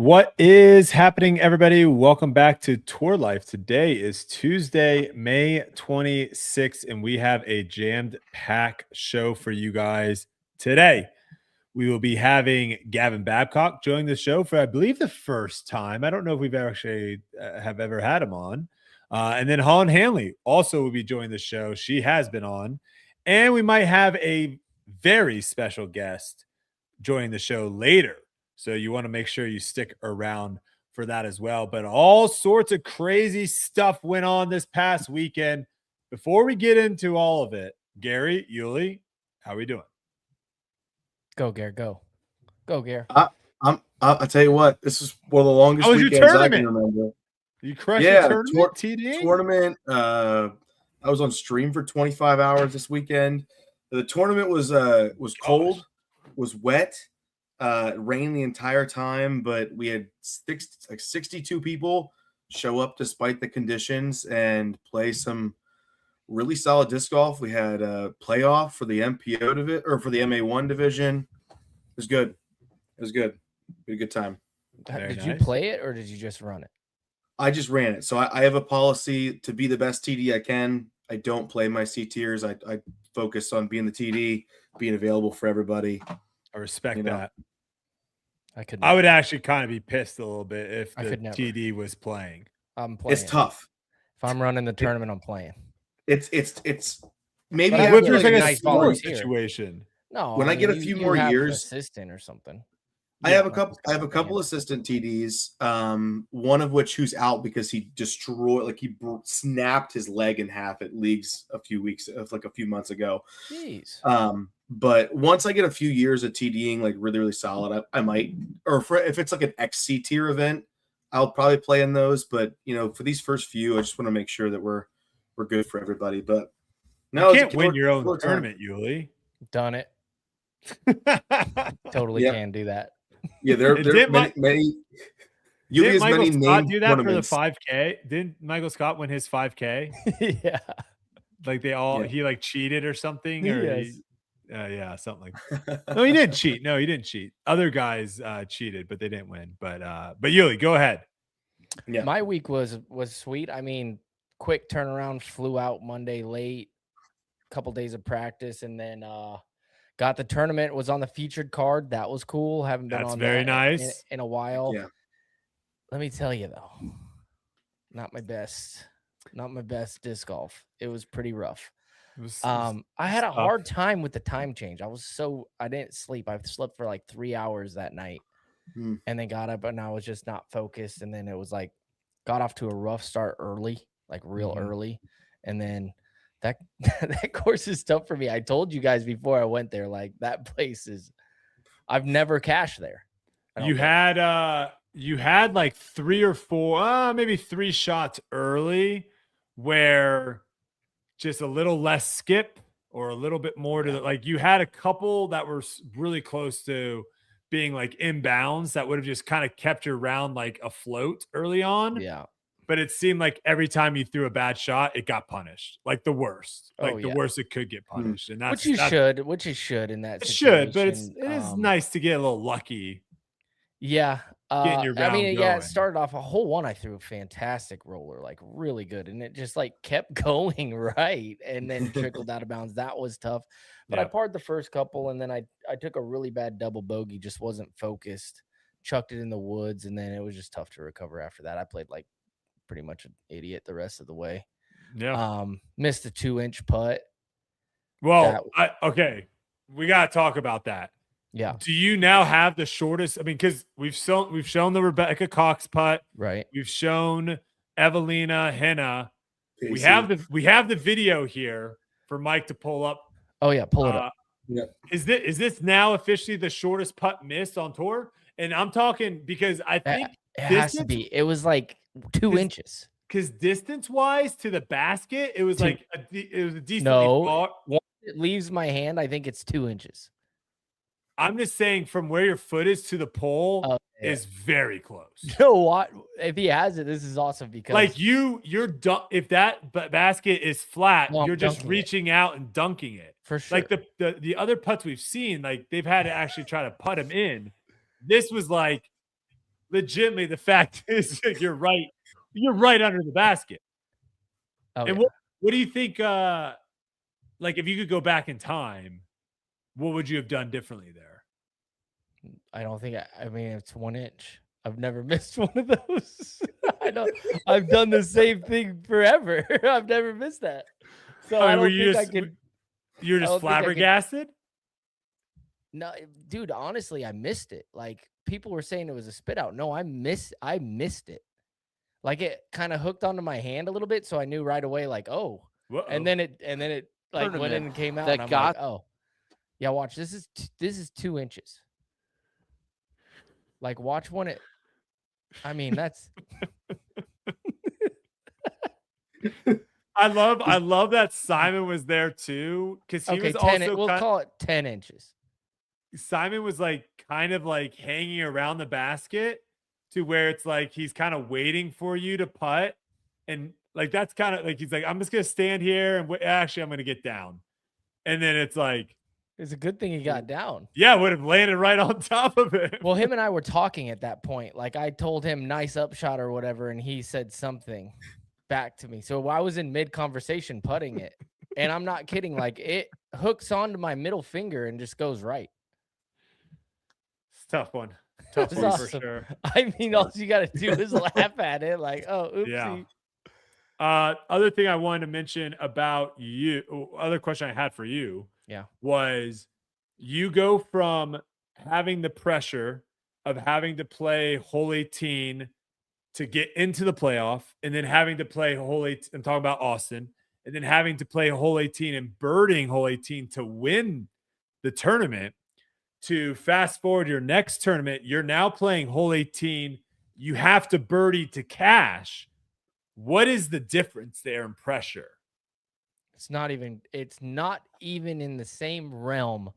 What is happening, everybody? Welcome back to Tour Life. Today is Tuesday, May 26th, and we have a jammed pack show for you guys today. We will be having Gavin Babcock join the show for, I believe, the first time. I don't know if we've actually have ever had him on. And then Holyn Handley also will be joining the show. She has been on. And we might have a very special guest joining the show later. So you want to make sure you stick around for that as well. But all sorts of crazy stuff went on this past weekend. Before we get into all of it, Gary, Yuli, how are we doing? Go, Gare, go. Go, Gare. I'll tell you what, this is one of the longest weekends I can remember. You crushed your tournament, TD? Tournament. I was on stream for 25 hours this weekend. The tournament was cold, was wet. It rained the entire time, but we had 62 people show up despite the conditions and play some really solid disc golf. We had a playoff for the MPO division or for the MA1 division. It was good. We had a good time. Did you play it or did you just run it? I just ran it. So I have a policy to be the best TD I can. I don't play my C tiers. I focus on being the TD, being available for everybody. I respect that. I would actually kind of be pissed a little bit if the TD was playing. I'm playing. It's tough. If I'm running the tournament, I'm playing. It's maybe if there's like a nice situation. No, when I get a few more years, assistant or something. I have a couple assistant TDs. One of which who's out because he snapped his leg in half at leagues a few months ago. Jeez. But once I get a few years of TDing, like really, really solid, I might, or if it's like an XC tier event, I'll probably play in those. But for these first few, I just want to make sure that we're good for everybody. But no, you can't win your own tournament, Yuli. Done it. Totally can do that. Yeah, there are many. Didn't Michael Scott do that for the 5K? Didn't Michael Scott win his 5K? Yeah. Like he like cheated or something? Yes. Yeah, something like that. No, he didn't cheat. No, he didn't cheat. Other guys cheated, but they didn't win. But Yuli, go ahead. Yeah. My week was sweet. I mean, quick turnaround, flew out Monday late, couple days of practice, and then got the tournament, was on the featured card. That was cool. Haven't been on very nice in a while. Yeah. Let me tell you though, not my best disc golf. It was pretty rough. I had a hard time with the time change. I didn't sleep. I slept for like 3 hours that night and then got up and I was just not focused. And then it was like, got off to a rough start early, like real early. And then that course is tough for me. I told you guys before I went there, like that place I've never cashed there. You had like 3 or 4, maybe 3 shots early where just a little less skip or a little bit more to like you had a couple that were really close to being like inbounds that would have just kind of kept your round like afloat early on. Yeah. But it seemed like every time you threw a bad shot, it got punished. Like the worst. Like the worst it could get punished. And that's which you should in that situation. Should, but it is nice to get a little lucky. Yeah. Getting your round going. It started off a whole one. I threw a fantastic roller, like really good. And it just like kept going right. And then trickled out of bounds. That was tough. But I parred the first couple and then I took a really bad double bogey, just wasn't focused, chucked it in the woods, and then it was just tough to recover after that. I played like pretty much an idiot the rest of the way. Yeah. Missed a 2-inch putt. Well, okay. We gotta talk about that. Yeah. Do you now have the shortest? I mean, because we've shown the Rebecca Cox putt, right? We've shown Evelina Henna. We have the video here for Mike to pull up. Oh yeah, pull it up. Yeah. Is this now officially the shortest putt missed on tour? And I'm talking because I think it has to be. It was like 2 inches. Because distance wise to the basket, it was like it was a decent. No, once it leaves my hand, I think it's 2 inches. I'm just saying from where your foot is to the pole is very close. You know what? If he has it, this is awesome because like you're if that basket is flat, you're just reaching out and dunking it. For sure. Like the other putts we've seen, like they've had to actually try to putt him in. This was like legitimately, the fact is you're right. You're right under the basket. Oh, and yeah. what do you think? Like, if you could go back in time, what would you have done differently there? I don't think I mean, it's 1 inch. I've never missed one of those. I know I've done the same thing forever. I've never missed that. So I don't think I could. You're just flabbergasted? No, dude, honestly, I missed it. Like, people were saying it was a spit out. No, I missed it. Like, it kind of hooked onto my hand a little bit, so I knew right away, like, oh. Whoa. And then it like Tournament. went in and came out, and I'm like, oh. Yeah, watch. This is 2 inches. Like, watch when it. I mean, that's. I love that Simon was there too, because he was 10. also We'll call it 10 inches. Simon was like kind of like hanging around the basket to where it's like he's kind of waiting for you to putt, and like that's kind of like he's like, I'm just gonna stand here and actually I'm gonna get down, and then it's like. It's a good thing he got down. Yeah, would have landed right on top of it. Well, him and I were talking at that point. Like, I told him nice upshot or whatever, and he said something back to me. So I was in mid-conversation putting it, and I'm not kidding. Like, it hooks onto my middle finger and just goes right. It's a tough one. Tough one awesome. for sure. I mean, all you got to do is laugh at it. Like, oh, oopsie. Yeah. Other thing I wanted to mention about you, other question I had for you. Yeah. Was you go from having the pressure of having to play Hole 18 to get into the playoff, and then having to play Hole 18, I'm talking about Austin, and then having to play Hole 18 and birding Hole 18 to win the tournament, to fast forward your next tournament, you're now playing Hole 18, you have to birdie to cash. What is the difference there in pressure? It's not even in the same realm.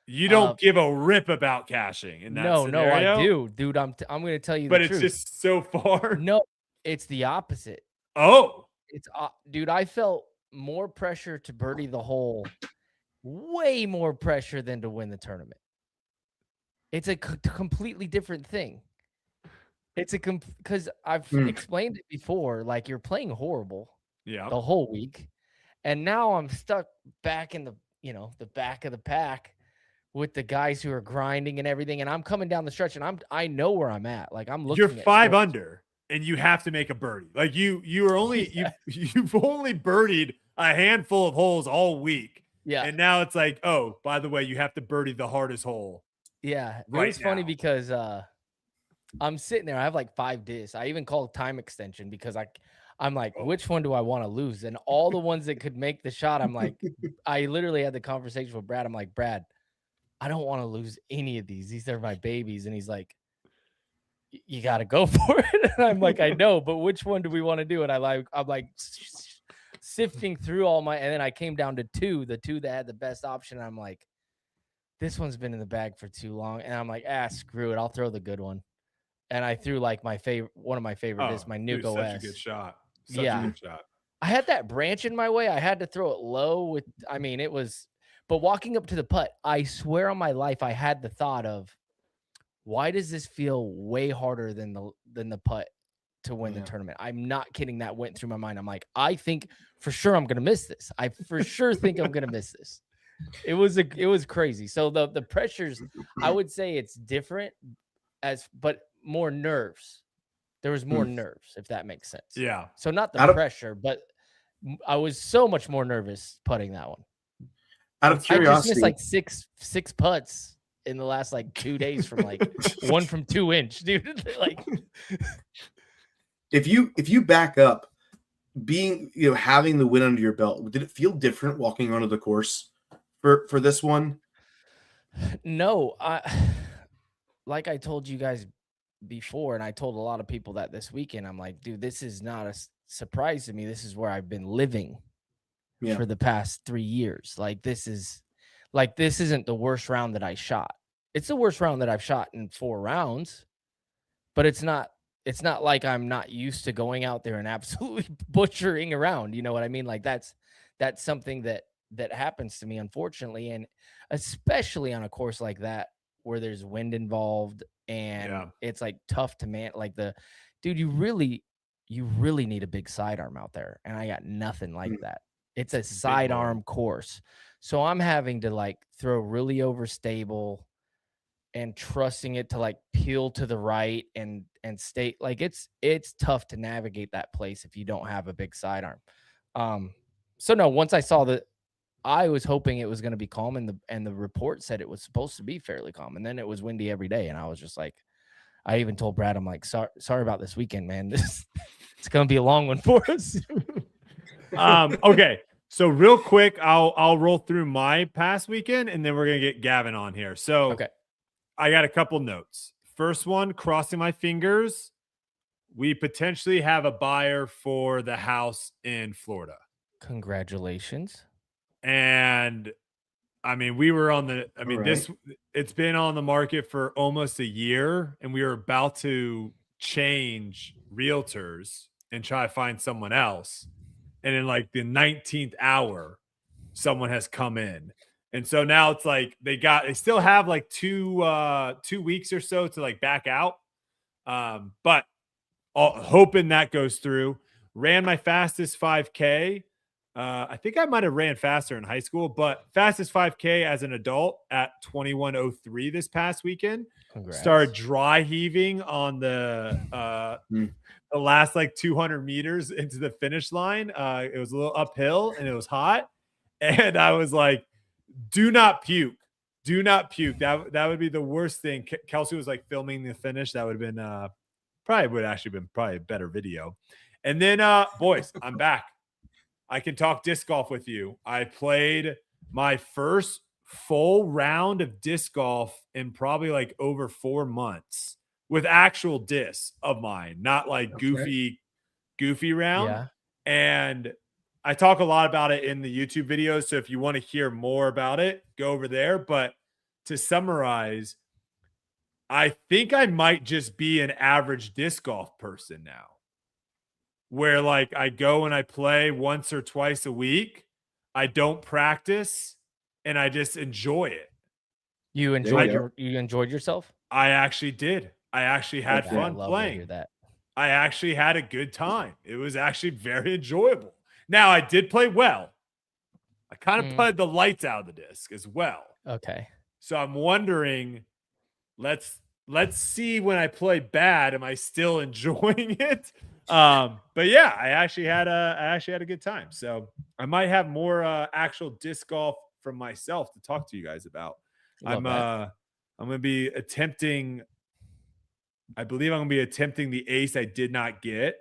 You don't give a rip about cashing in that scenario? No, I do, dude. I'm going to tell you the truth. But it's just so far. No, it's the opposite. Oh, it's dude. I felt more pressure to birdie the hole, way more pressure than to win the tournament. It's a completely different thing. It's because I've explained it before. Like, you're playing horrible, the whole week. And now I'm stuck back in the back of the pack with the guys who are grinding and everything. And I'm coming down the stretch, and I know where I'm at. Like, I'm looking. You're 5 under, and you have to make a birdie. Like, you've only birdied a handful of holes all week. Yeah. And now it's like, oh, by the way, you have to birdie the hardest hole. Yeah. It was funny because I'm sitting there. I have like 5 discs. I even called time extension because I'm like, which one do I want to lose? And all the ones that could make the shot, I'm like, I literally had the conversation with Brad. I'm like, Brad, I don't want to lose any of these. These are my babies. And he's like, you got to go for it. And I'm like, I know, but which one do we want to do? And I'm like sifting through all my, and then I came down to 2, the 2 that had the best option. And I'm like, this one's been in the bag for too long. And I'm like, screw it. I'll throw the good one. And I threw like one of my favorite is my Nuke OS. Such a good shot. Such a good shot. I had that branch in my way. I had to throw it low but walking up to the putt, I swear on my life, I had the thought of, why does this feel way harder than the putt to win the tournament? I'm not kidding. That went through my mind. I'm like, I think for sure I'm going to miss this. I for sure think I'm going to miss this. It was crazy. So the pressures, I would say it's different but more nerves. There was more nerves, if that makes sense. Yeah. So not the pressure, but I was so much more nervous putting that one. Out of curiosity, I just missed like six putts in the last like 2 days from like one from 2 inch, dude. Like, if you back up, having the win under your belt, did it feel different walking onto the course for this one? No, like I told you guys before, and I told a lot of people that this weekend, I'm like, dude, this is not a surprise to me. This is where I've been living for the past 3 years. Like, this isn't the worst round that I shot. It's the worst round that I've shot in 4 rounds, but it's not like I'm not used to going out there and absolutely butchering around. You know what I mean? Like, that's something that happens to me, unfortunately. And especially on a course like that, where there's wind involved and it's like tough to man. Like dude, you really need a big sidearm out there, and I got nothing like that. It's a sidearm course, so I'm having to like throw really overstable and trusting it to like peel to the right and stay like it's tough to navigate that place if you don't have a big sidearm. So no, once I saw that, I was hoping it was going to be calm, and the report said it was supposed to be fairly calm, and then it was windy every day, and I was just like, I even told Brad, I'm like, sorry about this weekend, man. It's going to be a long one for us. Okay. So real quick, I'll roll through my past weekend, and then we're going to get Gavin on here. So okay. I got a couple notes. First one, crossing my fingers, we potentially have a buyer for the house in Florida. Congratulations. And I mean, we were on the, I mean, it's been on the market for almost a year, and we were about to change realtors and try to find someone else. And in like the 19th hour, someone has come in. And so now it's like they still have like 2 weeks or so to like back out. But hoping that goes through. Ran my fastest 5K. I think I might have ran faster in high school, but fastest 5K as an adult at 21:03 this past weekend. Congrats. Started dry heaving on the last like 200 meters into the finish line. It was a little uphill and it was hot. And I was like, do not puke. Do not puke. That would be the worst thing. Kelsey was like filming the finish. That would have been probably a better video. And then boys, I'm back. I can talk disc golf with you. I played my first full round of disc golf in probably like over 4 months with actual discs of mine, not like goofy round. Yeah. And I talk a lot about it in the YouTube videos. So if you want to hear more about it, go over there. But to summarize, I think I might just be an average disc golf person now, where like I go and I play once or twice a week. I don't practice and I just enjoy it. You enjoyed yourself? I actually did. I actually had fun playing. I actually had a good time. It was actually very enjoyable. Now I did play well. I kind of played the lights out of the disc as well. Okay. So I'm wondering, let's see when I play bad, am I still enjoying it? But yeah, I actually had a good time. So I might have more actual disc golf from myself to talk to you guys about. I'm going to be attempting, I believe I'm going to be attempting the ace I did not get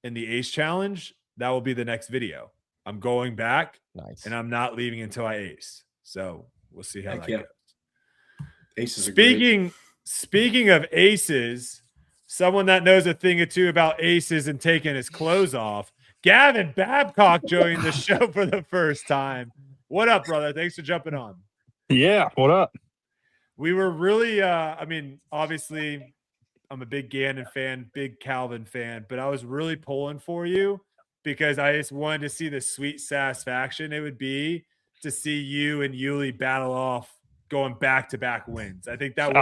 in the ace challenge. That will be the next video. I'm going back and I'm not leaving until I ace. So we'll see how that goes. Aces Speaking of aces, someone that knows a thing or two about aces and taking his clothes off, Gavin Babcock joined the show for the first time. What up, brother? Thanks for jumping on. Yeah, what up? We were really, I mean, obviously, I'm a big Gannon fan, big Calvin fan, but I was really pulling for you because I just wanted to see the sweet satisfaction it would be to see you and Yuli battle off going back-to-back wins. I think that would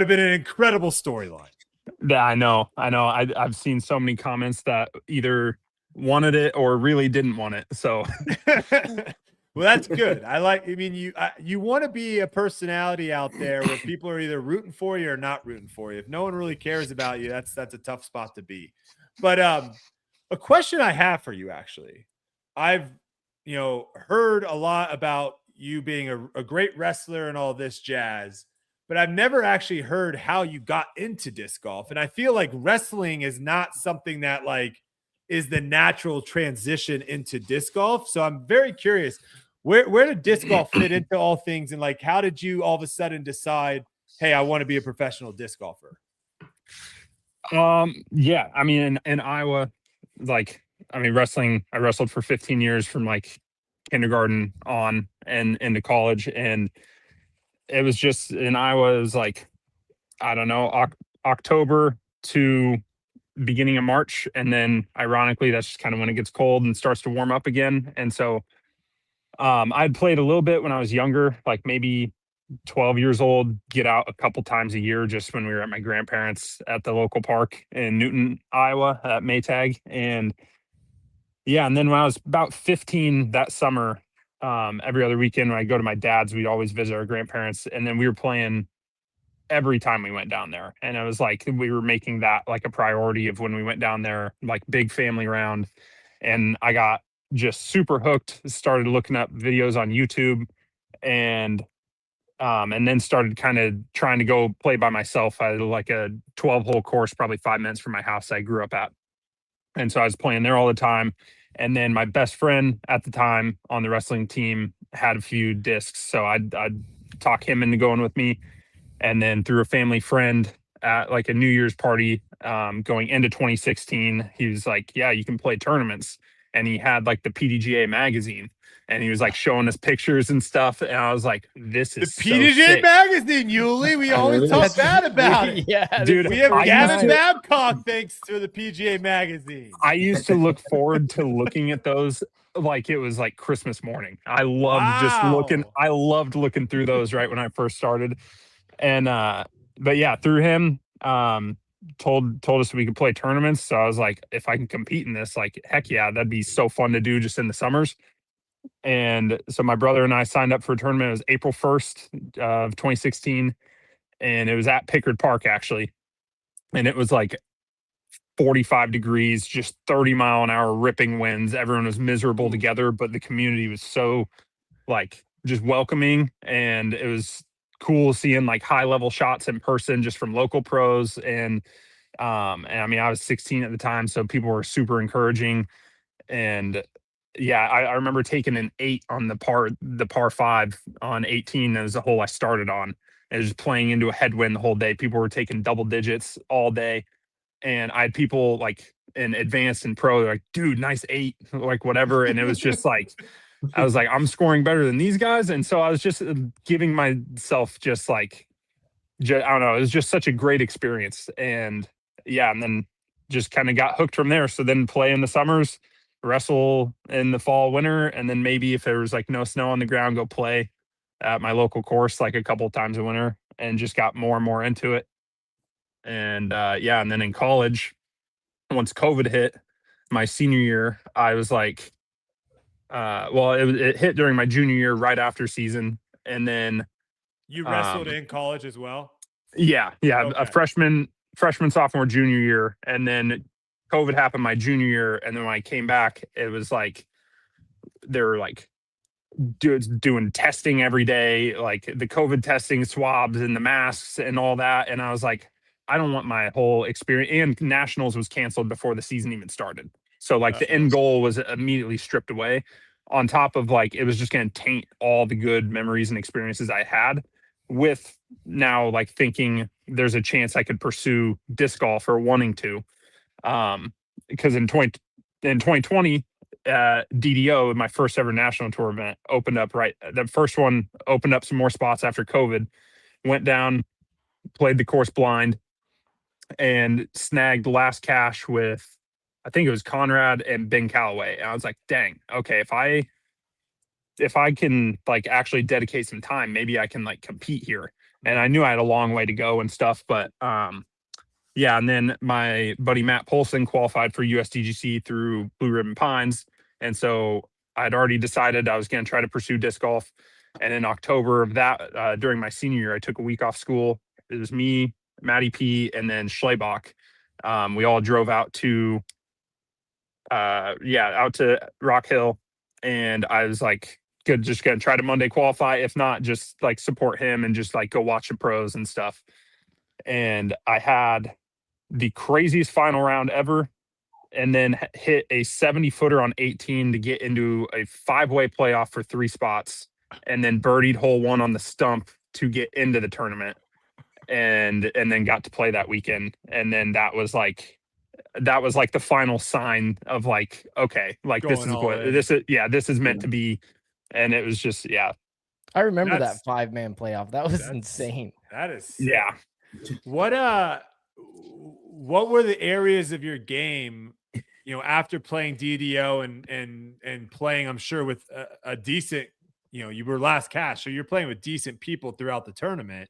have been an incredible storyline. Yeah, I know. I've seen so many comments that either wanted it or really didn't want it. So, well, that's good. I mean, you want to be a personality out there where people are either rooting for you or not rooting for you. If no one really cares about you, that's a tough spot to be. But a question I have for you, actually, I've heard a lot about you being a great wrestler and all this jazz, but I've never actually heard how you got into disc golf. And I feel like wrestling is not something that like is the natural transition into disc golf. So I'm very curious, where did disc golf fit into all things? And like, how did you all of a sudden decide, hey, I want to be a professional disc golfer? Yeah, I mean, in Iowa, like, I mean, wrestling, I wrestled for 15 years from like kindergarten on and into college. And it was just in Iowa, it was like, I don't know, October to beginning of March. And then ironically, that's just kind of when it gets cold and starts to warm up again. And so I'd played a little bit when I was younger, like maybe 12 years old, get out a couple times a year just when we were at my grandparents at the local park in Newton, Iowa at Maytag. And yeah, and then when I was about 15 that summer, every other weekend when I go to my dad's, we'd always visit our grandparents. And then we were playing every time we went down there. And it was like we were making that like a priority of when we went down there, like big family round. And I got just super hooked, started looking up videos on YouTube and then started kind of trying to go play by myself. I had like a 12-hole course, probably 5 minutes from my house I grew up at. And so I was playing there all the time. And then my best friend at the time on the wrestling team had a few discs. So I'd talk him into going with me. And then through a family friend at like a New Year's party going into 2016, he was like, yeah, you can play tournaments. And he had like the PDGA magazine and he was like showing us pictures and stuff. And I was like, this is the PDGA magazine, Yuli. We always talk bad about it. Yeah, dude. We have Gavin to, Babcock thanks to the PGA magazine. I used to look forward to looking at those like it was like Christmas morning. I loved just looking. I loved looking through those right when I first started. And but yeah, through him, told us we could play tournaments. So I was like, if I can compete in this, like heck yeah, that'd be so fun to do just in the summers. And so my brother and I signed up for a tournament. It was April 1st of 2016. And it was at Pickard Park actually. And it was like 45 degrees, just 30-mile-an-hour ripping winds. Everyone was miserable together, but the community was so like just welcoming. And it was cool seeing like high level shots in person just from local pros. And I mean, I was 16 at the time, so people were super encouraging. And yeah, I remember taking an 8 on the par 5 on 18. That was the hole I started on. It was just playing into a headwind the whole day. People were taking double digits all day. And I had people like in advanced and pro, like, dude, nice 8, like whatever. And it was just like, I was like, I'm scoring better than these guys. And so I was just giving myself just like, I don't know. It was just such a great experience. And yeah, and then just kind of got hooked from there. So then play in the summers, wrestle in the fall, winter. And then maybe if there was like no snow on the ground, go play at my local course like a couple of times a winter and just got more and more into it. And yeah, and then in college, once COVID hit my senior year, I was like, well, it hit during my junior year, right after season, and then you wrestled in college as well. Yeah, okay. A freshman, sophomore, junior year, and then COVID happened my junior year, and then when I came back, it was like they were like doing testing every day, like the COVID testing, swabs, and the masks, and all that, and I was like, I don't want my whole experience. And nationals was canceled before the season even started. So like the end goal was immediately stripped away on top of like, it was just going to taint all the good memories and experiences I had with now like thinking there's a chance I could pursue disc golf or wanting to. Because in 2020, DDO, my first ever national tour event, opened up the first one opened up some more spots after COVID, went down, played the course blind, and snagged last cash with, I think it was Conrad and Ben Calloway. And I was like, dang, okay, if I can like actually dedicate some time, maybe I can like compete here. And I knew I had a long way to go and stuff, but yeah. And then my buddy Matt Polson qualified for USDGC through Blue Ribbon Pines. And so I'd already decided I was going to try to pursue disc golf. And in October of that, during my senior year, I took a week off school. It was me, Matty P, and then Schlebach. We all drove out to Rock Hill, and I was like, just gonna try to Monday qualify. If not, just like support him and just like go watch the pros and stuff. And I had the craziest final round ever, and then hit a 70-footer on 18 to get into a 5-way playoff for 3 spots, and then birdied hole 1 on the stump to get into the tournament. And then got to play that weekend. And then that was like the final sign of like, okay, like this is meant to be. And it was just, yeah. I remember that 5-man playoff. That was insane. That is sick. Yeah. What were the areas of your game, you know, after playing DDO and playing, I'm sure with a decent you were last cash, so you're playing with decent people throughout the tournament.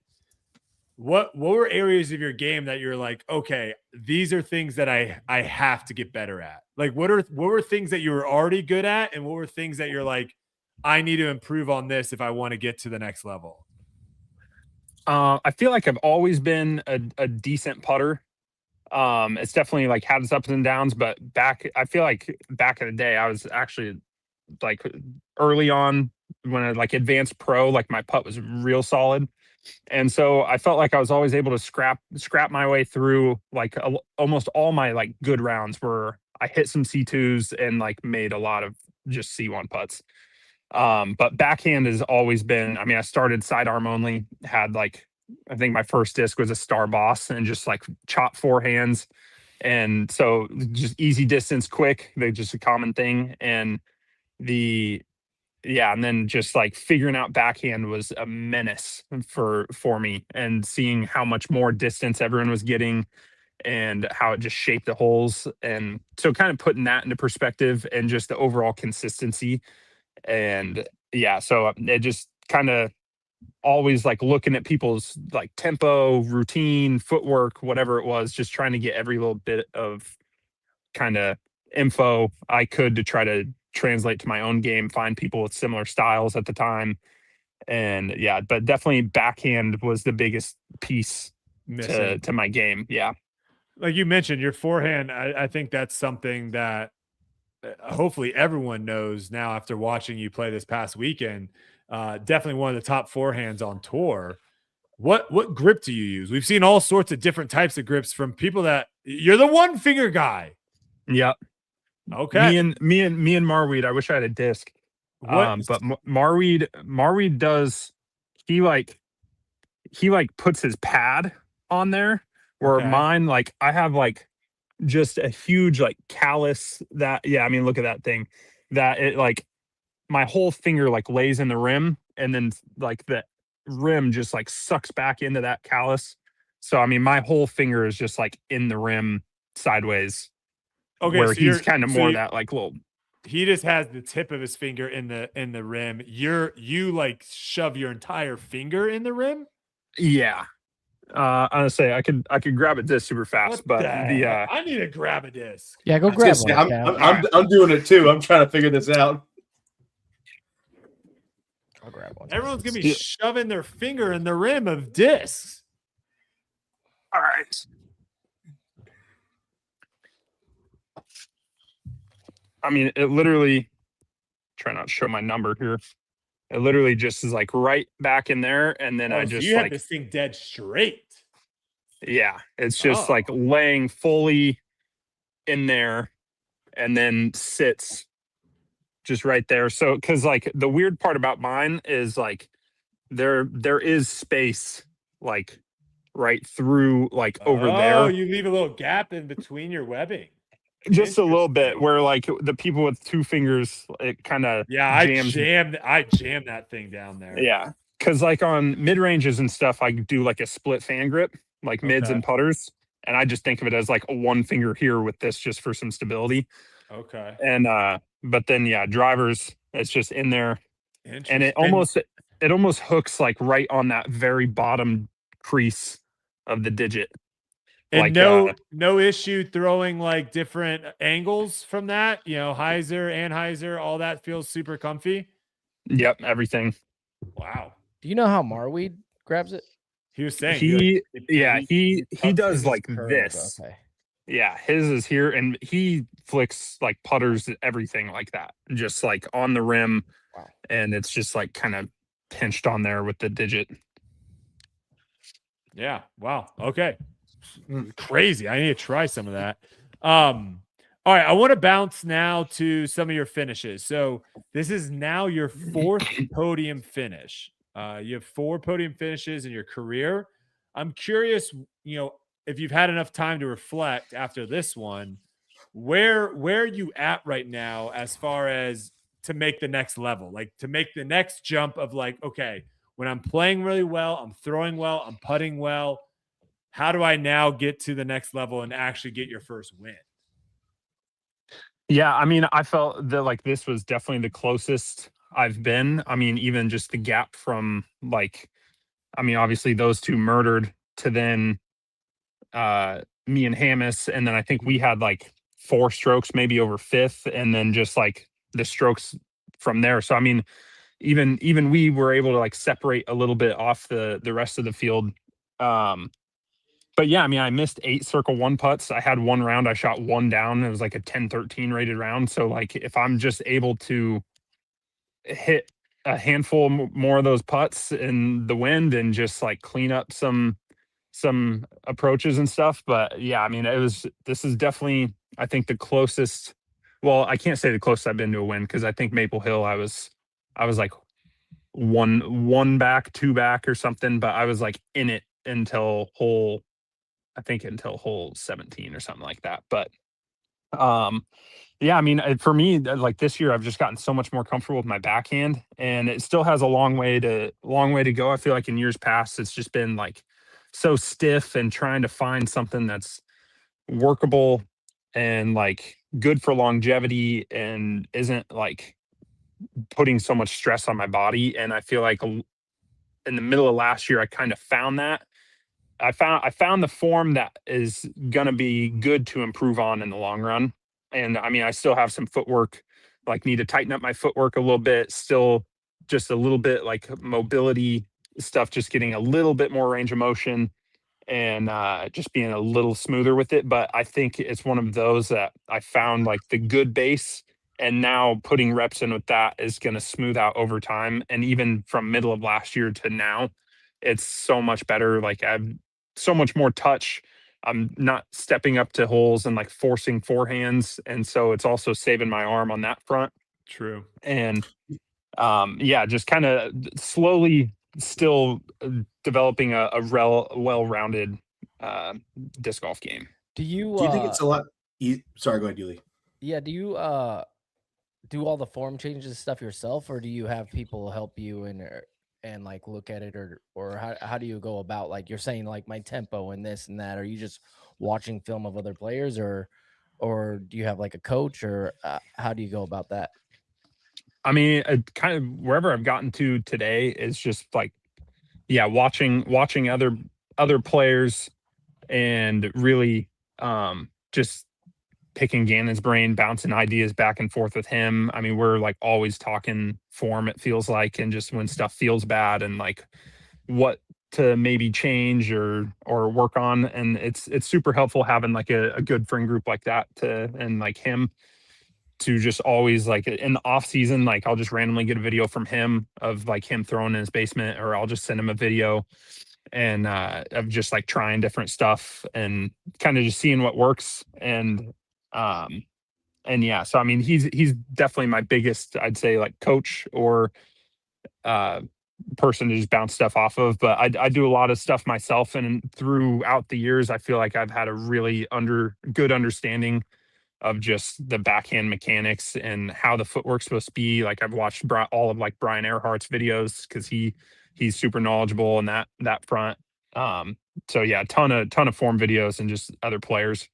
What were areas of your game that you're like, okay, these are things that I have to get better at? Like, what were things that you were already good at, and what were things that you're like, I need to improve on this if I want to get to the next level? I feel like I've always been a decent putter. It's definitely like had its ups and downs, but I feel like back in the day, I was actually like early on when I like advanced pro, like my putt was real solid. And so I felt like I was always able to scrap my way through like almost all my like good rounds where I hit some C2s and like made a lot of just C1 putts. But backhand has always been, I mean, I started sidearm only, had like, I think my first disc was a Star Boss and just like chop forehands. And so just easy distance, quick, they're just a common thing. And and then just like figuring out backhand was a menace for me, and seeing how much more distance everyone was getting and how it just shaped the holes. And so kind of putting that into perspective and just the overall consistency. And yeah, so it just kind of always like looking at people's like tempo, routine, footwork, whatever it was, just trying to get every little bit of kind of info I could to try to translate to my own game, find people with similar styles at the time. And yeah, but definitely backhand was the biggest piece to my game. Yeah. Like you mentioned, your forehand, I think that's something that hopefully everyone knows now after watching you play this past weekend. Definitely one of the top forehands on tour. What grip do you use? We've seen all sorts of different types of grips from people that you're the one finger guy. Yep. Okay. Me and Marweed, I wish I had a disc. But Marweed does, he puts his pad on there, where mine, like I have like just a huge like callus that, yeah, I mean, look at that thing, that it like my whole finger like lays in the rim, and then like the rim just like sucks back into that callus. So I mean, my whole finger is just like in the rim sideways. Okay, where so he's kind of more that like little. He just has the tip of his finger in the rim. You like shove your entire finger in the rim. Yeah. Honestly, I could grab a disc super fast, but I need to grab a disc. Yeah, go grab one. I'm doing it too. I'm trying to figure this out. I'll grab one. Everyone's gonna be shoving their finger in the rim of discs. All right. I mean, it literally, try not to show my number here. It literally just is like right back in there. And then I just you have this thing dead straight. Yeah. It's just like laying fully in there and then sits just right there. So, cause like the weird part about mine is like there is space like right through like over there. Oh, you leave a little gap in between your webbing. Just a little bit, where like the people with two fingers, it kind of jams. I jam that thing down there. Yeah, because like on mid ranges and stuff, I do like a split fan grip, like mids and putters, and I just think of it as like a one finger here with this just for some stability. Okay. And but then drivers, it's just in there, and it almost hooks like right on that very bottom crease of the digit. And like, no issue throwing like different angles from that, hyzer, anhyzer, all that feels super comfy. Yep, everything. Wow. Do you know how Marweed grabs it? He was saying he does like this. Okay. Yeah, his is here, and he flicks like putters, everything like that, just like on the rim. Wow. And it's just like kind of pinched on there with the digit. Yeah. Wow. Okay. Crazy. I need to try some of that. All right. I want to bounce now to some of your finishes. So this is now your fourth podium finish. You have 4 podium finishes in your career. I'm curious, if you've had enough time to reflect after this one, where are you at right now as far as to make the next level, like to make the next jump of like, okay, when I'm playing really well, I'm throwing well, I'm putting well, how do I now get to the next level and actually get your first win? Yeah, I mean, I felt that like this was definitely the closest I've been. I mean, even just the gap from like, I mean, obviously those two murdered to then me and Hamas, and then I think we had like 4 strokes maybe over fifth, and then just like the strokes from there. So I mean, even we were able to like separate a little bit off the rest of the field. But yeah, I mean, I missed 8 circle one putts. I had one round, I shot one down. It was like a 10-13 rated round. So like if I'm just able to hit a handful more of those putts in the wind and just like clean up some approaches and stuff. But yeah, I mean, this is definitely, I think, the closest. Well, I can't say the closest I've been to a win, because I think Maple Hill I was like one back, 2 back or something, but I was like in it until hole 17 or something like that. But yeah, I mean, for me, like this year, I've just gotten so much more comfortable with my backhand, and it still has a long way to go. I feel like in years past, it's just been like so stiff, and trying to find something that's workable and like good for longevity and isn't like putting so much stress on my body. And I feel like in the middle of last year, I kind of found that. I found the form that is gonna be good to improve on in the long run. And I mean, I still have some footwork, like need to tighten up my footwork a little bit. Still, just a little bit like mobility stuff, just getting a little bit more range of motion, and just being a little smoother with it. But I think it's one of those that I found like the good base, and now putting reps in with that is going to smooth out over time. And even from middle of last year to now, it's so much better. Like I've so much more touch. I'm not stepping up to holes and like forcing forehands, and so it's also saving my arm on that front. True. And yeah, just kind of slowly still developing a well-rounded disc golf game. Do you Do you think it's a lot sorry, go ahead, Yuli. Yeah, do you do all the form changes and stuff yourself, or do you have people help you and like look at it, or how do you go about, like, you're saying like my tempo and this and that? Are you just watching film of other players, or do you have like a coach, or how do you go about that? I mean, kind of wherever I've gotten to today is just like, yeah, watching other players, and really just picking Gannon's brain, bouncing ideas back and forth with him. I mean, we're like always talking form, it feels like, and just when stuff feels bad, and like what to maybe change or work on. And it's super helpful having like a good friend group like that, and like him to just always, like in the off season, like I'll just randomly get a video from him of like him throwing in his basement, or I'll just send him a video and of just like trying different stuff and kind of just seeing what works. And yeah, so I mean, he's definitely my biggest, I'd say, like coach or uh person to just bounce stuff off of. But I do a lot of stuff myself, and throughout the years I feel like I've had a really good understanding of just the backhand mechanics and how the footwork's supposed to be. Like I've watched all of like Brian Earhart's videos, because he's super knowledgeable in that front. So yeah, ton of form videos and just other players.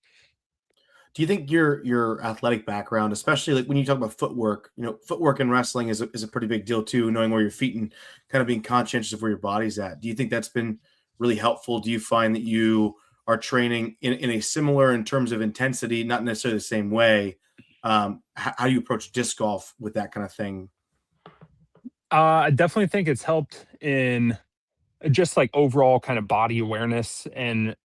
Do you think your athletic background, especially like when you talk about footwork, footwork in wrestling is a pretty big deal too, knowing where your feet and kind of being conscientious of where your body's at. Do you think that's been really helpful? Do you find that you are training in a similar, in terms of intensity, not necessarily the same way? How do you approach disc golf with that kind of thing? I definitely think it's helped in just like overall kind of body awareness, and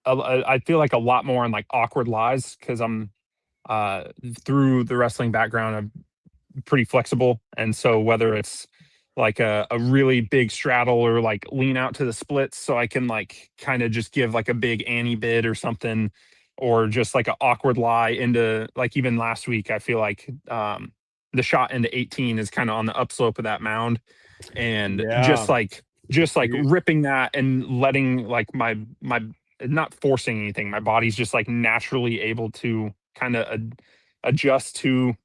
I feel like a lot more on like awkward lies, because I'm through the wrestling background, I'm pretty flexible. And so whether it's like a really big straddle, or like lean out to the splits so I can like kind of just give like a big Annie bid or something, or just like an awkward lie into, like, even last week, I feel like the shot into 18 is kind of on the upslope of that mound, and just like ripping that and letting like my not forcing anything, my body's just like naturally able to kind of adjust to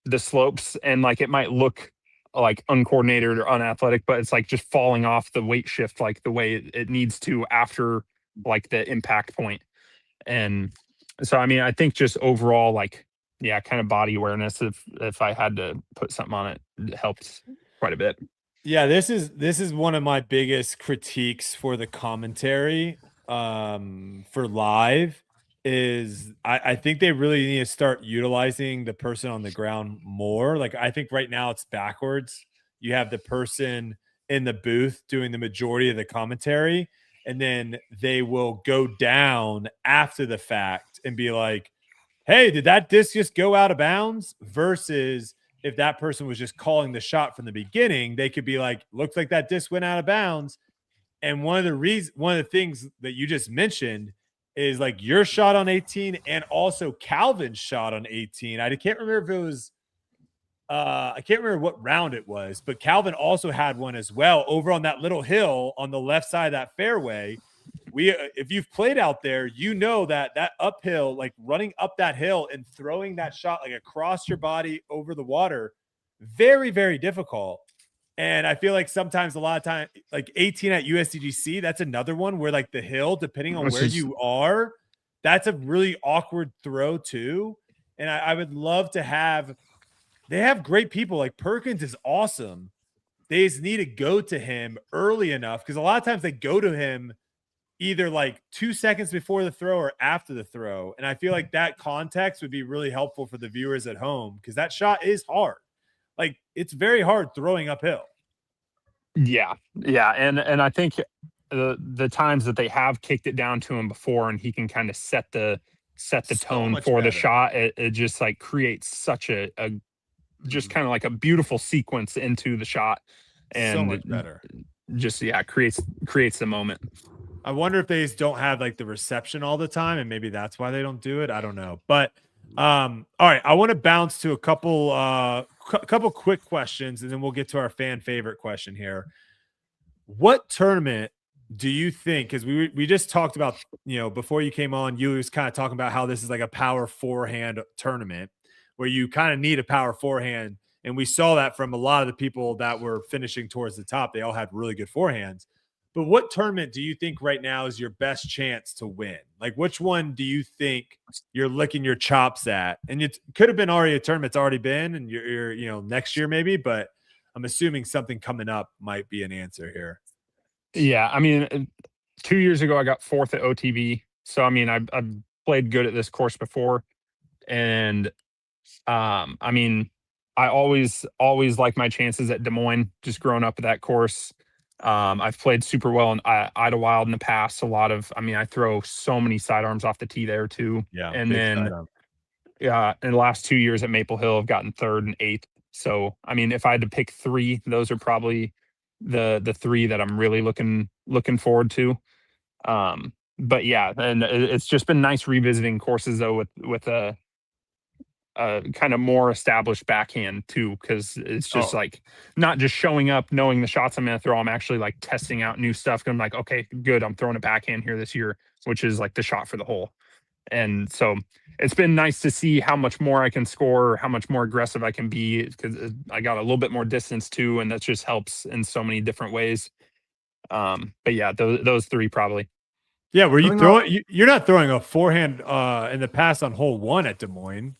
the slopes. And like it might look like uncoordinated or unathletic, but it's like just falling off the weight shift like the way it needs to after like the impact point. And so I mean, I think just overall, like yeah, kind of body awareness. If I had to put something on it, it helped quite a bit. Yeah, this is one of my biggest critiques for the commentary for live is I think they really need to start utilizing the person on the ground more. Like I think right now it's backwards. You have the person in the booth doing the majority of the commentary, and then they will go down after the fact and be like, hey, did that disc just go out of bounds? Versus if that person was just calling the shot from the beginning, they could be like, looks like that disc went out of bounds. And one of the things that you just mentioned is like your shot on 18 and also Calvin's shot on 18. I can't remember if it was I can't remember what round it was, but Calvin also had one as well over on that little hill on the left side of that fairway. If you've played out there, you know that uphill, like running up that hill and throwing that shot like across your body over the water, very, very difficult. And I feel like sometimes a lot of time, like 18 at USDGC, that's another one where like the hill, depending on where you are, that's a really awkward throw too. And I would love to have, they have great people. Like Perkins is awesome. They just need to go to him early enough because a lot of times they go to him either like 2 seconds before the throw or after the throw. And I feel like that context would be really helpful for the viewers at home because that shot is hard. Like it's very hard throwing uphill. Yeah. And I think the times that they have kicked it down to him before and he can kind of set the tone for the shot, it just like creates such a just kind of like a beautiful sequence into the shot. And so much better. Just creates the moment. I wonder if they just don't have like the reception all the time, and maybe that's why they don't do it. I don't know. But all right, I want to bounce to a couple quick questions, and then we'll get to our fan favorite question here. What tournament do you think? Because we just talked about, before you came on, you was kind of talking about how this is like a power forehand tournament where you kind of need a power forehand, and we saw that from a lot of the people that were finishing towards the top. They all had really good forehands. But what tournament do you think right now is your best chance to win? Like, which one do you think you're licking your chops at? And it could have been already a tournament that's already been, and you're next year maybe, but I'm assuming something coming up might be an answer here. Yeah, I mean, 2 years ago I got fourth at OTB, so I mean I've played good at this course before, and I mean I always like my chances at Des Moines. Just growing up at that course. I've played super well in Idlewild in the past. I throw so many sidearms off the tee there too. Yeah. And then, in the last 2 years at Maple Hill, I've gotten third and eighth. So, I mean, if I had to pick three, those are probably the three that I'm really looking forward to. But yeah, and it's just been nice revisiting courses though with a kind of more established backhand too, because it's just like not just showing up knowing the shots I'm gonna throw. I'm actually like testing out new stuff. I'm like, okay, good, I'm throwing a backhand here this year, which is like the shot for the hole. And so it's been nice to see how much more I can score, how much more aggressive I can be, because I got a little bit more distance too, and that just helps in so many different ways. But yeah, those three probably. Yeah, were you throwing? You're not throwing a forehand in the past on hole 1 at Des Moines.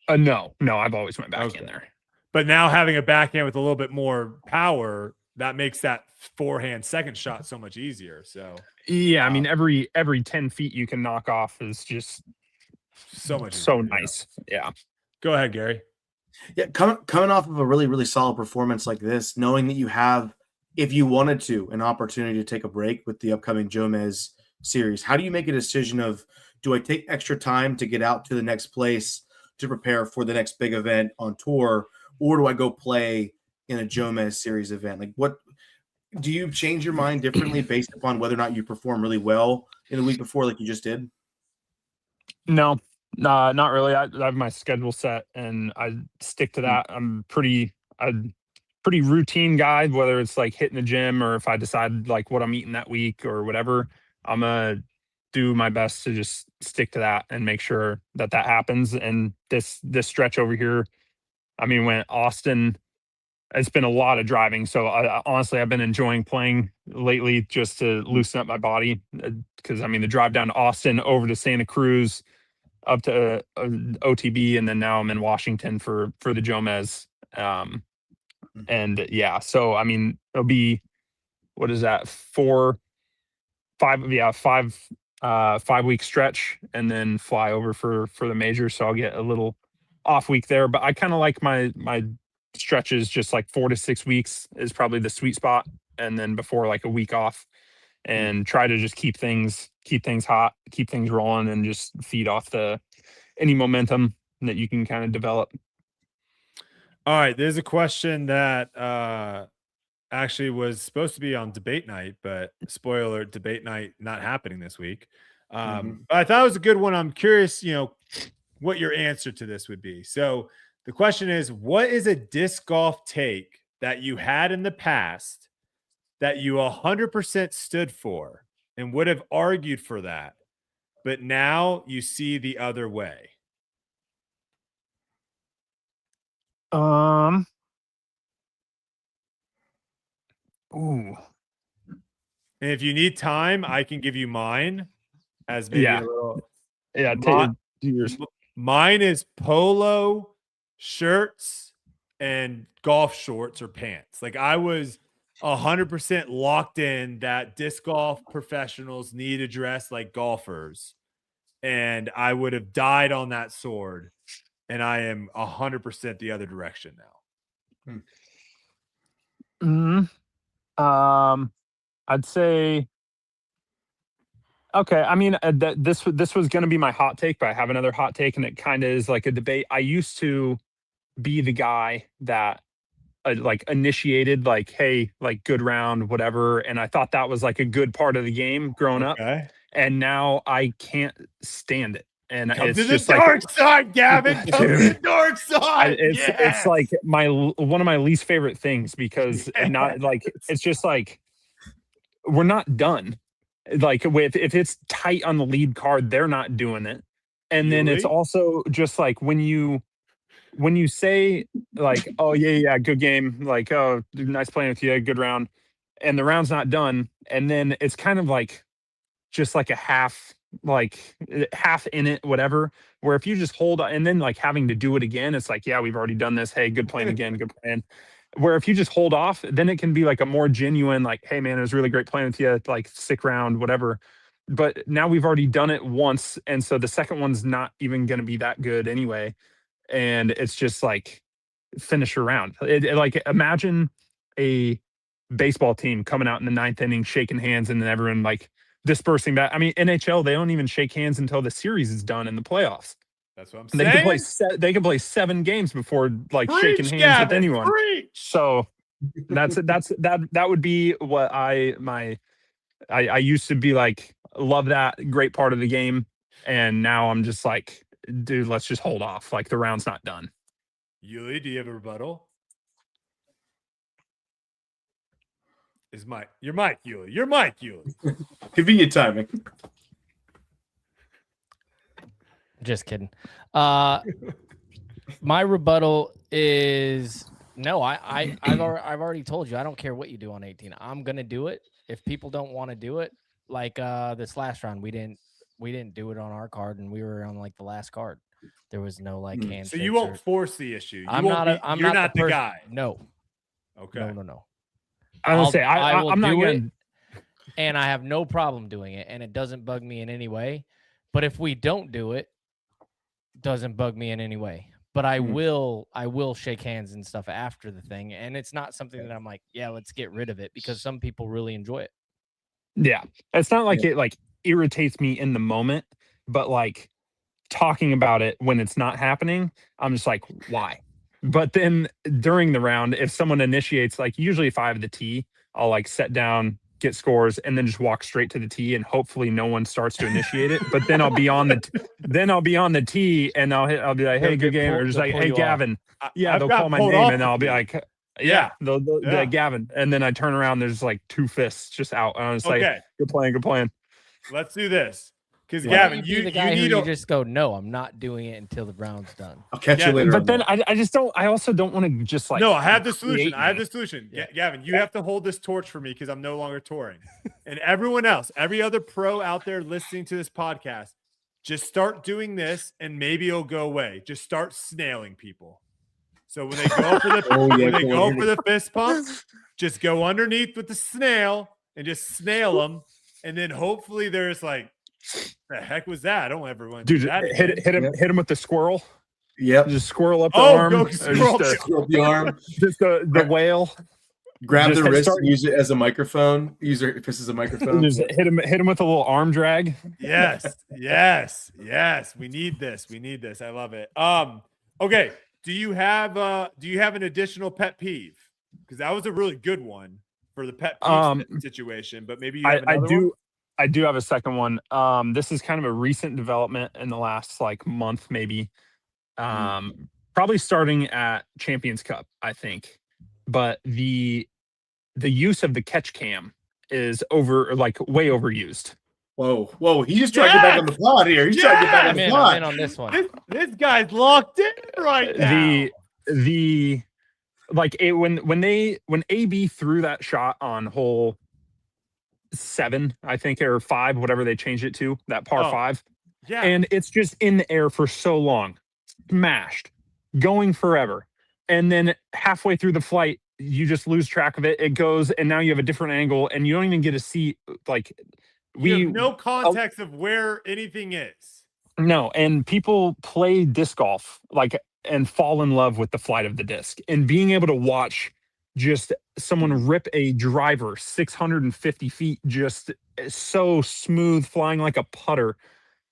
No, I've always went back in there. But now having a backhand with a little bit more power, that makes that forehand second shot so much easier. So yeah, I mean every 10 feet you can knock off is just so nice. Yeah. Go ahead, Gary. Yeah, coming off of a really, really solid performance like this, knowing that you have, if you wanted to, an opportunity to take a break with the upcoming Jomez series, how do you make a decision of, do I take extra time to get out to the next place to prepare for the next big event on tour, or do I go play in a Jomez series event? Like, what do you change your mind differently based upon whether or not you perform really well in the week before, like you just did? No, not really. I have my schedule set and I stick to that. I'm pretty routine guy, whether it's like hitting the gym or if I decide like what I'm eating that week or whatever, I'm gonna do my best to just stick to that and make sure that happens. And this stretch over here, I mean, when Austin, it's been a lot of driving. So honestly, I've been enjoying playing lately just to loosen up my body. Because I mean, the drive down to Austin, over to Santa Cruz, up to OTB, and then now I'm in Washington for the Jomez. And yeah, so I mean, it'll be, what is that, 5 week stretch, and then fly over for the major. So I'll get a little off week there, but I kind of like my stretches just like 4 to 6 weeks is probably the sweet spot, and then before like a week off, and try to just keep things hot, keep things rolling, and just feed off any momentum that you can kind of develop. All right, there's a question that actually was supposed to be on debate night, but spoiler, debate night not happening this week. But I thought it was a good one. I'm curious, what your answer to this would be. So the question is, what is a disc golf take that you had in the past that you 100% stood for and would have argued for that, but now you see the other way? Ooh. And if you need time, I can give you mine as maybe a little. Yeah, take yours. Mine is polo shirts and golf shorts or pants. Like, I was 100% locked in that disc golf professionals need to dress like golfers, and I would have died on that sword. And I am 100% the other direction now. I'd say, okay. I mean, this was going to be my hot take, but I have another hot take, and it kind of is like a debate. I used to be the guy that like initiated, like, hey, like, good round, whatever, and I thought that was like a good part of the game growing up, and now I can't stand it. And Come it's to the just dark like, side, Gavin. Come to the dark side. It's like one of my least favorite things, because not like, it's just like, we're not done. Like, if it's tight on the lead card, they're not doing it. And then it's also just like, when you say like, oh yeah, good game, like, oh, nice playing with you, good round, and the round's not done, and then it's kind of like just like a half in it, whatever, where if you just hold on, and then like having to do it again, it's like, yeah, we've already done this, hey, good playing again, good playing. Where if you just hold off, then it can be like a more genuine, like, hey man, it was really great playing with you, like, sick round, whatever. But now we've already done it once, and so the second one's not even going to be that good anyway, and it's just like, finish your round. Like, imagine a baseball team coming out in the 9th inning, shaking hands, and then everyone like dispersing back. I mean, NHL, they don't even shake hands until the series is done in the playoffs. That's what I'm saying. They can play 7 games before like shaking hands Gavin, with anyone. Preach. So that would be what I used to be like, love that, great part of the game, and now I'm just like, dude, let's just hold off. Like, the round's not done. Yuli, do you have a rebuttal? Your mic, Yuli. Convenient timing. Just kidding. My rebuttal is no. I've already told you, I don't care what you do on 18. I'm gonna do it. If people don't want to do it, like this last round, we didn't do it on our card, and we were on like the last card. There was no like handshakes. So you won't force the issue. I'm not the guy. No. Okay. No. I'm not do going it, and I have no problem doing it, and it doesn't bug me in any way. But if we don't do it, doesn't bug me in any way. But I will shake hands and stuff after the thing, and it's not something that I'm like, yeah, let's get rid of it, because some people really enjoy it. Yeah, it's not like it like irritates me in the moment, but like talking about it when it's not happening, I'm just like, why? But then during the round, if someone initiates, like, usually if I have the tee, I'll like set down, get scores, and then just walk straight to the tee, and hopefully no one starts to initiate it. But then I'll be on the tee, and I'll be like, hey, good game, or just like, hey, Gavin. Yeah, they'll call my name, and I'll be like, yeah, they'll Gavin, and then I turn around, there's like 2 fists just out, and I'm just like, good playing. Let's do this. Because Gavin, you the guy you just go, no, I'm not doing it until the round's done. I'll catch you later. But then I just don't. I also don't want to just like. No, I have the solution. Yeah. Gavin, you have to hold this torch for me, because I'm no longer touring. And everyone else, every other pro out there listening to this podcast, just start doing this and maybe it'll go away. Just start snailing people. So when they go for the when they go for the fist pump, just go underneath with the snail and just snail them, and then hopefully there's like, the heck was that? I don't ever want to do that. Hit him with the squirrel. Yep. Just squirrel up the arm. Go squirrel up the arm. Just the whale. Grab the wrist and use it as a microphone. Use it as a microphone. Just hit him with a little arm drag. Yes. We need this. I love it. Okay. Do you have an additional pet peeve? Because that was a really good one for the pet peeve situation, but maybe you have another one? I do have a second one. This is kind of a recent development in the last like month, maybe. Probably starting at Champions Cup, I think. But the use of the catch cam is way overused. Whoa! He's just trying to get back on the pod here. He's trying to get back on the pod. I'm in on this one. This guy's locked in right now. When AB threw that shot on hole 7, I think, or 5, whatever they changed it to, that par 5. Yeah. And it's just in the air for so long, smashed, going forever. And then halfway through the flight, you just lose track of it. It goes, and now you have a different angle, and you don't even get to see, like, you have no context of where anything is. No, and people play disc golf, and fall in love with the flight of the disc. And being able to watch just someone rip a driver 650 feet, just so smooth, flying like a putter,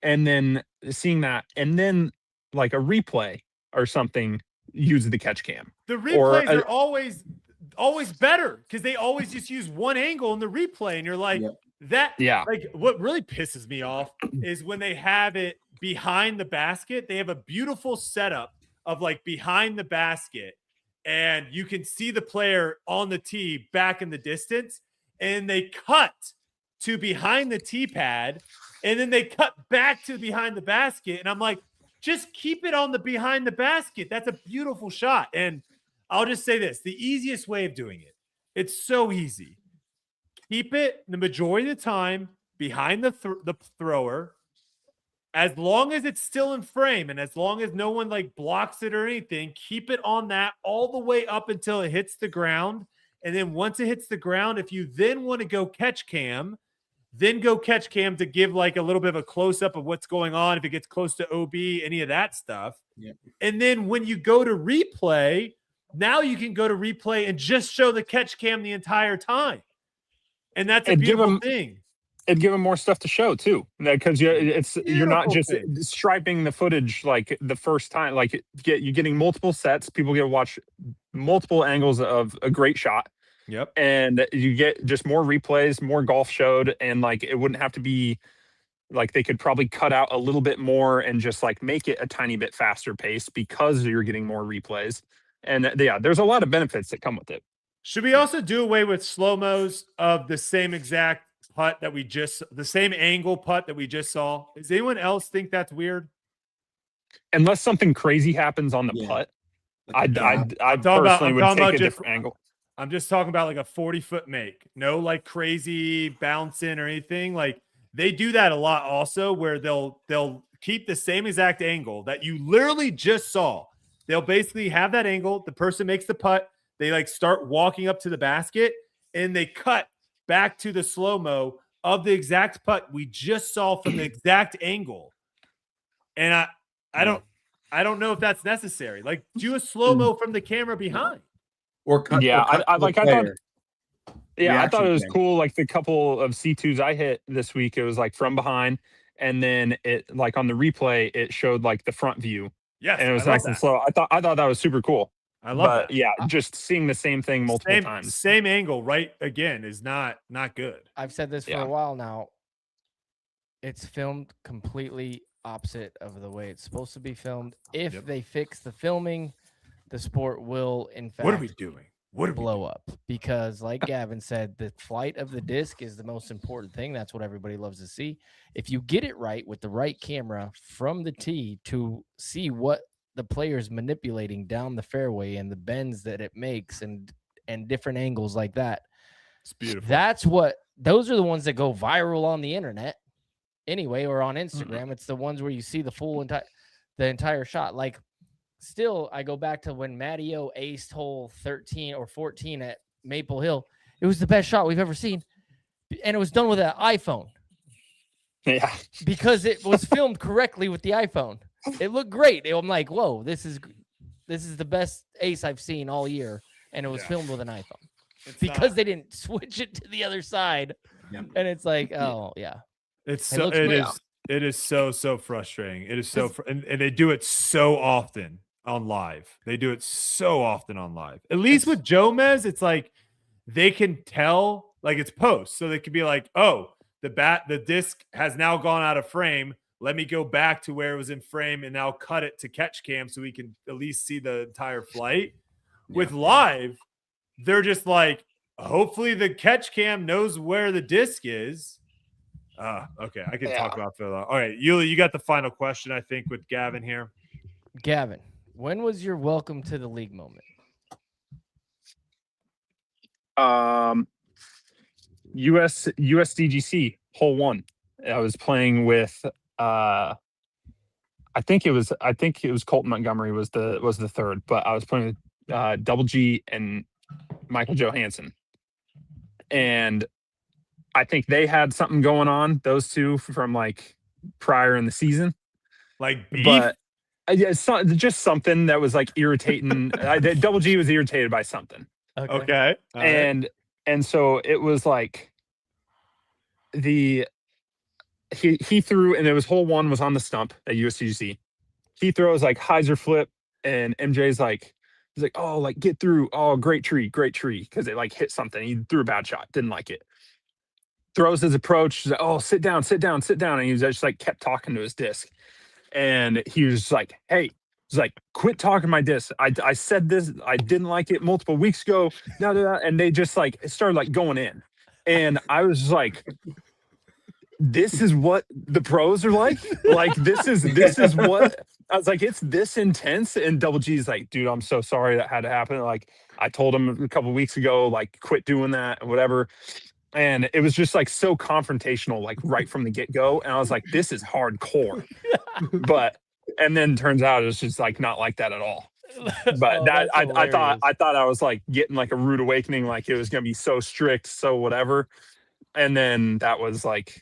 and then seeing that, and then like a replay or something use the catch cam. The replays are always better because they always just use one angle in the replay, and you're like, like what really pisses me off is when they have it behind the basket. They have a beautiful setup of like behind the basket, and you can see the player on the tee back in the distance, and they cut to behind the tee pad, and then they cut back to behind the basket, and I'm like, just keep it on the behind the basket. That's a beautiful shot. And I'll just say this, the easiest way of doing it, it's so easy. Keep it the majority of the time behind the thrower, as long as it's still in frame and as long as no one like blocks it or anything. Keep it on that all the way up until it hits the ground. And then once it hits the ground, if you then want to go catch cam, then go catch cam to give like a little bit of a close-up of what's going on, if it gets close to OB, any of that stuff. Yeah. And then when you go to replay, now you can go to replay and just show the catch cam the entire time. And that's a beautiful thing. It'd give them more stuff to show too, because you're not just striping the footage like the first time. Like you're getting multiple sets. People get to watch multiple angles of a great shot. Yep. And you get just more replays, more golf showed, and like it wouldn't have to be like they could probably cut out a little bit more and just like make it a tiny bit faster pace because you're getting more replays. And there's a lot of benefits that come with it. Should we also do away with slow-mos of the same exact putt that the same angle putt that we just saw? Does anyone else think that's weird? Unless something crazy happens on the putt, I personally would take a different angle. I'm just talking about like a 40-foot make. No like crazy bouncing or anything. Like they do that a lot also, where they'll keep the same exact angle that you literally just saw. They'll basically have that angle. The person makes the putt. They like start walking up to the basket, and they cut back to the slow-mo of the exact putt we just saw from the exact angle. And I don't know if that's necessary. Like do a slow-mo from the camera behind. Or cut. Yeah, or cut I thought it was thing. cool. Like the couple of C2s I hit this week, it was like from behind, and then it like on the replay it showed like the front view. Yes, and it was nice and slow. I thought that was super cool. I love that. Yeah, just seeing the same thing multiple times. Same angle, right? Again, is not good. I've said this for a while now. It's filmed completely opposite of the way it's supposed to be filmed. If they fix the filming, the sport will, in fact, what are we doing? Blow up. Because like Gavin said, the flight of the disc is the most important thing. That's what everybody loves to see. If you get it right with the right camera from the tee to see what the player's manipulating down the fairway and the bends that it makes and different angles like that. It's beautiful. Those are the ones that go viral on the internet. anyway, or on Instagram. It's the ones where you see the entire shot. Like, still, I go back to when Matty O aced hole 13 or 14 at Maple Hill. It was the best shot we've ever seen, and it was done with an iPhone. Yeah, because it was filmed correctly with the iPhone. It looked great. I'm like, whoa, this is the best ace I've seen all year, and it was filmed with an iPhone. Because they didn't switch it to the other side, and it's like, oh yeah, it is so frustrating. It is so and they do it so often on live. They do it so often on live. At least with Jomez, it's like they can tell, like it's post, so they could be like, oh, the disc has now gone out of frame. Let me go back to where it was in frame and now cut it to catch cam so we can at least see the entire flight. Yeah. With live, they're just like, hopefully the catch cam knows where the disc is. Okay, I can talk about that. All right, Yuli, you got the final question, I think, with Gavin here. Gavin, when was your welcome to the league moment? USDGC hole 1. I was playing with I think it was Colton Montgomery was the third, but I was playing with Double G and Michael Johansson. And I think they had something going on, those two, from like prior in the season. Like beef? But just something that was like irritating. Double G was irritated by something. Okay. And so it was like he threw, and it was hole 1 was on the stump at USDGC. He throws like hyzer flip, and MJ's like, he's like, oh, like get through. Oh, great tree. Because it like hit something. He threw a bad shot. Didn't like it. Throws his approach. He's like, oh, sit down. And he was just like kept talking to his disc. And he was like, hey, he's like, quit talking to my disc. I said this. I didn't like it multiple weeks ago. And they just like started like going in. And I was just like, this is what the pros are like. Like this is what I was like. It's this intense. And Double G's like, dude, I'm so sorry that had to happen. Like I told him a couple of weeks ago, like quit doing that, whatever. And it was just like so confrontational, like right from the get go. And I was like, this is hardcore. And then turns out it's just like not like that at all. But I thought I was like getting like a rude awakening, like it was gonna be so strict, so whatever. And then that was it.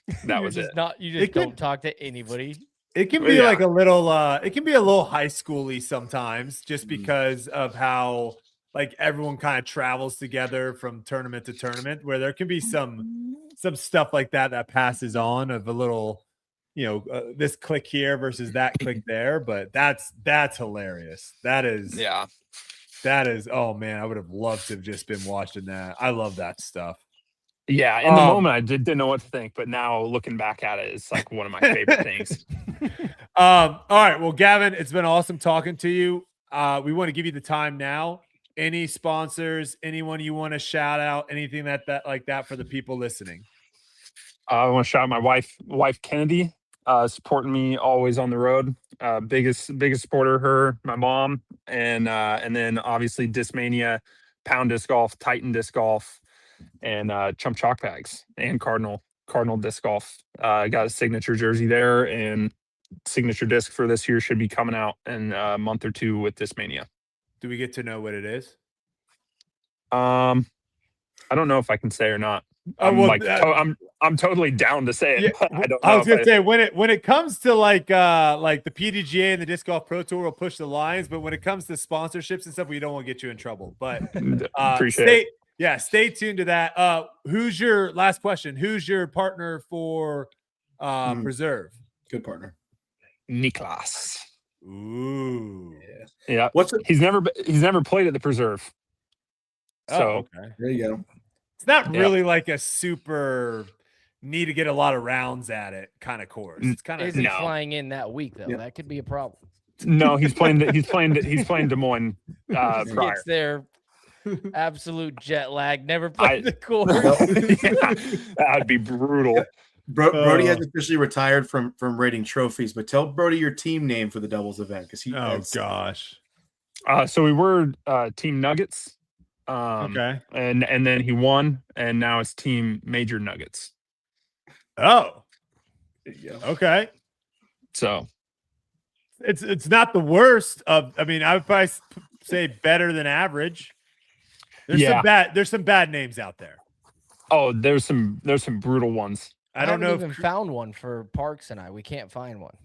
You just don't talk to anybody. It can be like a little it can be a little high schooly sometimes, just because of how like everyone kind of travels together from tournament to tournament, where there can be some stuff like that passes on of a little, this click here versus that click there. But that's hilarious. That is, oh man, I would have loved to have just been watching that. I love that stuff. Yeah, in the moment I didn't know what to think, but now looking back at it, it's like one of my favorite things. All right, well, Gavin, it's been awesome talking to you. We want to give you the time now. Any sponsors, anyone you want to shout out, anything that like that for the people listening? I want to shout out my wife Kennedy, supporting me always on the road. Biggest supporter, her, my mom, and then obviously Discmania, Pound Disc Golf, Titan Disc Golf, and Chump Chalk Bags and Cardinal Disc Golf. Got a signature jersey there, and signature disc for this year should be coming out in a month or two with Discmania. Do we get to know what it is? I don't know if I can say or not. I'm totally down to say it. Yeah, But I don't know. I was gonna say when it comes to like the PDGA and the Disc Golf Pro Tour will push the lines, but when it comes to sponsorships and stuff, we don't want to get you in trouble. But appreciate it. Stay tuned to that. Who's your last question? Who's your partner for Preserve? Good partner. Niklas. Ooh. Yeah. He's never played at the Preserve. So okay. There you go. It's not really like a super need to get a lot of rounds at it kind of course. It's kind of flying in that week though. Yeah. That could be a problem. No, he's playing Des Moines prior. Gets there, absolute jet lag. Never played the course. That'd be brutal. Brody has officially retired from rating trophies, but tell Brody your team name for the doubles event because he. Oh gosh. So we were Team Nuggets. Okay. And then he won, and now it's Team Major Nuggets. Oh. Okay. So it's not the worst of. I mean, I would probably say better than average. There's some bad names out there. Oh, there's some brutal ones. I don't know. Even found one for Parks and I. We can't find one.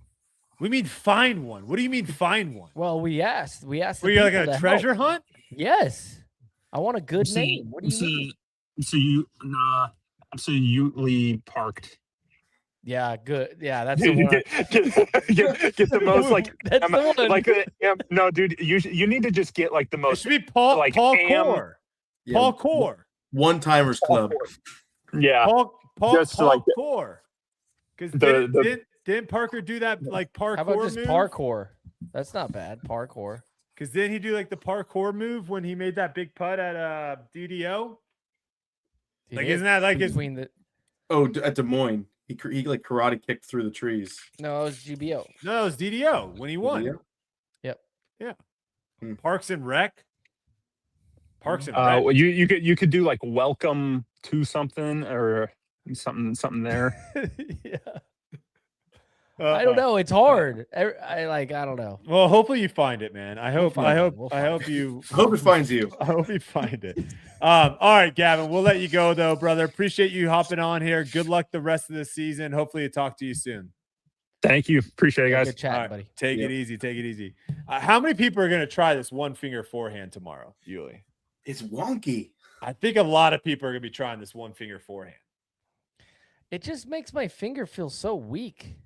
We mean find one. What do you mean find one? Well, we asked. Were you like a treasure hunt? Yes. I want a good name. What do you mean? So you Lee parked. Yeah, good. Yeah, that's the one. Get the most like. That's the one. Like no, dude. You need to just get like the most. It should be Paul Core. Yeah. Paul Core. One Timers Club. Yeah. Paul Core. Because didn't Parker do that like parkour? How about just move? parkour? That's not bad. Parkour. Because didn't he do like the parkour move when he made that big putt at DDO? Isn't that like between the? Oh, at Des Moines, he like karate kicked through the trees. No, it was GBO. No, it was DDO when he won. DDO? Yep. Yeah. Hmm. Parks and Rec. Parks and Rec. You could do like welcome to something or something there. Yeah. I don't know. It's hard. I don't know. Well, hopefully you find it, man. I hope you. I hope it finds you. I hope you find it. All right, Gavin, we'll let you go though, brother. Appreciate you hopping on here. Good luck the rest of the season. Hopefully, talk to you soon. Thank you. Appreciate it, guys. Good chat, buddy. Take it easy. Take it easy. How many people are going to try this one finger forehand tomorrow, Yuli? It's wonky. I think a lot of people are going to be trying this one finger forehand. It just makes my finger feel so weak.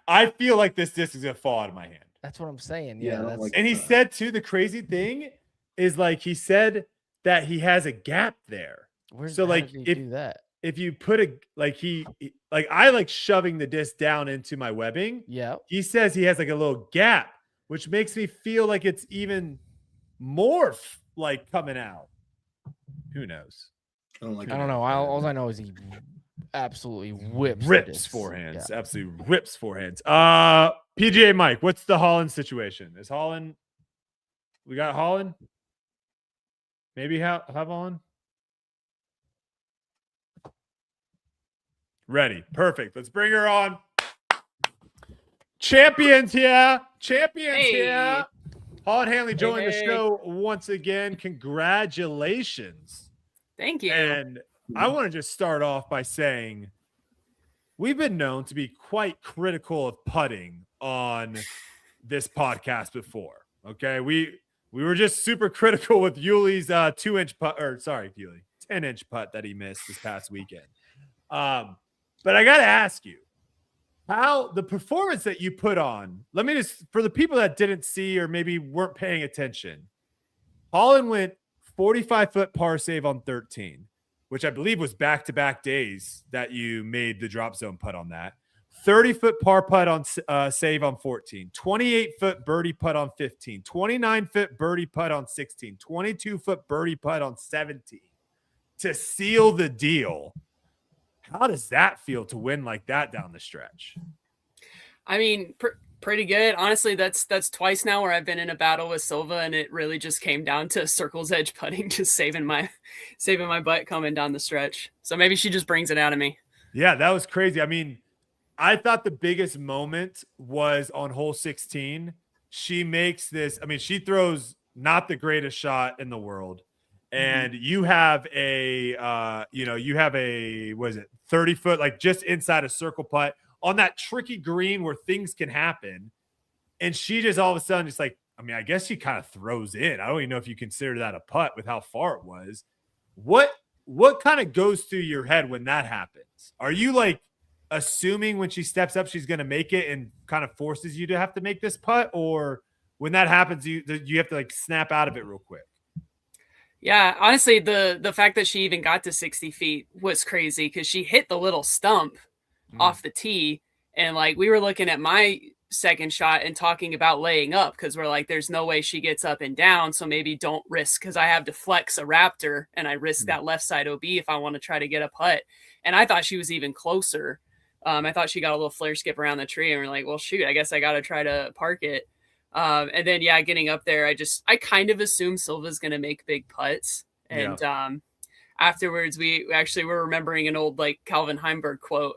I feel like this disc is going to fall out of my hand. That's what I'm saying. Yeah, and he said too, the crazy thing is like he said that he has a gap there. So like do that? If you put I like shoving the disc down into my webbing. Yeah. He says he has like a little gap, which makes me feel like it's even more like coming out. Who knows? I don't know. All I know is he absolutely rips forehands. Yeah. Absolutely rips forehands. PGA Mike, what's the Holyn situation? Is Holyn? We got Holyn? Maybe have Holyn? Ready. Perfect. Let's bring her on. Champions here. Here. Holyn Handley joined the show once again. Congratulations. Thank you. And I want to just start off by saying we've been known to be quite critical of putting on this podcast before. Okay. We were just super critical with Yuli's 2-inch putt, or sorry, Yuli, 10-inch putt that he missed this past weekend. But I got to ask you, how the performance that you put on, let me just, for the people that didn't see or maybe weren't paying attention, Holyn went 45-foot par save on 13, which I believe was back-to-back days that you made the drop zone putt on that. 30-foot par putt on save on 14, 28-foot birdie putt on 15, 29-foot birdie putt on 16, 22-foot birdie putt on 17 to seal the deal. How does that feel to win like that down the stretch? I mean, pretty good. Honestly, that's twice now where I've been in a battle with Silva, and it really just came down to circle's edge putting, just saving my butt coming down the stretch. So maybe she just brings it out of me. Yeah, that was crazy. I mean, I thought the biggest moment was on hole 16. She makes this. I mean, she throws not the greatest shot in the world. And you have a, what is it, 30-foot, like just inside a circle putt on that tricky green where things can happen. And she just all of a sudden just like, I mean, I guess she kind of throws in. I don't even know if you consider that a putt with how far it was. What kind of goes through your head when that happens? Are you like assuming when she steps up, she's going to make it and kind of forces you to have to make this putt? Or when that happens, you have to like snap out of it real quick? Yeah, honestly, the fact that she even got to 60 feet was crazy because she hit the little stump off the tee. And like we were looking at my second shot and talking about laying up because we're like, there's no way she gets up and down. So maybe don't risk because I have to flex a Raptor and I risk that left side OB if I want to try to get a putt. And I thought she was even closer. I thought she got a little flare skip around the tree and we're like, well, shoot, I guess I got to try to park it. And then, getting up there, I kind of assumed Silva's going to make big putts. And afterwards, we actually were remembering an old like Calvin Heimburg quote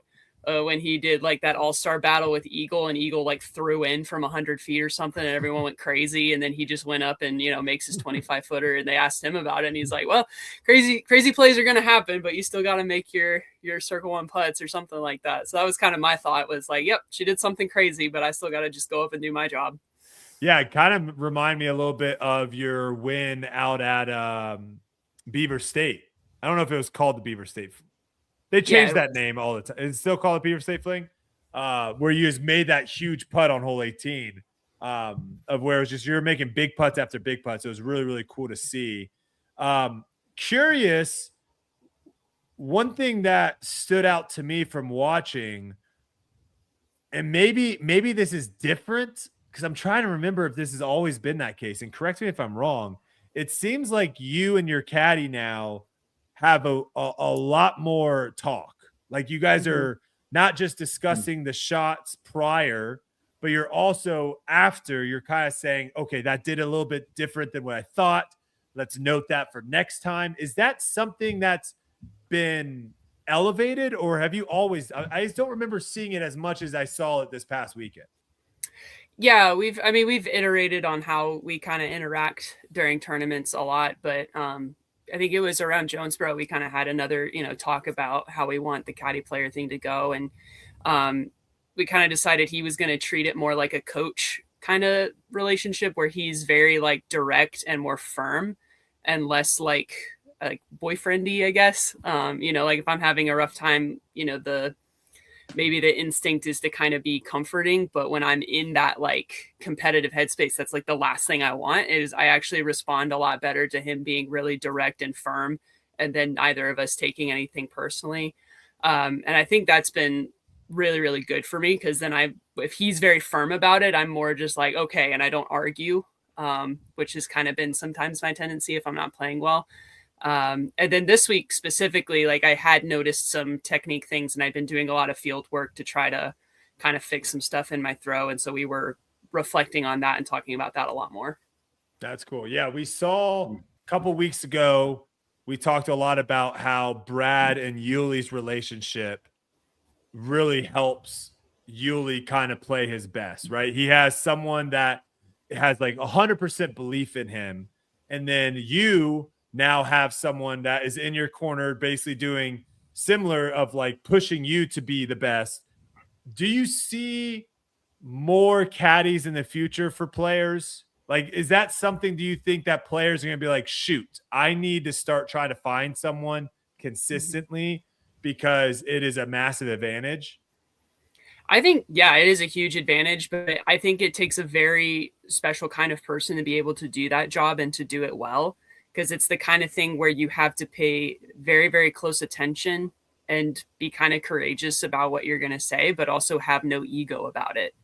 when he did like that all-star battle with Eagle, and Eagle like threw in from 100 feet or something, and everyone went crazy, and then he just went up and, you know, makes his 25-footer, and they asked him about it, and he's like, well, crazy plays are going to happen, but you still got to make your circle one putts or something like that. So that was kind of my thought, was like, yep, she did something crazy, but I still got to just go up and do my job. Yeah, it kind of remind me a little bit of your win out at Beaver State. I don't know if it was called the Beaver State. They changed that name all the time. It's still called the Beaver State Fling, where you just made that huge putt on hole 18, of where it was just you're making big putts after big putts. It was really, really cool to see. Curious, one thing that stood out to me from watching, and maybe this is different because I'm trying to remember if this has always been that case, and correct me if I'm wrong. It seems like you and your caddy now have a lot more talk. Like you guys are not just discussing the shots prior, but you're also after, you're kind of saying, okay, that did a little bit different than what I thought. Let's note that for next time. Is that something that's been elevated, or have you always, I just don't remember seeing it as much as I saw it this past weekend. Yeah, we've iterated on how we kind of interact during tournaments a lot, but I think it was around Jonesboro we kind of had another, you know, talk about how we want the caddy player thing to go, and we kind of decided he was going to treat it more like a coach kind of relationship, where he's very like direct and more firm and less like boyfriendy, I guess. You know, like if I'm having a rough time, you know, maybe the instinct is to kind of be comforting, but when I'm in that like competitive headspace, that's like the last thing I want. Is I actually respond a lot better to him being really direct and firm, and then neither of us taking anything personally. And I think that's been really, really good for me, because then if he's very firm about it, I'm more just like, okay, and I don't argue, which has kind of been sometimes my tendency if I'm not playing well. And then this week specifically, like I had noticed some technique things, and I've been doing a lot of field work to try to kind of fix some stuff in my throw. And so we were reflecting on that and talking about that a lot more. That's cool. Yeah. We saw a couple weeks ago, we talked a lot about how Brad and Yuli's relationship really helps Yuli kind of play his best, right? He has someone that has like 100% belief in him. And then you now have someone that is in your corner, basically doing similar of like pushing you to be the best. Do you see more caddies in the future for players? Like, is that something, do you think that players are going to be like, shoot, I need to start trying to find someone consistently because it is a massive advantage? I think, yeah, it is a huge advantage, but I think it takes a very special kind of person to be able to do that job and to do it well. Because it's the kind of thing where you have to pay very, very close attention and be kind of courageous about what you're going to say, but also have no ego about it.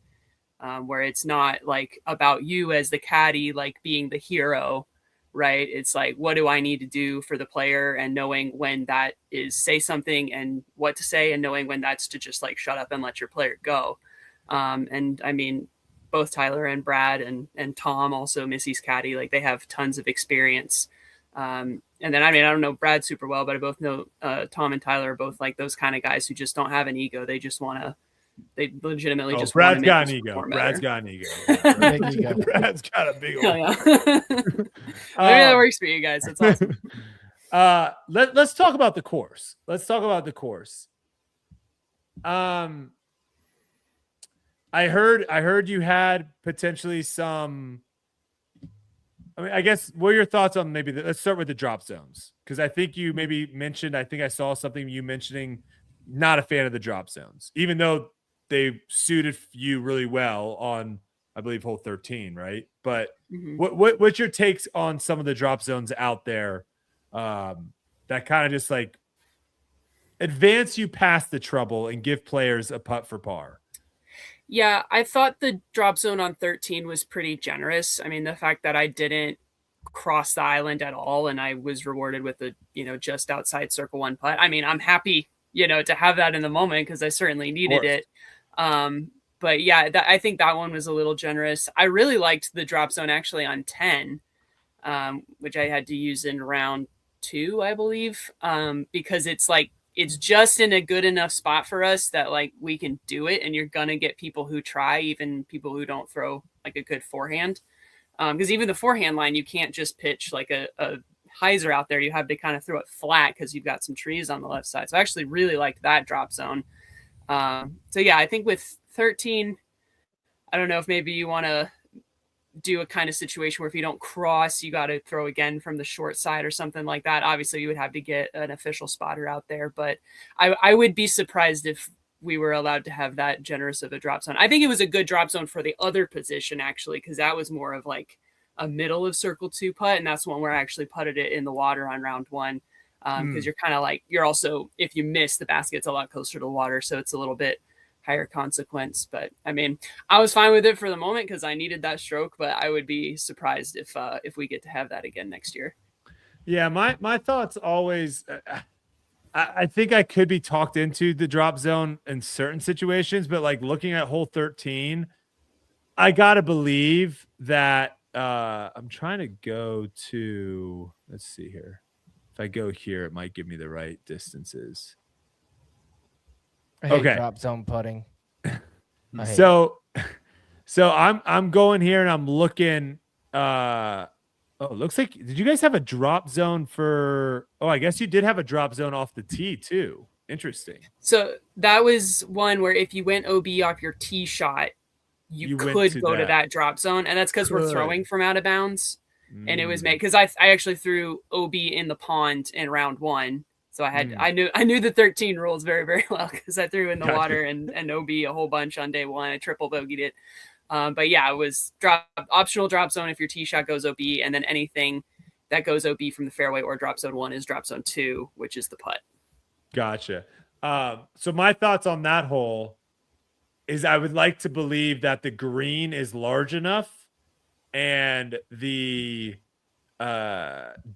Where it's not like about you as the caddy, like being the hero, right? It's like, what do I need to do for the player, and knowing when that is say something and what to say, and knowing when that's to just like shut up and let your player go. And I mean, both Tyler and Brad and Tom, also Missy's caddy, like they have tons of experience. And then, I mean, I don't know Brad super well, but I both know Tom and Tyler are both like those kind of guys who just don't have an ego. They just want to, they legitimately just Brad's want to got an ego. Brad's got an ego. Brad's got a big one. Maybe that works for you guys. That's awesome. Let's talk about the course. I heard you had potentially some. I mean, I guess, what are your thoughts on maybe let's start with the drop zones? Because I think you maybe mentioned, I think I saw something you mentioning, not a fan of the drop zones, even though they suited you really well on, I believe, hole 13, right? But what's your takes on some of the drop zones out there that kind of just like advance you past the trouble and give players a putt for par? Yeah, I thought the drop zone on 13 was pretty generous. I mean, the fact that I didn't cross the island at all and I was rewarded with a, you know, just outside circle one putt. I mean, I'm happy, you know, to have that in the moment because I certainly needed it. But yeah, I think that one was a little generous. I really liked the drop zone actually on 10, which I had to use in round 2, I believe, because it's like it's just in a good enough spot for us that like we can do it, and you're gonna get people who try, even people who don't throw like a good forehand. Because even the forehand line, you can't just pitch like a hyzer out there. You have to kind of throw it flat because you've got some trees on the left side. So I actually really liked that drop zone. So yeah, I think with 13, I don't know if maybe you want to do a kind of situation where if you don't cross, you got to throw again from the short side or something like that. Obviously, you would have to get an official spotter out there, but I would be surprised if we were allowed to have that generous of a drop zone. I think it was a good drop zone for the other position, actually, because that was more of like a middle of circle 2 putt, and that's one where I actually putted it in the water on round 1, because you're kind of like, you're also, if you miss, the basket's a lot closer to the water, so it's a little bit higher consequence. But I mean, I was fine with it for the moment because I needed that stroke, but I would be surprised if we get to have that again next year. Yeah, my thoughts always, I think I could be talked into the drop zone in certain situations, but like looking at hole 13, I gotta believe that I'm trying to go to, let's see here. If I go here, it might give me the right distances. I hate Okay. drop zone putting. So I'm going here and I'm looking. Oh, it looks like, did you guys have a drop zone for? Oh, I guess you did have a drop zone off the tee too. Interesting. So that was one where if you went OB off your tee shot, you could go to that drop zone, and that's because we're throwing from out of bounds. And it was made because I actually threw OB in the pond in round 1. So I knew the 13 rules very, very well because I threw in the water and OB a whole bunch on day 1. I triple bogeyed it. But yeah, it was optional drop zone if your tee shot goes OB, and then anything that goes OB from the fairway or drop zone 1 is drop zone 2, which is the putt. Gotcha. So my thoughts on that hole is I would like to believe that the green is large enough and the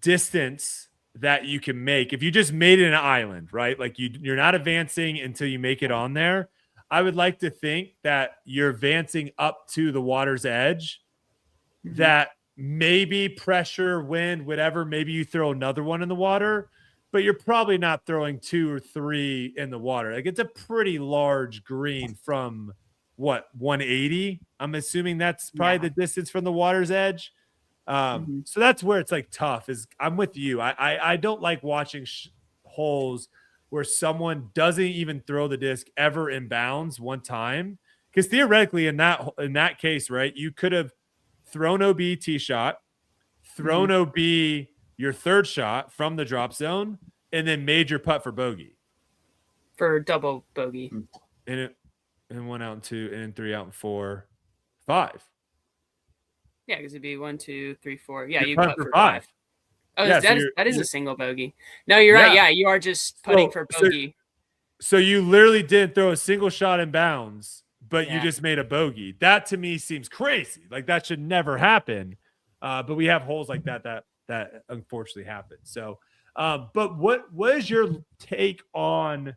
distance that you can make, if you just made it an island, right? Like you're not advancing until you make it on there. I would like to think that you're advancing up to the water's edge, that maybe pressure, wind, whatever, maybe you throw another one in the water, but you're probably not throwing 2 or 3 in the water. Like it's a pretty large green from what, 180? I'm assuming that's probably the distance from the water's edge. So that's where it's like tough. Is I'm with you. I don't like watching holes where someone doesn't even throw the disc ever in bounds one time, because theoretically in that case, right, you could have thrown OB tee shot, thrown OB your third shot from the drop zone, and then made your putt for bogey, for double bogey, and 1 out and 2 and 3 out and 4, 5. Yeah, because it'd be 1, 2, 3, 4. Yeah, you putt putt for 5. Oh, yeah, that is a single bogey. No, you're right. Yeah, you are just putting for bogey. So you literally didn't throw a single shot in bounds, but you just made a bogey. That to me seems crazy. Like that should never happen. But we have holes like that unfortunately happen. So, but what is your take on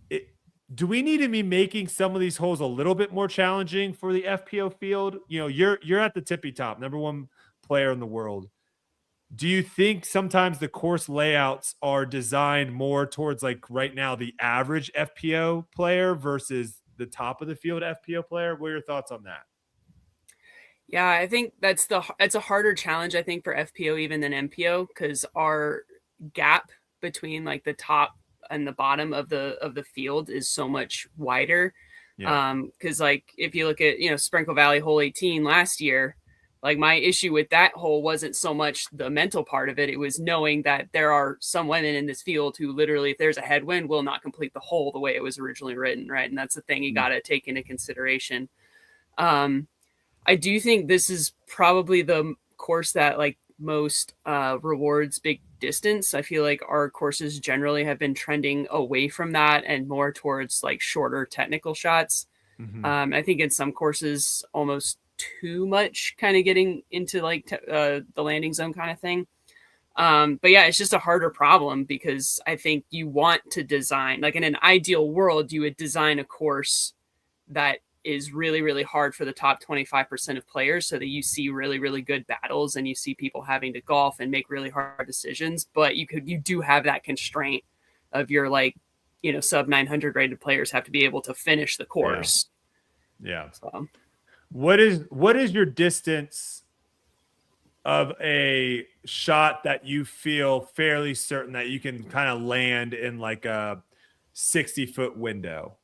it? Do we need to be making some of these holes a little bit more challenging for the FPO field? You know, you're at the tippy top, #1 player in the world. Do you think sometimes the course layouts are designed more towards, like right now, the average FPO player versus the top of the field FPO player? What are your thoughts on that? Yeah, I think it's a harder challenge, I think, for FPO even than MPO, because our gap between like the top and the bottom of the field is so much wider. Because like if you look at, Sprinkle Valley hole 18 last year, like my issue with that hole wasn't so much the mental part of it. It was knowing that there are some women in this field who literally, if there's a headwind, will not complete the hole the way it was originally written. Right. And that's the thing you got to take into consideration. I do think this is probably the course that like most rewards big distance. I feel like our courses generally have been trending away from that and more towards like shorter technical shots. I think in some courses almost too much kind of getting into like the landing zone kind of thing. But yeah, it's just a harder problem because I think you want to design, like in an ideal world, you would design a course that is really, really hard for the top 25% of players so that you see really, really good battles and you see people having to golf and make really hard decisions. But you do have that constraint of your like, sub 900 rated players have to be able to finish the course. Yeah. So. What is your distance of a shot that you feel fairly certain that you can kind of land in like a 60-foot window?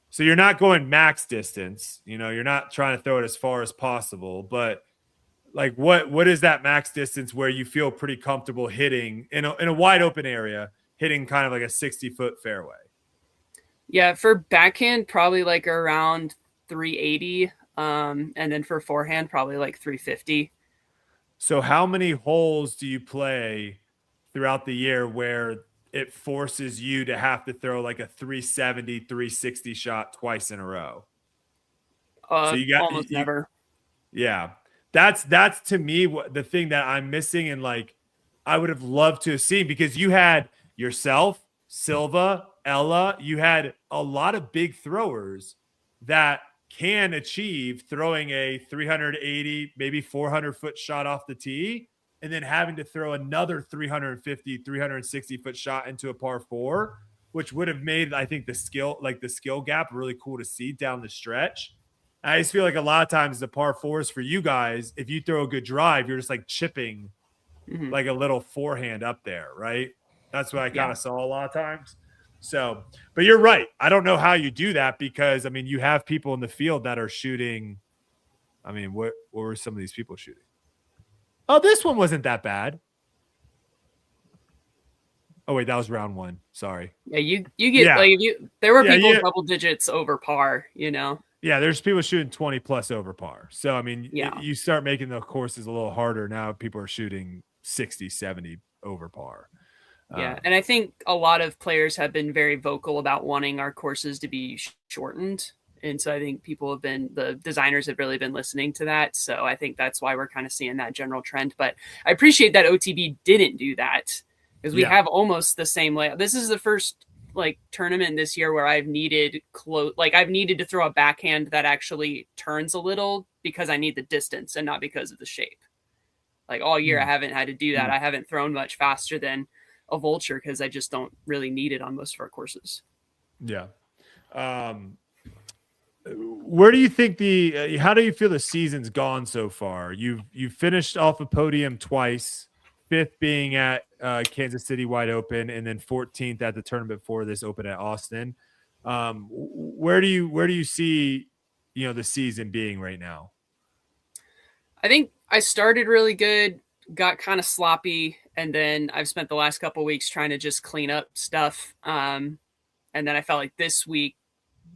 So you're not going max distance, you're not trying to throw it as far as possible, but like what is that max distance where you feel pretty comfortable hitting in a wide open area, hitting kind of like a 60-foot fairway? Yeah, for backhand, probably like around 380. And then for forehand, probably like 350. So how many holes do you play throughout the year where it forces you to have to throw like a 370, 360 shot twice in a row? So you got almost never. Yeah. That's to me what the thing that I'm missing, and like I would have loved to have seen, because you had yourself, Silva, Ella, you had a lot of big throwers that can achieve throwing a 380, maybe 400-foot shot off the tee, and then having to throw another 350, 360-foot shot into a par 4, which would have made, I think, the skill gap really cool to see down the stretch. I just feel like a lot of times the par 4s for you guys, if you throw a good drive, you're just like chipping like a little forehand up there, right? That's what I kind of saw a lot of times. So, but you're right. I don't know how you do that, because, I mean, you have people in the field that are shooting. I mean, what were some of these people shooting? Oh, this one wasn't that bad. Oh, wait, that was round 1. Sorry. Yeah, you get like there were people double digits over par, Yeah, there's people shooting 20 plus over par. So, I mean, you start making the courses a little harder. Now people are shooting 60, 70 over par. Yeah, and I think a lot of players have been very vocal about wanting our courses to be shortened. And so I think the designers have really been listening to that. So I think that's why we're kind of seeing that general trend. But I appreciate that OTB didn't do that, because we have almost the same layout. This is the first tournament this year where I've needed to throw a backhand that actually turns a little, because I need the distance and not because of the shape. Like all year I haven't had to do that. I haven't thrown much faster than a vulture, because I just don't really need it on most of our courses. Yeah. Where do you think how do you feel the season's gone so far? You've finished off a podium twice, 5th being at Kansas City Wide Open, and then 14th at the tournament before this Open at Austin. Where do you see, the season being right now? I think I started really good, got kind of sloppy, and then I've spent the last couple of weeks trying to just clean up stuff. And then I felt like this week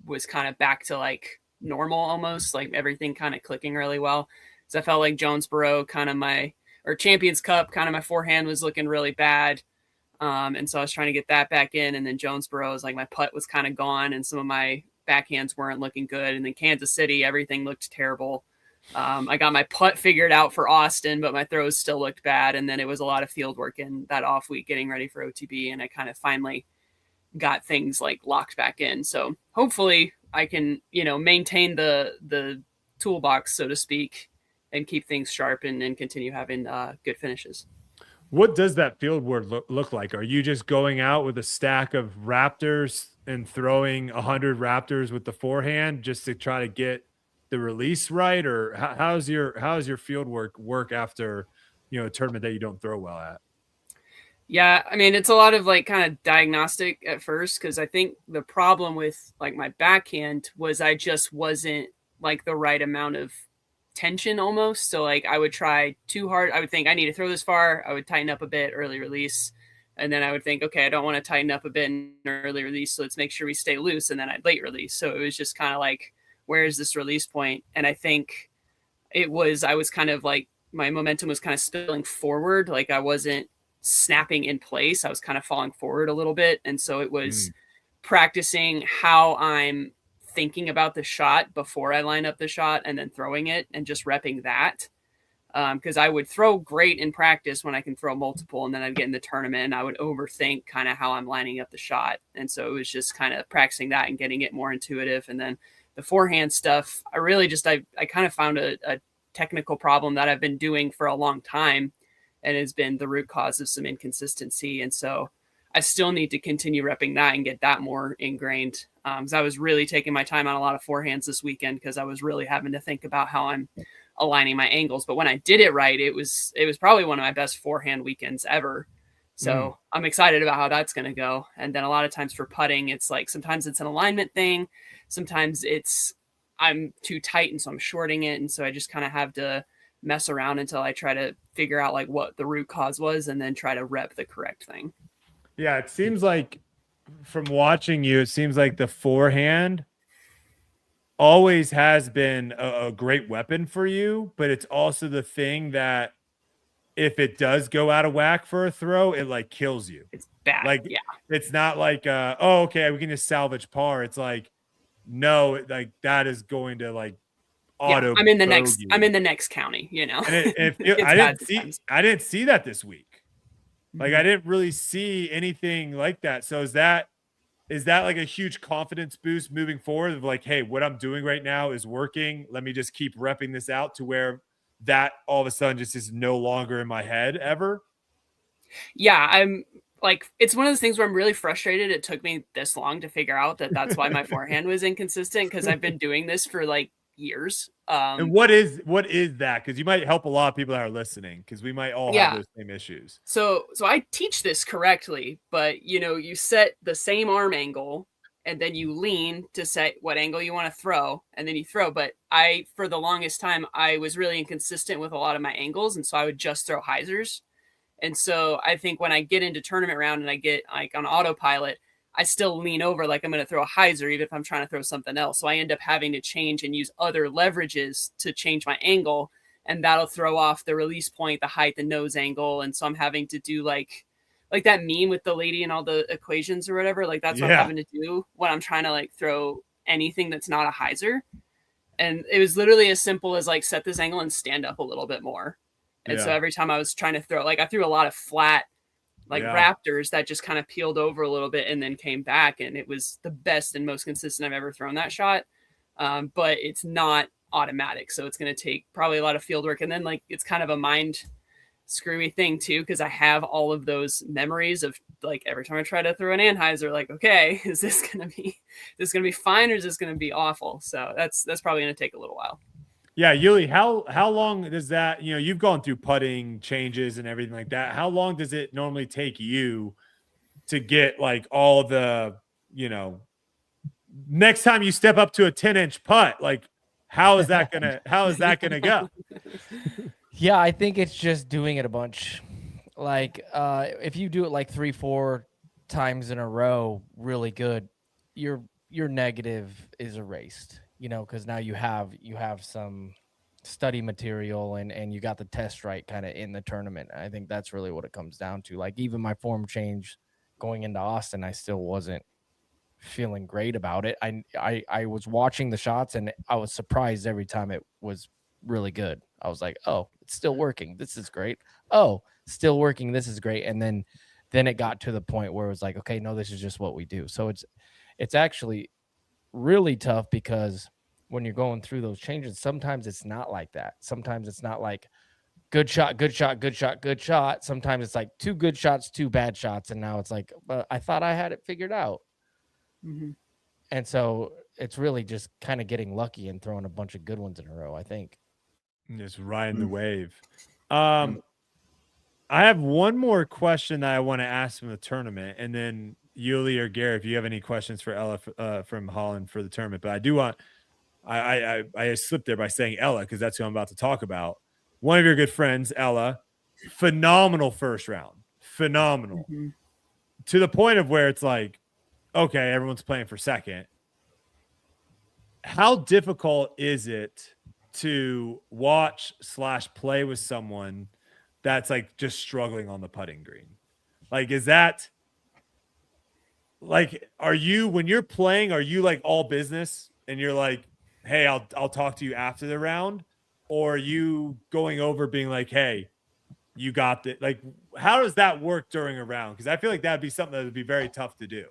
was kind of back to like normal, almost like everything kind of clicking really well. So I felt like Jonesboro, Champions Cup, kind of my forehand was looking really bad. And so I was trying to get that back in. And then Jonesboro was like, my putt was kind of gone and some of my backhands weren't looking good. And then Kansas City, everything looked terrible. I got my putt figured out for Austin, but my throws still looked bad. And then it was a lot of field work in that off week getting ready for OTB. And I kind of finally got things like locked back in. So hopefully I can, maintain the toolbox, so to speak, and keep things sharp and continue having good finishes. What does that field work look like? Are you just going out with a stack of Raptors and throwing 100 Raptors with the forehand just to try to get the release right? Or how's your field work after, a tournament that you don't throw well at? Yeah, I mean, it's a lot of like kind of diagnostic at first, because I think the problem with like my backhand was I just wasn't like the right amount of tension almost. So like I would try too hard. I would think I need to throw this far. I would tighten up a bit, early release. And then I would think, okay, I don't want to tighten up a bit in early release. So let's make sure we stay loose. And then I'd late release. So it was just kind of like, where is this release point? And I think I was kind of like, my momentum was kind of spilling forward. Like I wasn't snapping in place. I was kind of falling forward a little bit. And so it was practicing how I'm thinking about the shot before I line up the shot and then throwing it and just repping that. Because I would throw great in practice when I can throw multiple, and then I'd get in the tournament and I would overthink kind of how I'm lining up the shot. And so it was just kind of practicing that and getting it more intuitive. And then the forehand stuff, I really just, I kind of found a technical problem that I've been doing for a long time and has been the root cause of some inconsistency. And so I still need to continue repping that and get that more ingrained. Because I was really taking my time on a lot of forehands this weekend because I was really having to think about how I'm aligning my angles. But when I did it right, it was probably one of my best forehand weekends ever. So I'm excited about how that's going to go. And then a lot of times for putting, it's like sometimes it's an alignment thing. Sometimes I'm too tight and so I'm shorting it. And so I just kind of have to mess around until I try to figure out like what the root cause was and then try to rep the correct thing. Yeah, it seems like from watching you, it seems like the forehand always has been a great weapon for you, but it's also the thing that if it does go out of whack for a throw, it like kills you. It's bad. Like, yeah, it's not like, oh, okay, we can just salvage par. It's like, no, like that is going to like auto. I'm in the next county, you know. And I didn't see that this week. Like I didn't really see anything like that. So is that like a huge confidence boost moving forward of like, hey, what I'm doing right now is working. Let me just keep repping this out to where that all of a sudden just is no longer in my head ever? Yeah, I'm like, it's one of those things where I'm really frustrated. It took me this long to figure out that that's why my forehand was inconsistent because I've been doing this for like years. And what is that? Because you might help a lot of people that are listening because we might all have those same issues. So I teach this correctly, but you set the same arm angle and then you lean to set what angle you want to throw and then you throw. But for the longest time, I was really inconsistent with a lot of my angles. And so I would just throw hyzers. And so I think when I get into tournament round and I get like on autopilot, I still lean over like I'm going to throw a hyzer, even if I'm trying to throw something else. So I end up having to change and use other leverages to change my angle. And that'll throw off the release point, the height, the nose angle. And so I'm having to do like that meme with the lady and all the equations or whatever. Like that's what I'm having to do when I'm trying to like throw anything that's not a hyzer. And it was literally as simple as like set this angle and stand up a little bit more. And so every time I was trying to throw, like I threw a lot of flat raptors that just kind of peeled over a little bit and then came back. And it was the best and most consistent I've ever thrown that shot. But it's not automatic. So it's going to take probably a lot of field work. And then like, it's kind of a mind screwy thing too, because I have all of those memories of like every time I try to throw an Anheuser, like, okay, is this going to be fine or is this going to be awful? So that's probably going to take a little while. Yeah, Yuli, how long does that, you've gone through putting changes and everything like that. How long does it normally take you to get like all the, next time you step up to a 10-inch putt, like how is that gonna go? Yeah, I think it's just doing it a bunch. Like if you do it like 3-4 times in a row really good, your negative is erased. Because now you have some study material and you got the test right kind of in the tournament. I think that's really what it comes down to. Like even my form change going into Austin, I still wasn't feeling great about it. I was watching the shots and I was surprised every time it was really good. I was like, oh, it's still working. This is great. Oh, still working. This is great. And then it got to the point where it was like, okay, no, this is just what we do. So it's actually really tough because when you're going through those changes, sometimes it's not like that. Sometimes it's not like good shot, good shot, good shot, good shot. Sometimes it's like 2 good shots, 2 bad shots. And now it's like, but I thought I had it figured out. Mm-hmm. And so it's really just kind of getting lucky and throwing a bunch of good ones in a row, I think. Just riding the wave. I have one more question that I want to ask from the tournament, and then Yuli or Gary, if you have any questions for Ella from Holyn for the tournament. But I do want, I slipped there by saying Ella because that's who I'm about to talk about. One of your good friends, Ella, phenomenal first round, phenomenal, to the point of where it's like, okay, everyone's playing for second. How difficult is it to watch/play with someone that's like just struggling on the putting green? Like, is that like, when you're playing, are you like all business and you're like, hey, I'll talk to you after the round? Or are you going over being like, hey, you got it? Like, how does that work during a round? Because I feel like that'd be something that would be very tough to do.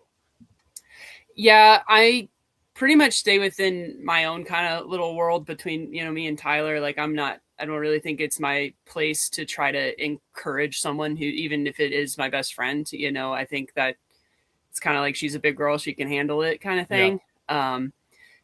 Yeah, I pretty much stay within my own kind of little world between, me and Tyler. Like I'm not I don't really think it's my place to try to encourage someone who, even if it is my best friend, you know, I think that it's kind of like she's a big girl, she can handle it kind of thing.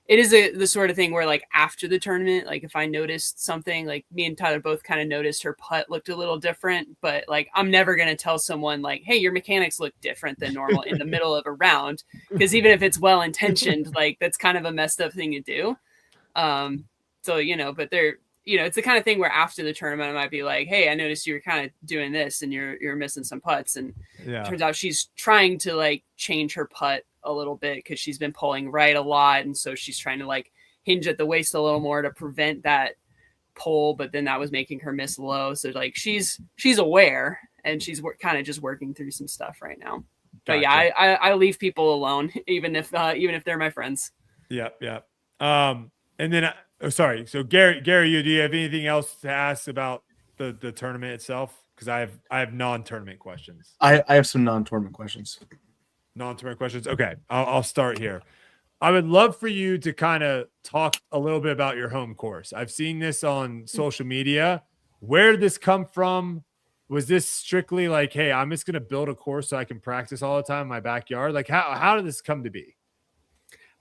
It is the sort of thing where like after the tournament, like if I noticed something, like me and Tyler both kind of noticed her putt looked a little different, but like I'm never going to tell someone like, hey, your mechanics look different than normal in the middle of a round. Because even if it's well-intentioned, like that's kind of a messed up thing to do. So, you know, but they're, you know, it's the kind of thing where after the tournament, I might be like, hey, I noticed you were kind of doing this and you're missing some putts. And it turns out she's trying to like change her putt a little bit because she's been pulling right a lot. And so she's trying to like hinge at the waist a little more to prevent that pull. But then that was making her miss low. So like she's aware and she's kind of just working through some stuff right now. Gotcha. But yeah, I leave people alone, even if they're my friends. Yep. And then, sorry. So Gary, do you have anything else to ask about the tournament itself? Because I have non-tournament questions. I have some non-tournament questions. Non-tournament questions. Okay, I'll start here. I would love for you to kind of talk a little bit about your home course. I've seen this on social media. Where did this come from? Was this strictly like, hey, I'm just going to build a course so I can practice all the time in my backyard? Like, how did this come to be?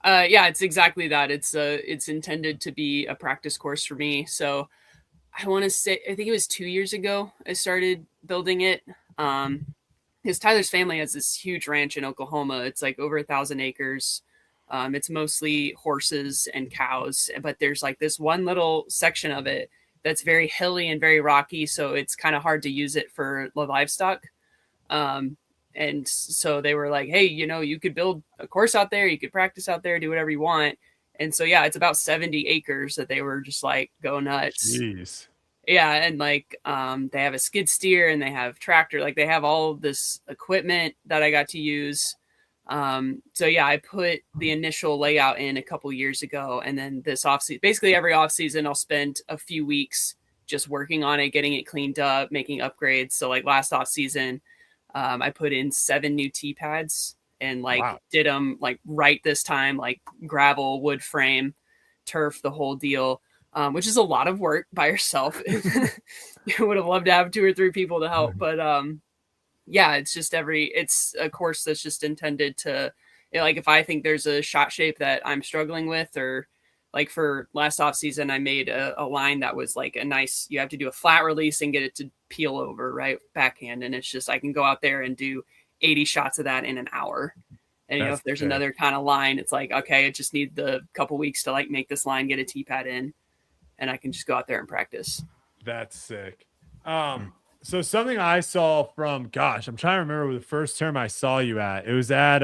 Yeah, it's exactly that. It's intended to be a practice course for me. So I want to say, I think it was 2 years ago I started building it. Because Tyler's family has this huge ranch in Oklahoma. It's like over 1,000 acres. It's mostly horses and cows, but there's like this one little section of it that's very hilly and very rocky. So it's kind of hard to use it for livestock. And so they were like, hey, you know, you could build a course out there. You could practice out there, do whatever you want. And so, yeah, it's about 70 acres that they were just like, go nuts. Jeez. Yeah. And like, they have a skid steer and they have tractor, like they have all this equipment that I got to use. So yeah, I put the initial layout in a couple years ago. And then this offseason, basically every offseason, I'll spend a few weeks just working on it, getting it cleaned up, making upgrades. So like last offseason, I put in 7 new tee pads and like did them like right this time, like gravel, wood frame, turf, the whole deal, which is a lot of work by yourself. You would have loved to have 2 or 3 people to help, but yeah, it's just it's a course that's just intended to, you know, like if I think there's a shot shape that I'm struggling with, or like for last off season, I made a line that was like a nice, you have to do a flat release and get it to peel over, right? Backhand. And it's just, I can go out there and do 80 shots of that in an hour. And, you know, if there's another kind of line, it's like, okay, I just need the couple weeks to like make this line, get a tee pad in, and I can just go out there and practice. That's sick. So something I saw from, gosh, I'm trying to remember the first term I saw you at. It was at,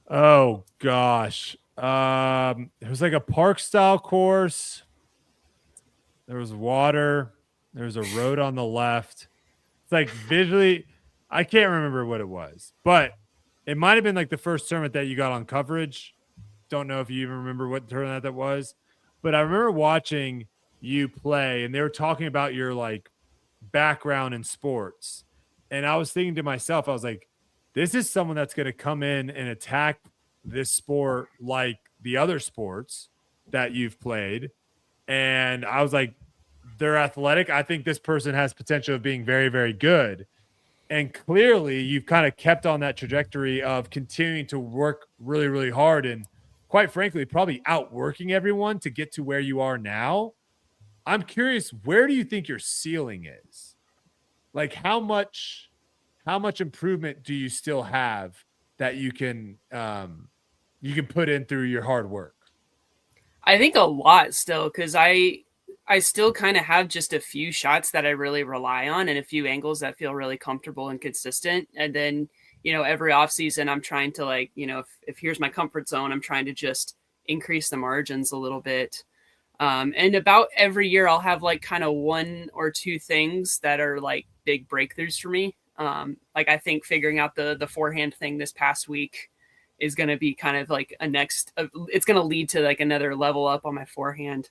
oh gosh. It was like a park style course. There was water. There was a road on the left. It's like visually, I can't remember what it was, but it might have been like the first tournament that you got on coverage. Don't know if you even remember what tournament that was, but I remember watching you play and they were talking about your like background in sports. And I was thinking to myself, I was like, this is someone that's going to come in and attack this sport like the other sports that you've played. And I was like, they're athletic. I think this person has potential of being very, very good. And clearly you've kind of kept on that trajectory of continuing to work really, really hard and quite frankly, probably outworking everyone to get to where you are now. I'm curious, where do you think your ceiling is? Like how much improvement do you still have that you can put in through your hard work? I think a lot still, because I still kind of have just a few shots that I really rely on and a few angles that feel really comfortable and consistent. And then, you know, every off season I'm trying to like, you know, if here's my comfort zone, I'm trying to just increase the margins a little bit. And about every year I'll have like kind of 1 or 2 things that are like big breakthroughs for me. Like I think figuring out the forehand thing this past week is going to be kind of like it's going to lead to like another level up on my forehand.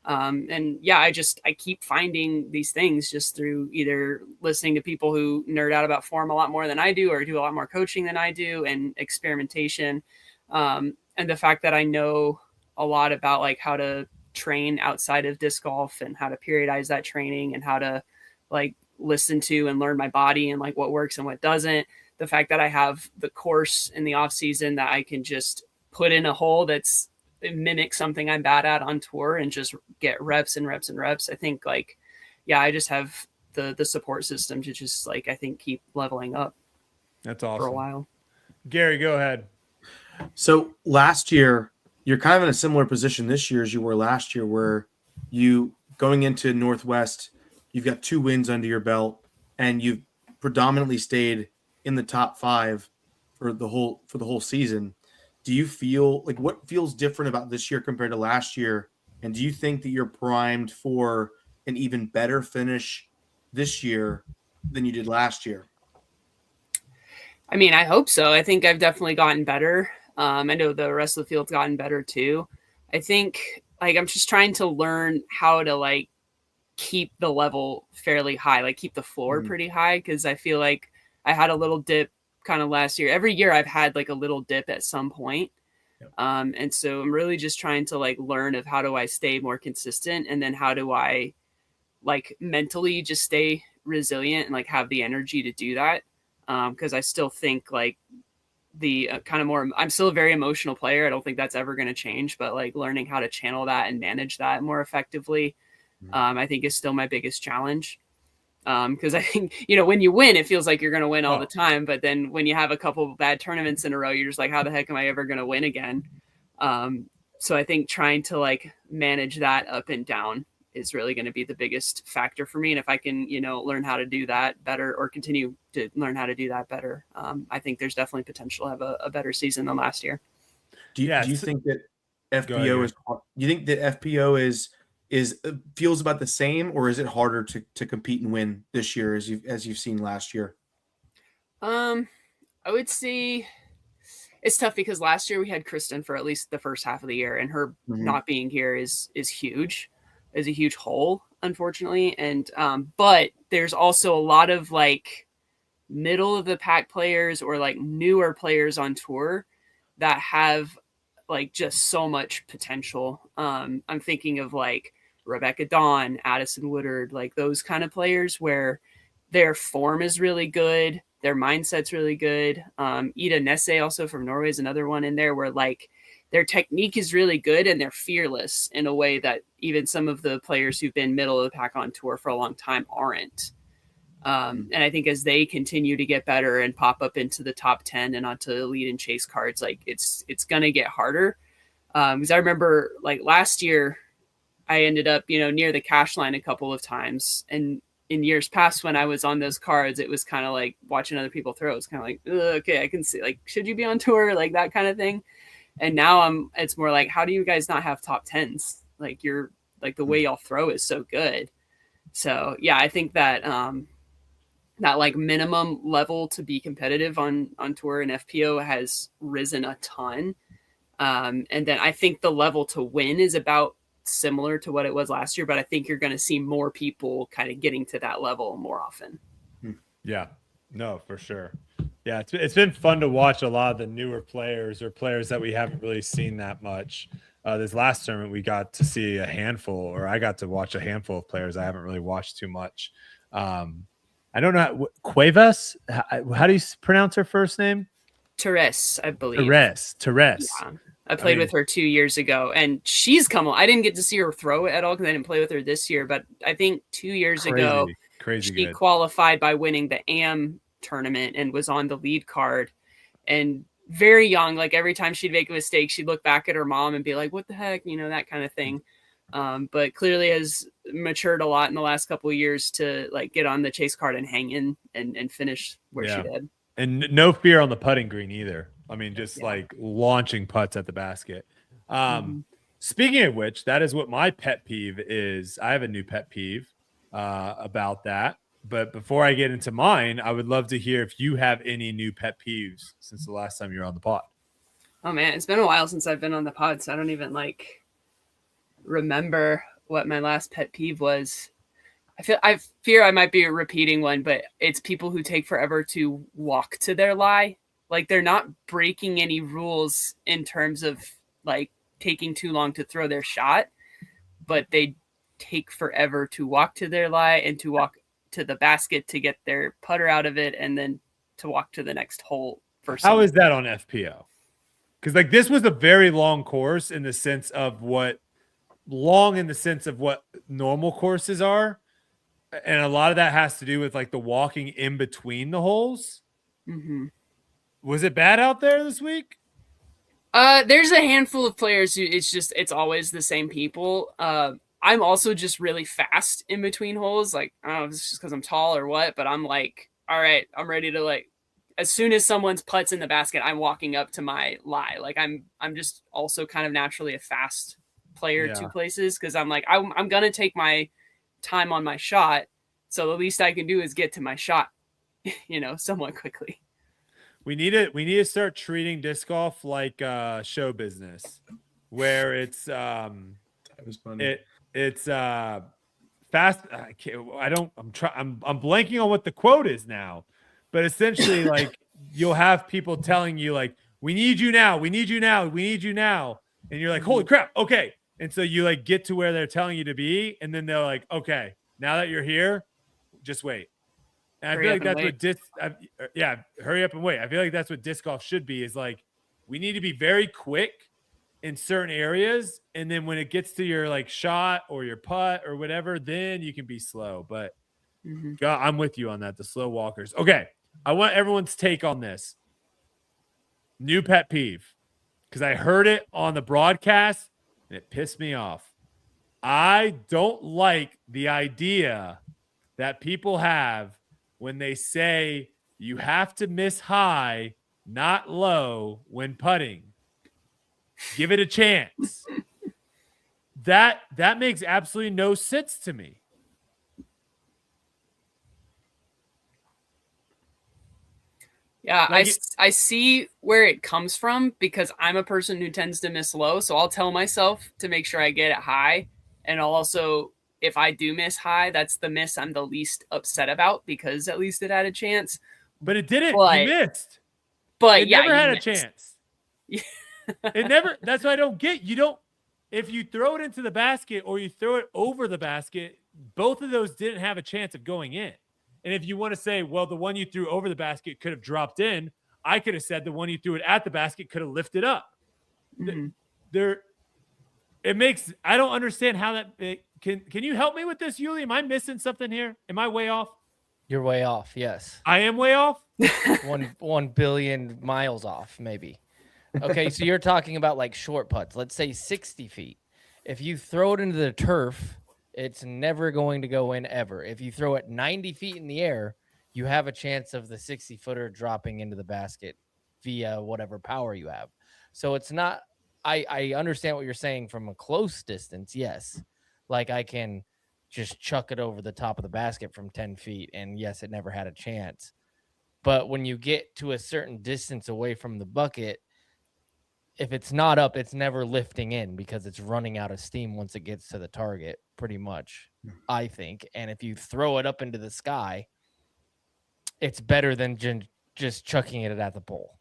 And yeah, I keep finding these things just through either listening to people who nerd out about form a lot more than I do, or do a lot more coaching than I do, and experimentation. And the fact that I know a lot about like how to train outside of disc golf and how to periodize that training and how to like listen to and learn my body and like what works and what doesn't. The fact that I have the course in the off season that I can just put in a hole that's mimic something I'm bad at on tour and just get reps and reps and reps. I think like, yeah, I just have the support system to just like, I think keep leveling up. That's awesome. For a while. Gary, go ahead. So last year, you're kind of in a similar position this year as you were last year, where you going into Northwest, you've got 2 wins under your belt, and you've predominantly stayed in the top 5 for the whole season. Do you feel like what feels different about this year compared to last year? And do you think that you're primed for an even better finish this year than you did last year? I mean, I hope so. I think I've definitely gotten better. I know the rest of the field's gotten better too. I think like I'm just trying to learn how to like keep the level fairly high, like keep the floor pretty high. Cause I feel like I had a little dip kind of last year. Every year I've had like a little dip at some point. Yep. And so I'm really just trying to like learn of how do I stay more consistent, and then how do I like mentally just stay resilient and like have the energy to do that. Cause I still think like the kind of more, I'm still a very emotional player. I don't think that's ever going to change, but like learning how to channel that and manage that more effectively, I think is still my biggest challenge. Because I think, you know, when you win, it feels like you're going to win all the time. But then when you have a couple of bad tournaments in a row, you're just like, how the heck am I ever going to win again? So I think trying to like manage that up and down is really going to be the biggest factor for me. And if I can, you know, learn how to do that better or continue to learn how to do that better, I think there's definitely potential to have a better season than last year. Do you think that FPO is feels about the same, or is it harder to compete and win this year as you've seen last year? I would say it's tough because last year we had Kristen for at least the first half of the year, and her not being here is huge, is a huge hole, unfortunately. And but there's also a lot of like middle of the pack players or like newer players on tour that have like just so much potential. I'm thinking of like Rebecca Dawn, Addison Woodard, like those kind of players where their form is really good, their mindset's really good. Ida Nesse also from Norway is another one in there where like their technique is really good and they're fearless in a way that even some of the players who've been middle of the pack on tour for a long time aren't. And I think as they continue to get better and pop up into the top 10 and onto the lead and chase cards, like it's going to get harder. Because I remember like last year, I ended up, you know, near the cash line a couple of times. And in years past, when I was on those cards, it was kind of like watching other people throw. It's kind of like, okay, I can see, like, should you be on tour? Like that kind of thing. And now it's more like, how do you guys not have top 10s? Like you're like the way y'all throw is so good. So yeah, I think that, that like minimum level to be competitive on tour and FPO has risen a ton. And then I think the level to win is about similar to what it was last year, but I think you're going to see more people kind of getting to that level more often. Yeah, no, for sure. Yeah. It's been fun to watch a lot of the newer players or players that we haven't really seen that much. This last tournament, we got to see a handful, or I got to watch a handful of players I haven't really watched too much. I don't know. Cuevas, how do you pronounce her first name? Therese, I believe. Therese. Yeah. I played with her 2 years ago, and she's come on. I didn't get to see her throw it at all because I didn't play with her this year, but I think 2 years ago, she qualified by winning the AM tournament and was on the lead card. And very young, like every time she'd make a mistake, she'd look back at her mom and be like, what the heck, you know, that kind of thing. But clearly has matured a lot in the last couple of years to like get on the chase card and hang in and finish where she did. And no fear on the putting green either. I mean, just like launching putts at the basket. Speaking of which, that is what my pet peeve is. I have a new pet peeve about that. But before I get into mine, I would love to hear if you have any new pet peeves since the last time you were on the pod. Oh man, it's been a while since I've been on the pod, so I don't even like remember what my last pet peeve was. I fear I might be repeating one, but it's people who take forever to walk to their lie. Like they're not breaking any rules in terms of like taking too long to throw their shot, but they take forever to walk to their lie and to walk to the basket to get their putter out of it and then to walk to the next hole. How is that on FPO? Because like this was a very long course in the sense of what normal courses are. And a lot of that has to do with like the walking in between the holes. Mm-hmm. Was it bad out there this week? There's a handful of players who it's always the same people. I'm also just really fast in between holes. Like, I don't know if it's just because I'm tall or what, but I'm like, all right, I'm ready to like, as soon as someone's putts in the basket, I'm walking up to my lie. Like I'm just also kind of naturally a fast player to places because I'm like, I'm going to take my time on my shot. So the least I can do is get to my shot, somewhat quickly. We need to start treating disc golf like show business, where it's That was funny. It's fast. I'm blanking on what the quote is now, but essentially like you'll have people telling you like, we need you now, we need you now, we need you now, and you're like, holy crap, okay. And so you like get to where they're telling you to be, and then they're like, okay, now that you're here, just wait. And I feel like that's what hurry up and wait. I feel like that's what disc golf should be, is like, we need to be very quick in certain areas. And then when it gets to your like shot or your putt or whatever, then you can be slow. But God, I'm with you on that. The slow walkers. Okay. I want everyone's take on this. New pet peeve. Because I heard it on the broadcast and it pissed me off. I don't like the idea that people have when they say you have to miss high, not low when putting. Give it a chance. That makes absolutely no sense to me. Yeah, like I see where it comes from because I'm a person who tends to miss low. So I'll tell myself to make sure I get it high. And I'll also, if I do miss high, that's the miss I'm the least upset about because at least it had a chance. But it didn't. You missed. But it never had a chance. It never. That's what I don't get. You don't. If you throw it into the basket or you throw it over the basket, both of those didn't have a chance of going in. And if you want to say, well, the one you threw over the basket could have dropped in, I could have said the one you threw it at the basket could have lifted up. It makes. I don't understand how that. Can you help me with this, Yuli? Am I missing something here? Am I way off? You're way off. Yes, I am way off. 1 billion miles off, maybe. Okay, so you're talking about like short putts. Let's say 60 feet. If you throw it into the turf, it's never going to go in ever. If you throw it 90 feet in the air, you have a chance of the 60-footer dropping into the basket via whatever power you have. So it's not. I understand what you're saying from a close distance. Yes, like I can just chuck it over the top of the basket from 10 feet, and yes, it never had a chance. But when you get to a certain distance away from the bucket, if it's not up, it's never lifting in because it's running out of steam once it gets to the target, pretty much, I think. And if you throw it up into the sky, it's better than just chucking it at the pole.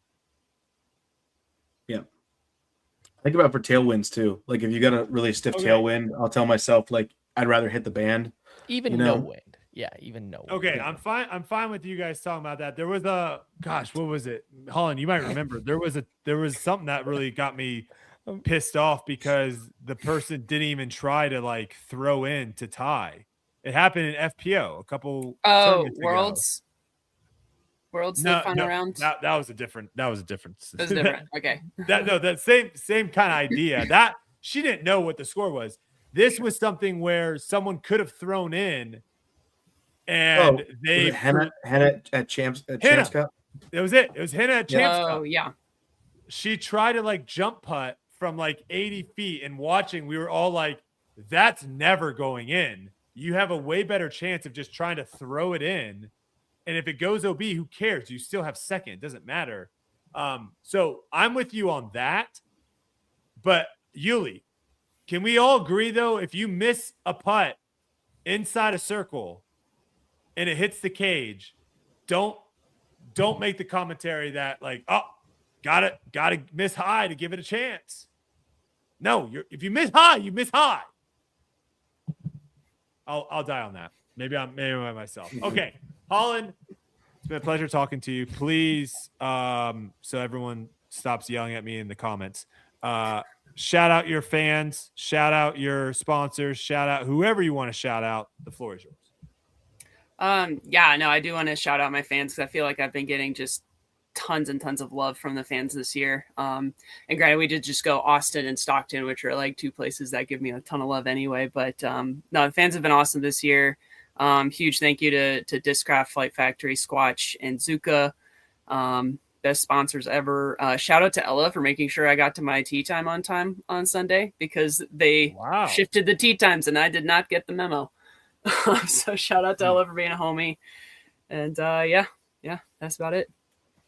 Yeah. Think about for tailwinds too. Like if you got a really stiff tailwind, I'll tell myself like I'd rather hit the band. Even no wind. Yeah, even no wind. Okay, I'm fine with you guys talking about that. There was a what was it? Holyn, you might remember. There was something that really got me pissed off because the person didn't even try to like throw in to tie. It happened in FPO a couple Worlds. ago. Worlds the final round. That was a different. That was different. That's different. Okay. that same kind of idea. That she didn't know what the score was. This was something where someone could have thrown in, and they Hannah at Champs Cup. It was it. It was Hannah at Champs Cup. Oh yeah. She tried to like jump putt from like 80 feet, and watching, we were all like, "That's never going in. You have a way better chance of just trying to throw it in." And if it goes OB, who cares? You still have second. It doesn't matter. So I'm with you on that. But Yuli, can we all agree though, if you miss a putt inside a circle and it hits the cage, don't make the commentary that like, oh, gotta miss high to give it a chance. No, if you miss high, you miss high. I'll die on that. Maybe I'm by myself. Okay, Holyn, it's been a pleasure talking to you. Please, so everyone stops yelling at me in the comments. Shout out your fans, shout out your sponsors, shout out whoever you want to shout out. The floor is yours. Yeah, no, I do want to shout out my fans because I feel like I've been getting just tons and tons of love from the fans this year. And granted, we did just go Austin and Stockton, which are like two places that give me a ton of love anyway. But no, the fans have been awesome this year. Huge thank you to Discraft, Flight Factory, Squatch, and Zuka. Best sponsors ever. Shout out to Ella for making sure I got to my tea time on Sunday because they shifted the tea times and I did not get the memo. So shout out to Ella for being a homie. And yeah, that's about it.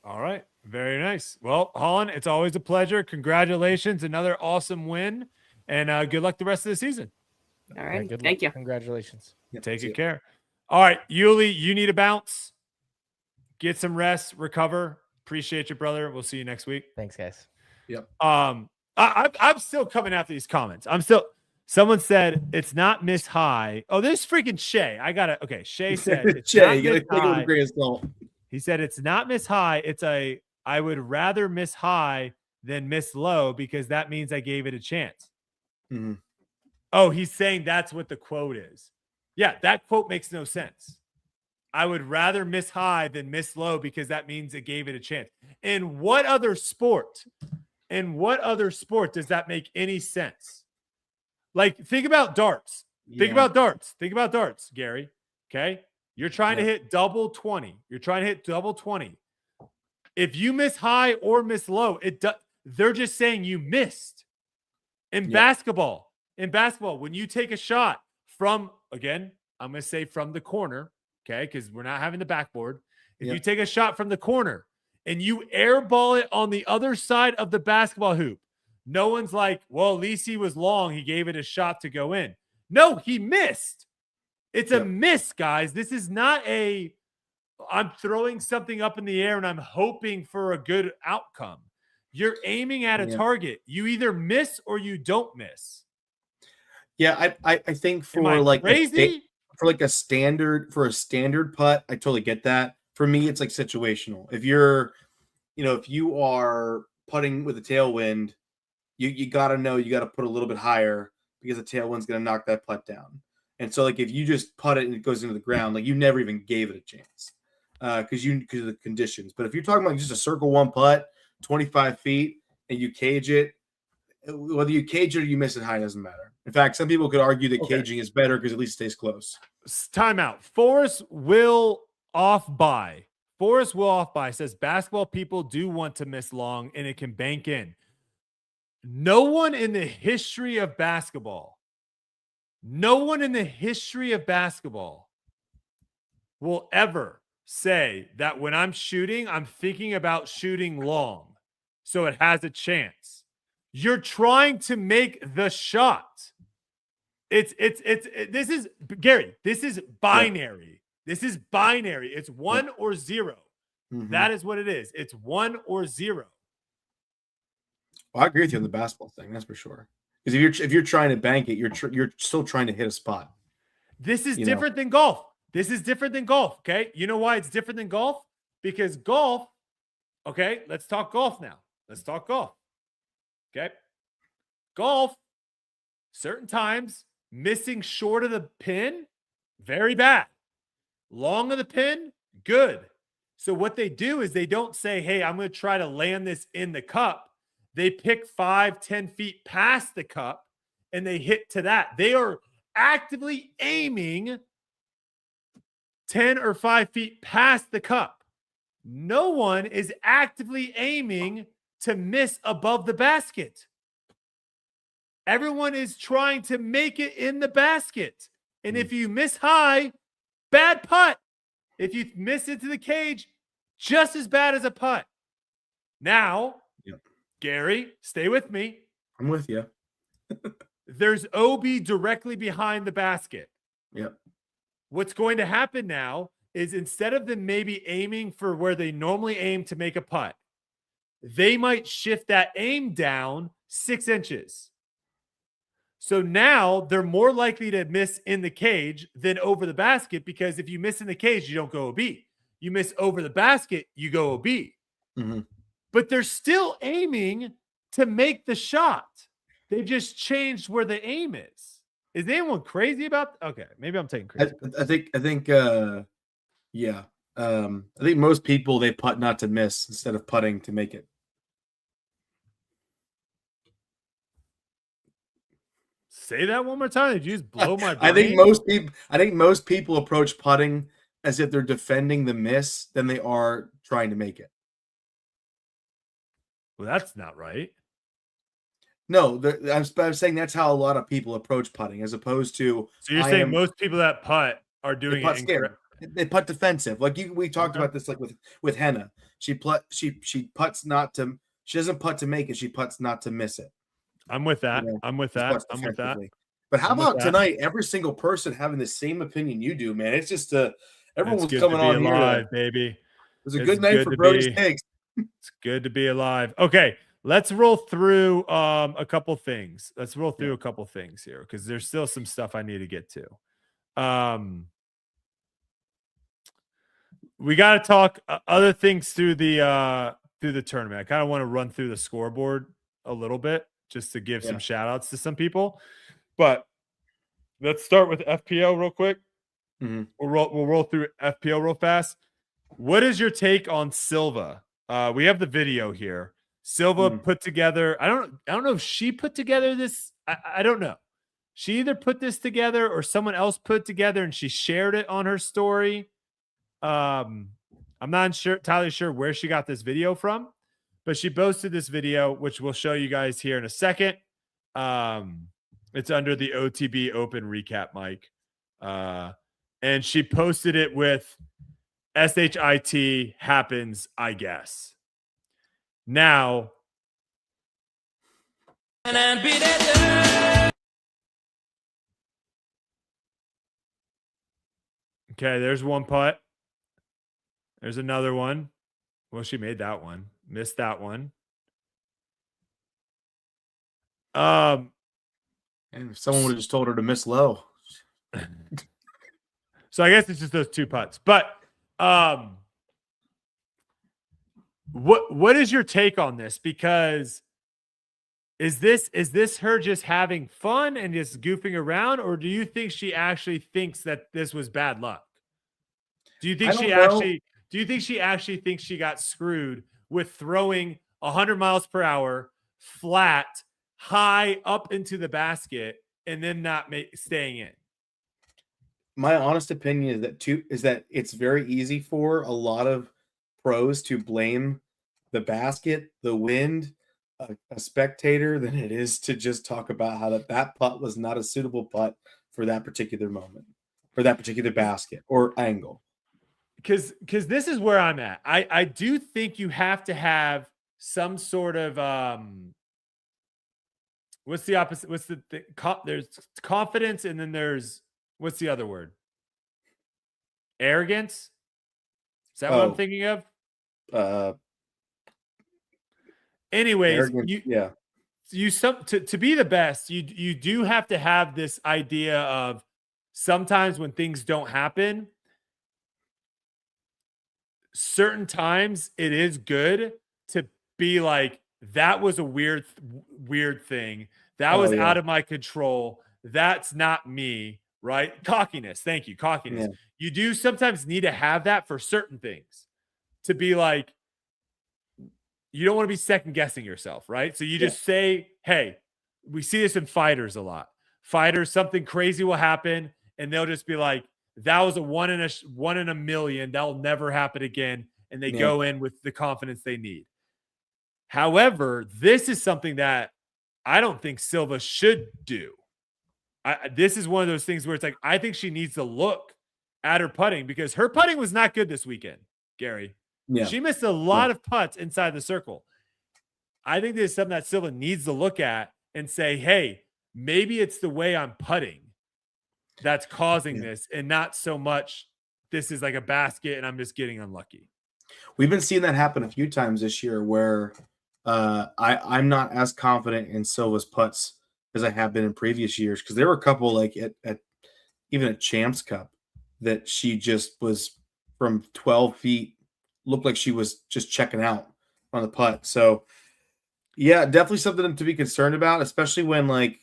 All right. Very nice. Well, Holyn, it's always a pleasure. Congratulations. Another awesome win. And good luck the rest of the season. All right. Good Thank you. Congratulations. Take good care. All right. Yuli, you need a bounce. Get some rest, recover. Appreciate you, brother. We'll see you next week. Thanks, guys. Yep. I'm still coming after these comments. Someone said it's not Miss High. Oh, this freaking Shay. Okay. Shay said it's Shay, not you gotta Miss take it with High. a grain of salt. He said it's not Miss High. I would rather Miss High than Miss Low because that means I gave it a chance. Mm-hmm. Oh, he's saying that's what the quote is. Yeah, that quote makes no sense. I would rather Miss High than Miss Low because that means it gave it a chance. In what other sport? Does that make any sense? Like, think about darts. Think about darts, Gary. Okay? You're trying to hit double 20. If you miss high or miss low, they're just saying you missed. In basketball, when you take a shot from, again, I'm going to say from the corner, okay, because we're not having the backboard. If you take a shot from the corner and you airball it on the other side of the basketball hoop, no one's like, well, at least he was long. He gave it a shot to go in. No, he missed. It's a miss, guys. This is not I'm throwing something up in the air and I'm hoping for a good outcome. You're aiming at a target. You either miss or you don't miss. Yeah, I think for crazy? For a standard putt, I totally get that. For me, it's like situational. If you are putting with a tailwind, you got to know you got to put a little bit higher because the tailwind's going to knock that putt down. And so, like, if you just putt it and it goes into the ground, like, you never even gave it a chance because of the conditions. But if you're talking about just a circle one putt, 25 feet, and you cage it, whether you cage it or you miss it high doesn't matter. In fact, some people could argue that caging is better because at least it stays close. Timeout. Forrest will off by says basketball people do want to miss long and it can bank in. No one in the history of basketball will ever say that when I'm shooting, I'm thinking about shooting long so it has a chance. You're trying to make the shot. This is Gary. This is binary. This is binary. It's 1 or 0. Mm-hmm. That is what it is. It's 1 or 0. Well, I agree with you on the basketball thing. That's for sure. Because if you're trying to bank it, you're still trying to hit a spot. This is different than golf. Okay, you know why it's different than golf? Because golf. Okay, let's talk golf now. Okay, golf. Certain times missing short of the pin, very bad. Long of the pin, good. So what they do is they don't say, hey, I'm going to try to land this in the cup. They pick 5-10 feet past the cup and they hit to that. They are actively aiming 10 or 5 feet past the cup. No one is actively aiming to miss above the basket. Everyone is trying to make it in the basket. And if you miss high, bad putt. If you miss into the cage, just as bad as a putt. Now, Gary, stay with me. I'm with you. There's OB directly behind the basket. Yep. What's going to happen now is instead of them maybe aiming for where they normally aim to make a putt, they might shift that aim down 6 inches. So now they're more likely to miss in the cage than over the basket, because if you miss in the cage, you don't go OB. You miss over the basket, you go OB. Mm-hmm. But they're still aiming to make the shot. They just changed where the aim is. Is anyone crazy about? Okay, maybe I'm taking crazy. I think yeah. I think most people, they putt not to miss instead of putting to make it. Say that one more time. Did you just blow my brain? I think most people approach putting as if they're defending the miss than they are trying to make it. Well, that's not right. No, I'm saying that's how a lot of people approach putting, as opposed to. So you're saying most people that putt are doing it incorrect. They putt defensive. Like we talked about this, like with Henna. She putts not to. She doesn't putt to make it. She putts not to miss it. I'm with that. I'm with that. But how about tonight? Every single person having the same opinion you do, man. It's just everyone was coming on alive, here. Baby. It was a good night for Brody's Takes. It's good to be alive. Okay, let's roll through a couple things. Let's roll through a couple things here, because there's still some stuff I need to get to. We got to talk other things through the tournament. I kind of want to run through the scoreboard a little bit, just to give some shout outs to some people. But let's start with FPO real quick. Mm-hmm. We'll roll through FPO real fast. What is your take on Silva? We have the video here. Silva put together. I don't know if she put together this. I don't know. She either put this together or someone else put it together, and she shared it on her story. I'm not entirely sure where she got this video from, but she posted this video, which we'll show you guys here in a second. It's under the OTB Open recap, Mike. And she posted it with SHIT happens, I guess. Now, okay, there's one putt. There's another one. Well, she made that one. Missed that one. And if someone would have just told her to miss low. So I guess it's just those two putts. But what is your take on this? Because is this her just having fun and just goofing around, or do you think she actually thinks that this was bad luck? Do you think she actually thinks she got screwed with throwing 100 miles per hour flat high up into the basket and then not staying in? My honest opinion is that it's very easy for a lot of pros to blame the basket, the wind, a spectator, than it is to just talk about how that putt was not a suitable putt for that particular moment, for that particular basket or angle. Because this is where I'm at. I do think you have to have some sort of what's the opposite? What's there's confidence, and then there's what's the other word? Arrogance? Is that what I'm thinking of? Anyways, to be the best, you do have to have this idea of sometimes when things don't happen, certain times it is good to be like, that was a weird thing. That was out of my control. That's not me, right? Cockiness. Thank you. Cockiness. Yeah. You do sometimes need to have that for certain things, to be like, you don't want to be second guessing yourself, right? So you just say, hey, we see this in fighters a lot. Fighters, something crazy will happen, and they'll just be like, that was a one in a million. That'll never happen again. And they go in with the confidence they need. However, this is something that I don't think Silva should do. This is one of those things where it's like, I think she needs to look at her putting, because her putting was not good this weekend, Gary. Yeah. She missed a lot of putts inside the circle. I think this is something that Silva needs to look at and say, hey, maybe it's the way I'm putting that's causing this, and not so much this is like a basket and I'm just getting unlucky. We've been seeing that happen a few times this year where I'm not as confident in Silva's putts as I have been in previous years. Because there were a couple like at even at Champs Cup that she just was from 12 feet, looked like she was just checking out on the putt. So yeah, definitely something to be concerned about, especially when like,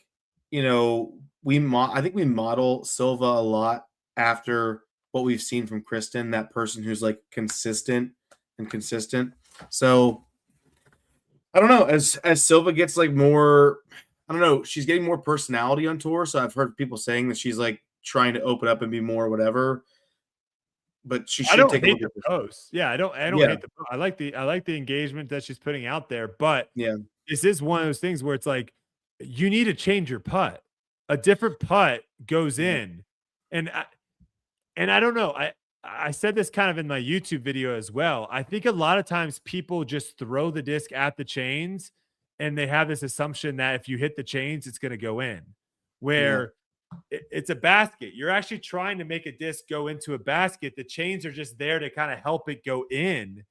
you know, I think we model Silva a lot after what we've seen from Kristen, that person who's like consistent and consistent. So I don't know, as Silva gets like more, I don't know, she's getting more personality on tour. So I've heard people saying that she's like trying to open up and be more whatever. But she should take a look at the posts. Yeah, I don't Yeah. hate the post. I like the engagement that she's putting out there, but Yeah. this is one of those things where it's like you need to change your putt. A different putt goes in. And I don't know. I said this kind of in my YouTube video as well. I think a lot of times people just throw the disc at the chains and they have this assumption that if you hit the chains, it's going to go in. Where it's a basket. You're actually trying to make a disc go into a basket. The chains are just there to kind of help it go in.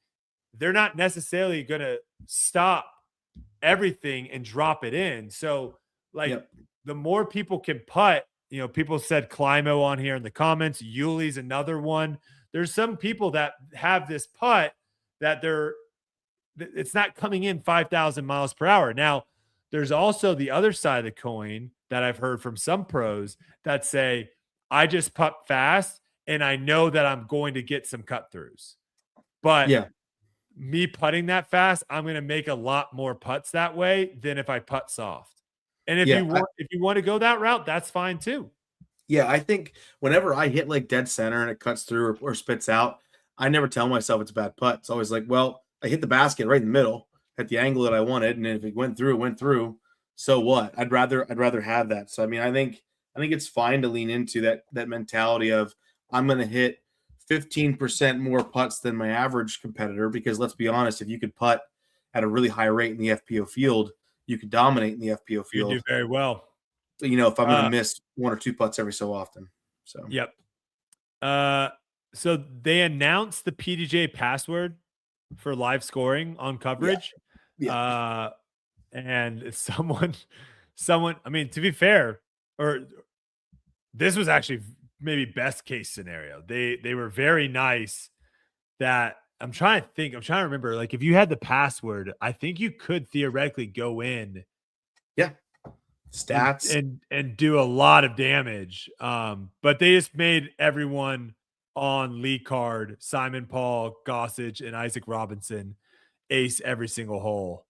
They're not necessarily going to stop everything and drop it in. So like the more people can putt, you know, people said Climo on here in the comments. Yuli's another one. There's some people that have this putt that it's not coming in 5,000 miles per hour. Now, there's also the other side of the coin that I've heard from some pros that say, I just putt fast and I know that I'm going to get some cut throughs. But me putting that fast, I'm going to make a lot more putts that way than if I putt soft. And if you want to go that route, that's fine too. Yeah, I think whenever I hit like dead center and it cuts through or spits out, I never tell myself it's a bad putt. It's always like, well, I hit the basket right in the middle at the angle that I wanted, and if it went through, it went through. So what? I'd rather have that. So I mean, I think it's fine to lean into that mentality of I'm going to hit 15% more putts than my average competitor, because let's be honest, if you could putt at a really high rate in the FPO field, you could dominate in the FPO field. You do very well. You know, if I'm going to miss one or two putts every so often. So so they announced the PDJ password for live scoring on coverage. And someone, I mean, to be fair, or this was actually maybe best case scenario. They were very nice that I'm trying to remember, like if you had the password, I think you could theoretically go in. Stats and do a lot of damage. But they just made everyone on Lee Card, Simon Paul, Gossage, and Isaac Robinson ace every single hole.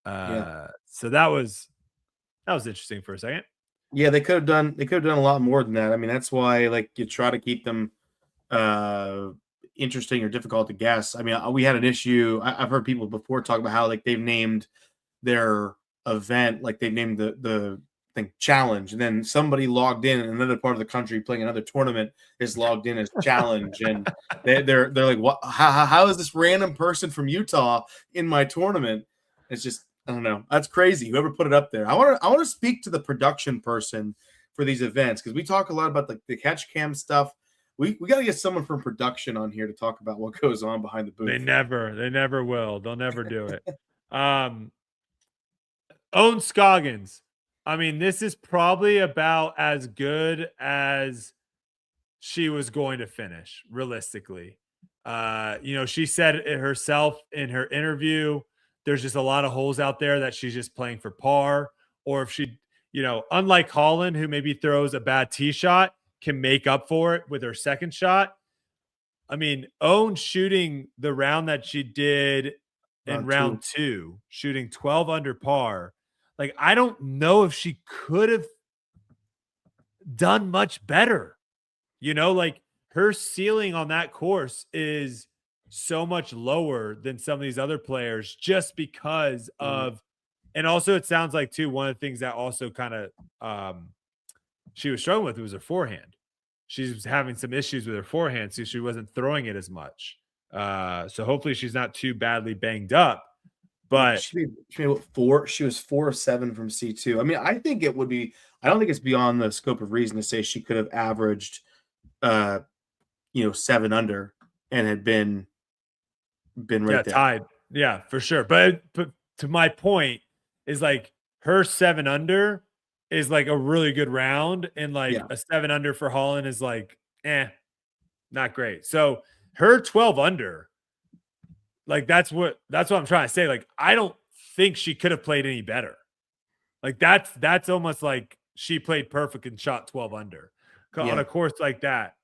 So that was interesting for a second. Yeah, they could have done a lot more than that. I mean, that's why like you try to keep them interesting or difficult to guess. I mean, we had an issue. I've heard people before talk about how like they've named their event, like they named the thing challenge, and then somebody logged in another part of the country playing another tournament is logged in as challenge, and they're like, what? How is this random person from Utah in my tournament? It's just, I don't know. That's crazy. Whoever put it up there. I want to speak to the production person for these events, because we talk a lot about the catch cam stuff. We got to get someone from production on here to talk about what goes on behind the booth. They never will. They'll never do it. Owen Scoggins. I mean, this is probably about as good as she was going to finish, realistically. You know, she said it herself in her interview. There's just a lot of holes out there that she's just playing for par. Or if she, you know, unlike Holyn, who maybe throws a bad tee shot, can make up for it with her second shot. I mean, Owen shooting the round that she did in round two, shooting 12 under par. Like, I don't know if she could have done much better. You know, like her ceiling on that course is so much lower than some of these other players just because of, and also it sounds like too, one of the things that also kind of she was struggling with was her forehand. She was having some issues with her forehand, so she wasn't throwing it as much. So hopefully she's not too badly banged up. But she made 4. She was 4 of 7 from C2. I mean, I think it would be. I don't think it's beyond the scope of reason to say she could have averaged, 7 under and had been right there. Tied. Yeah, for sure. But to my point is like her 7 under is like a really good round, and like Yeah. a 7 under for Holyn is like, not great. So her 12 under, like that's what I'm trying to say. Like, I don't think she could have played any better. Like that's almost like she played perfect and shot 12 under on a course like that.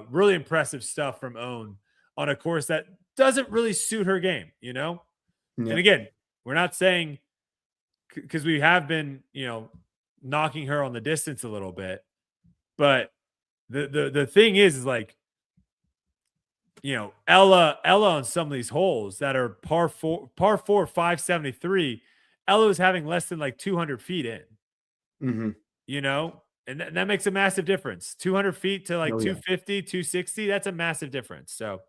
Really impressive stuff from Own on a course that doesn't really suit her game, you know? Yeah. And again, we're not saying, because we have been, knocking her on the distance a little bit, but the thing is like, Ella on some of these holes that are par 4 573, Ella is having less than like 200 feet in, and that makes a massive difference. 200 feet to like 250, 260. That's a massive difference. So,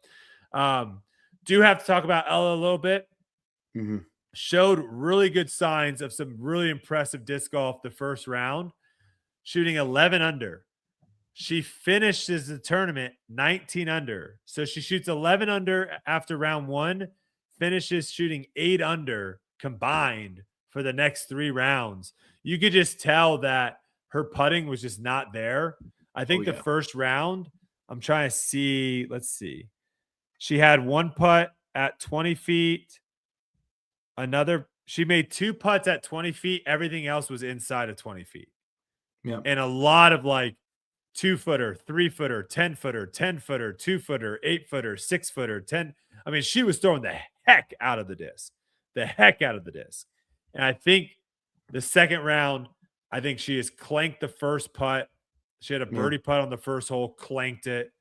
do have to talk about Ella a little bit. Showed really good signs of some really impressive disc golf the first round, shooting 11 under. She finishes the tournament 19 under. So she shoots 11 under after round 1, finishes shooting 8 under combined for the next 3 rounds. You could just tell that her putting was just not there. I think the first round, I'm trying to see, let's see. She had 1 putt at 20 feet. She made 2 putts at 20 feet. Everything else was inside of 20 feet. Yeah. And a lot of like 2-footer, 3-footer, 10-footer, 10-footer, 2-footer, 8-footer, 6-footer, 10. I mean, she was throwing the heck out of the disc. And I think the second round, I think she has clanked the first putt. She had a birdie putt on the first hole, clanked it.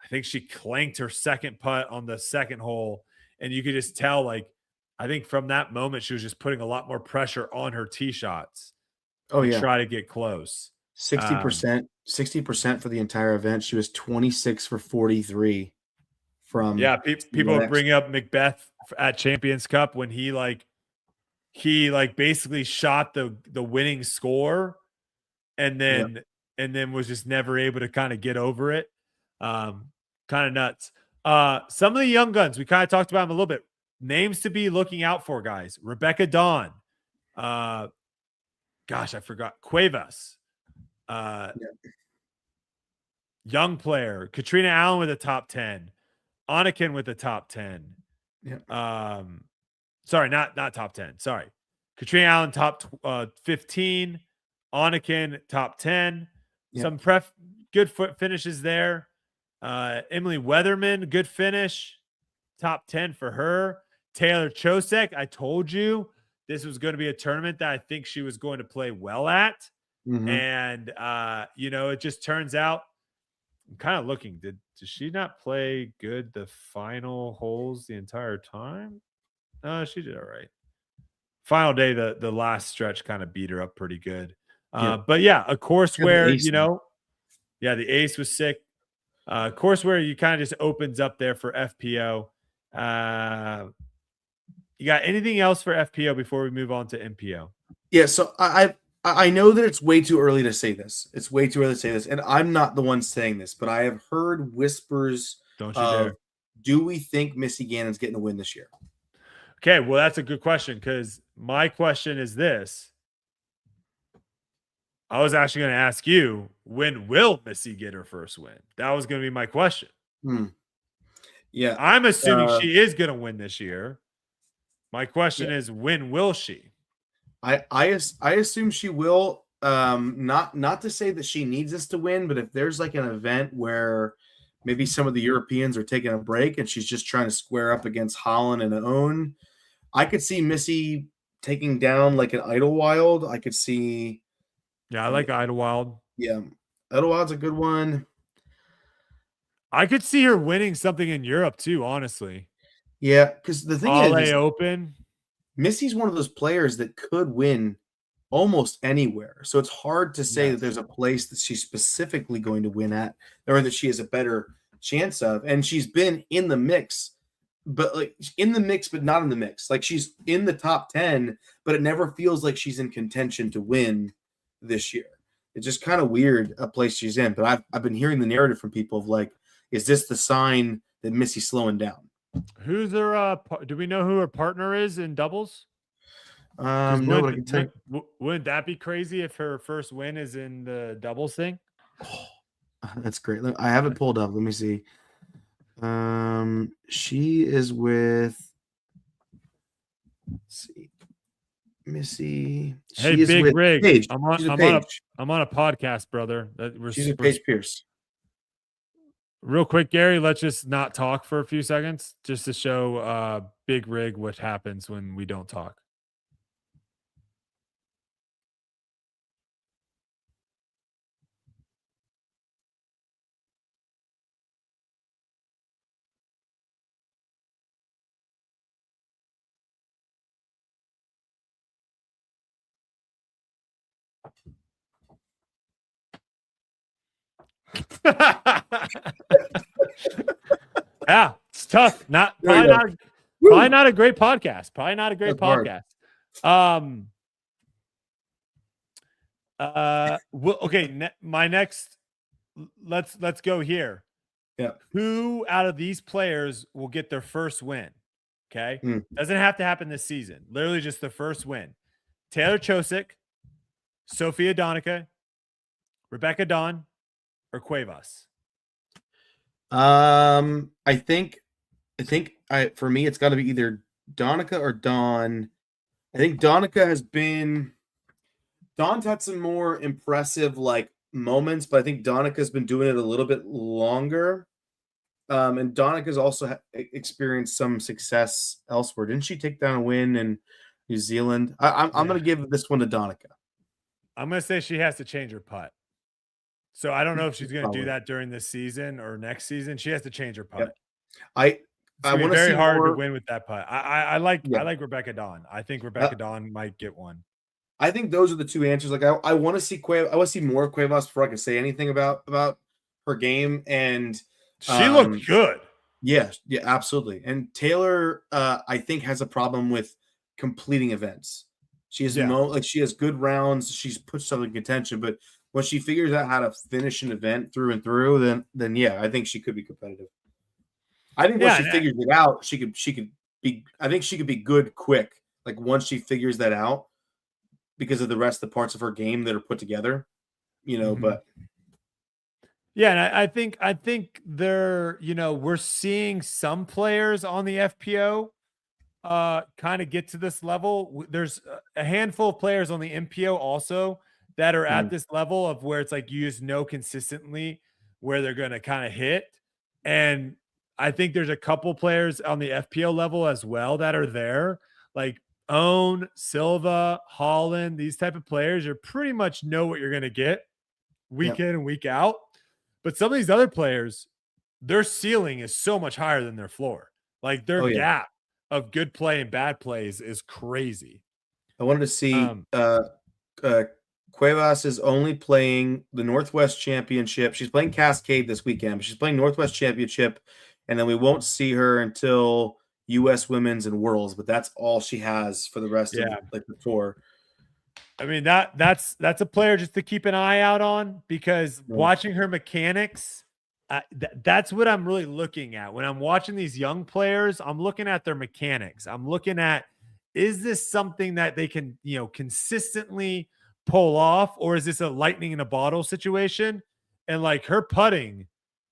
I think she clanked her second putt on the second hole. And you could just tell, like, I think from that moment, she was just putting a lot more pressure on her tee shots to try to get close. 60% for the entire event. She was 26 for 43 from. Yeah, people bring up Macbeth at Champions Cup when he basically shot the winning score and then was just never able to kind of get over it. Kind of nuts. Some of the young guns, we kind of talked about them a little bit. Names to be looking out for, guys. Rebecca Dawn. I forgot. Cuevas. Young player. Katrina Allen with a top 10. Anakin with a top 10. Sorry, not top 10. Sorry. Katrina Allen top 15. Anakin top 10. Some good foot finishes there. Emily Weatherman, good finish. Top 10 for her. Taylor Chosek, I told you this was going to be a tournament that I think she was going to play well at. And, it just turns out, I'm kind of looking, did she not play good the final holes the entire time? No, she did all right. Final day, the last stretch kind of beat her up pretty good. But yeah, a course where, the ace was sick. Course where you kind of just opens up there for FPO. You got anything else for FPO before we move on to MPO? Yeah, so I know that it's way too early to say this. And I'm not the one saying this, but I have heard whispers. Don't you dare. Do we think Missy Gannon's getting a win this year? Okay, well, that's a good question, because my question is this. I was actually going to ask you, when will Missy get her first win? That was going to be my question. Yeah. I'm assuming she is going to win this year. My question is, when will she? I assume she will. Not to say that she needs us to win, but if there's like an event where maybe some of the Europeans are taking a break and she's just trying to square up against Holyn and Own, I could see Missy taking down like an Idlewild. I could see. Yeah, I like Idlewild. Yeah, Idlewild's a good one. I could see her winning something in Europe too, honestly. Yeah, because the thing is, Open. Missy's one of those players that could win almost anywhere. So it's hard to say that there's a place that she's specifically going to win at, or that she has a better chance of. And she's been in the mix, but not in the mix. Like, she's in the top 10, but it never feels like she's in contention to win this year. It's just kind of weird a place she's in. But I've been hearing the narrative from people of like, is this the sign that Missy's slowing down? Who's her? Do we know who her partner is in doubles? No, but I can tell you. Wouldn't that be crazy if her first win is in the doubles thing? Oh, that's great. I have it pulled up. Let me see. She is with. Let's see. Missy. Hey, She is Big with Rig. Paige. I'm on a podcast, brother. She's with Paige Pierce. Real quick, Gary, let's just not talk for a few seconds just to show Big Rig what happens when we don't talk. Yeah, it's tough. Probably not a great podcast. Probably not a great podcast. Well, okay. My next. Let's go here. Yeah. Who out of these players will get their first win? Okay. Doesn't have to happen this season. Literally just the first win. Taylor Chosick, Sophia Donica, Rebecca Dawn, or Cuevas? I think for me it's got to be either Donica or Dawn. I think Donica Dawn's had some more impressive like moments, but I think Donica's been doing it a little bit longer. And Donica's also experienced some success elsewhere. Didn't she take down a win in New Zealand? I'm going to give this one to Donica. I'm going to say she has to change her putt. So I don't know if she's going to do that during this season or next season. She has to change her putt. Yep. I want to see very hard more... to win with that putt. I like Rebecca Dawn. I think Rebecca Dawn might get one. I think those are the two answers. Like I want to see I want to see more of Cuevas before I can say anything about her game. And she looked good. Yeah, absolutely. And Taylor, I think, has a problem with completing events. She has she has good rounds. She's put stuff in contention, but when she figures out how to finish an event through and through, then yeah, I think she could be competitive. I think once she figures it out, she could be. I think she could be good quick. Like once she figures that out, because of the rest of the parts of her game that are put together, But yeah, and I think they're we're seeing some players on the FPO kind of get to this level. There's a handful of players on the MPO also that are at this level of where it's like you just know consistently where they're going to kind of hit. And I think there's a couple players on the FPO level as well that are there, like Own, Silva, Holyn, these type of players. You pretty much know what you're going to get week in and week out. But some of these other players, their ceiling is so much higher than their floor. Like their gap of good play and bad plays is crazy. I wanted to see Cuevas is only playing the Northwest Championship. She's playing Cascade this weekend, but she's playing Northwest Championship, and then we won't see her until U.S. Women's and Worlds. But that's all she has for the rest of the tour. I mean that's a player just to keep an eye out on, because watching her mechanics, that's what I'm really looking at when I'm watching these young players. I'm looking at their mechanics. I'm looking at, is this something that they can consistently pull off, or is this a lightning in a bottle situation? And like her putting,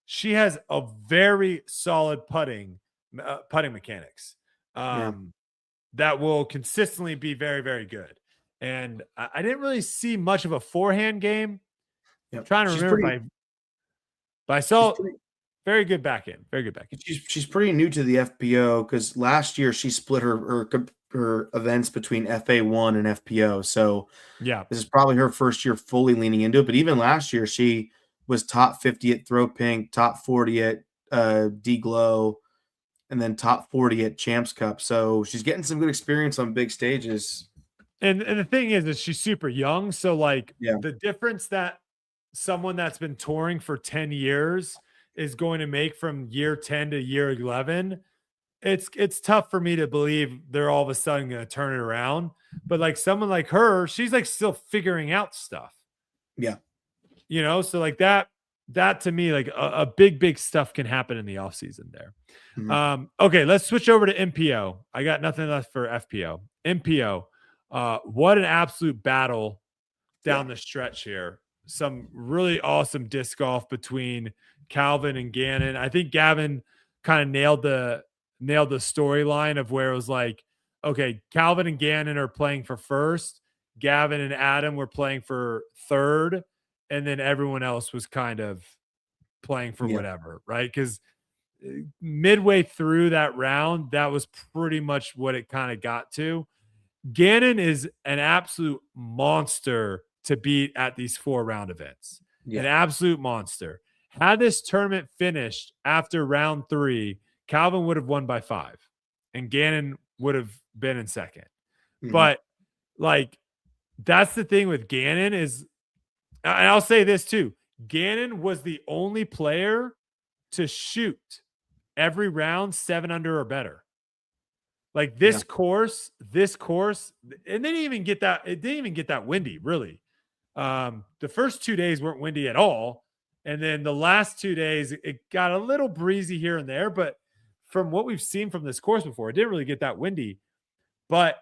she has a very solid putting mechanics that will consistently be very, very good. And I didn't really see much of a forehand game. I'm trying to remember but I saw very good back end. Very good back end. She's pretty new to the FPO because last year she split her events between FA1 and FPO. So this is probably her first year fully leaning into it. But even last year, she was top 50 at Throw Pink, top 40 at D-Glow, and then top 40 at Champs Cup. So she's getting some good experience on big stages. And the thing is she's super young. So like the difference that someone that's been touring for 10 years is going to make from year 10 to year 11, it's tough for me to believe they're all of a sudden going to turn it around. But like someone like her, she's like still figuring out stuff. Yeah. So like that to me, like a big stuff can happen in the off season there. Okay, let's switch over to MPO. I got nothing left for FPO. MPO. What an absolute battle down the stretch here. Some really awesome disc golf between Calvin and Gannon. I think Gavin kind of nailed the storyline of where it was like, okay, Calvin and Gannon are playing for first, Gavin and Adam were playing for third, and then everyone else was kind of playing for whatever, right? Because midway through that round, that was pretty much what it kind of got to. Gannon is an absolute monster to beat at these 4-round events. An absolute monster. Had this tournament finished after round 3, Calvin would have won by 5 and Gannon would have been in second. But like, that's the thing with Gannon is, and I'll say this too, Gannon was the only player to shoot every round 7 under or better. Like this course, it didn't even get that windy, really. The first 2 days weren't windy at all. And then the last 2 days, it got a little breezy here and there. But from what we've seen from this course before, it didn't really get that windy. But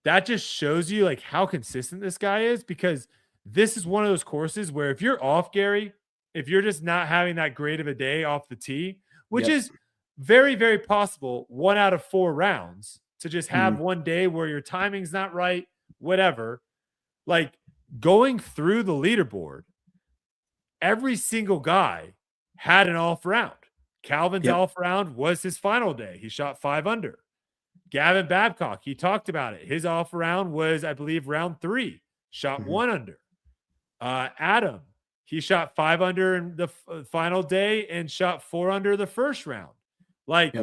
that just shows you like how consistent this guy is, because this is one of those courses where if you're off, Gary, if you're just not having that great of a day off the tee, which is very, very possible 1 out of 4 rounds to just have one day where your timing's not right, whatever. Like going through the leaderboard, every single guy had an off round. Calvin's off round was his final day. He shot 5 under. Gavin Babcock, he talked about it. His off round was, I believe, round 3, shot 1 under. Adam, he shot 5 under in the final day and shot 4 under the first round. Like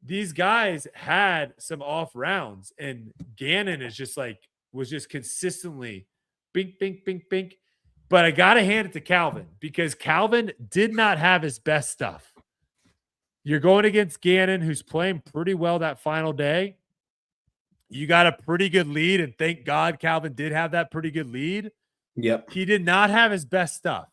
these guys had some off rounds, and Gannon is just like, was just consistently bink, bink, bink, bink. But I got to hand it to Calvin, because Calvin did not have his best stuff. You're going against Gannon, who's playing pretty well that final day. You got a pretty good lead, and thank God Calvin did have that pretty good lead. He did not have his best stuff.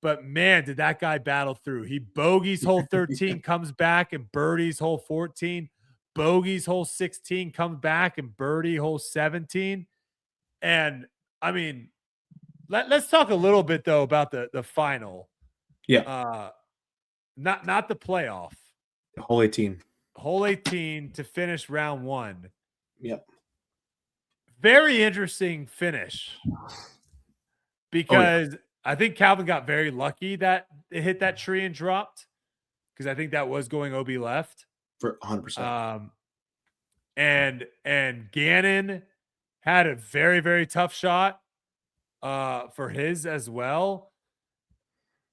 But man, did that guy battle through. He bogeys hole 13, comes back and birdies hole 14. Bogeys hole 16, comes back and birdie hole 17. And I mean, let's talk a little bit though about the final. Not the playoff. Hole 18. Hole 18 to finish round 1. Very interesting finish. Because I think Calvin got very lucky that it hit that tree and dropped, because I think that was going OB left for 100%. And Gannon had a very, very tough shot for his as well.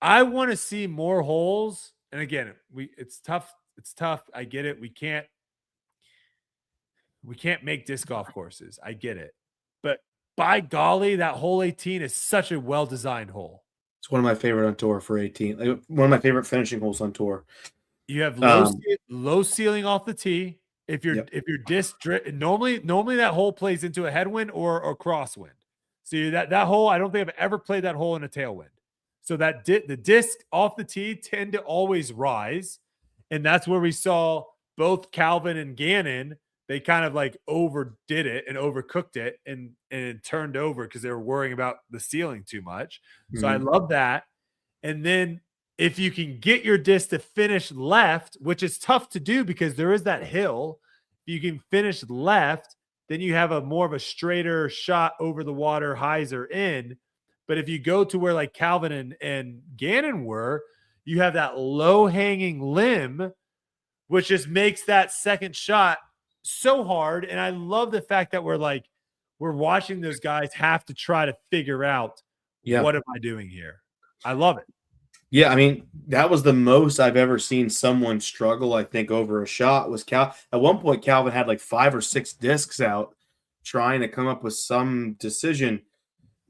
I want to see more holes. And again, it's tough. It's tough. I get it. We can't make disc golf courses. I get it. But by golly, that hole 18 is such a well-designed hole. It's one of my favorite on tour for 18. Like, one of my favorite finishing holes on tour. You have low ceiling off the tee. If your disc normally that hole plays into a headwind or a crosswind. So that hole, I don't think I've ever played that hole in a tailwind. So that the disc off the tee tend to always rise, and that's where we saw both Calvin and Gannon. They kind of like overdid it and overcooked it and it turned over because they were worrying about the ceiling too much. So I love that. And then if you can get your disc to finish left, which is tough to do because there is that hill, if you can finish left, then you have a more of a straighter shot over the water, hyzer in. But if you go to where like Calvin and Gannon were, you have that low hanging limb, which just makes that second shot so hard. And I love the fact that we're watching those guys have to try to figure out what am I doing here? I love it. Yeah, I mean, that was the most I've ever seen someone struggle, I think, over a shot was Cal. At one point, Calvin had like 5 or 6 discs out trying to come up with some decision.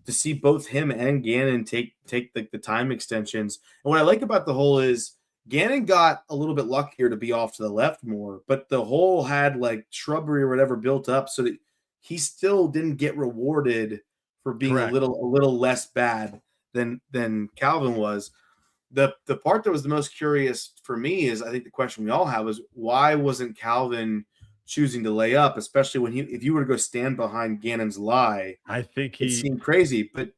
To see both him and Gannon take the time extensions. And what I like about the hole is Gannon got a little bit luckier to be off to the left more, but the hole had like shrubbery or whatever built up so that he still didn't get rewarded for being a little less bad than Calvin was. The part that was the most curious for me is, I think the question we all have is, why wasn't Calvin choosing to lay up, especially when if you were to go stand behind Gannon's lie. I think it seemed crazy, but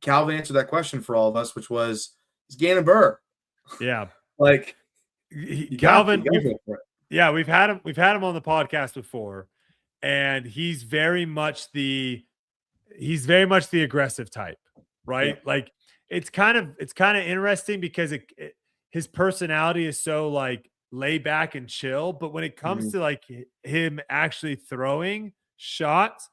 Calvin answered that question for all of us, which was, is Gannon Buhr? Yeah. Like Calvin, we've had him on the podcast before, and he's very much the aggressive type, right? Yeah. Like it's kind of interesting because his personality is so like lay back and chill, but when it comes to like him actually throwing shots,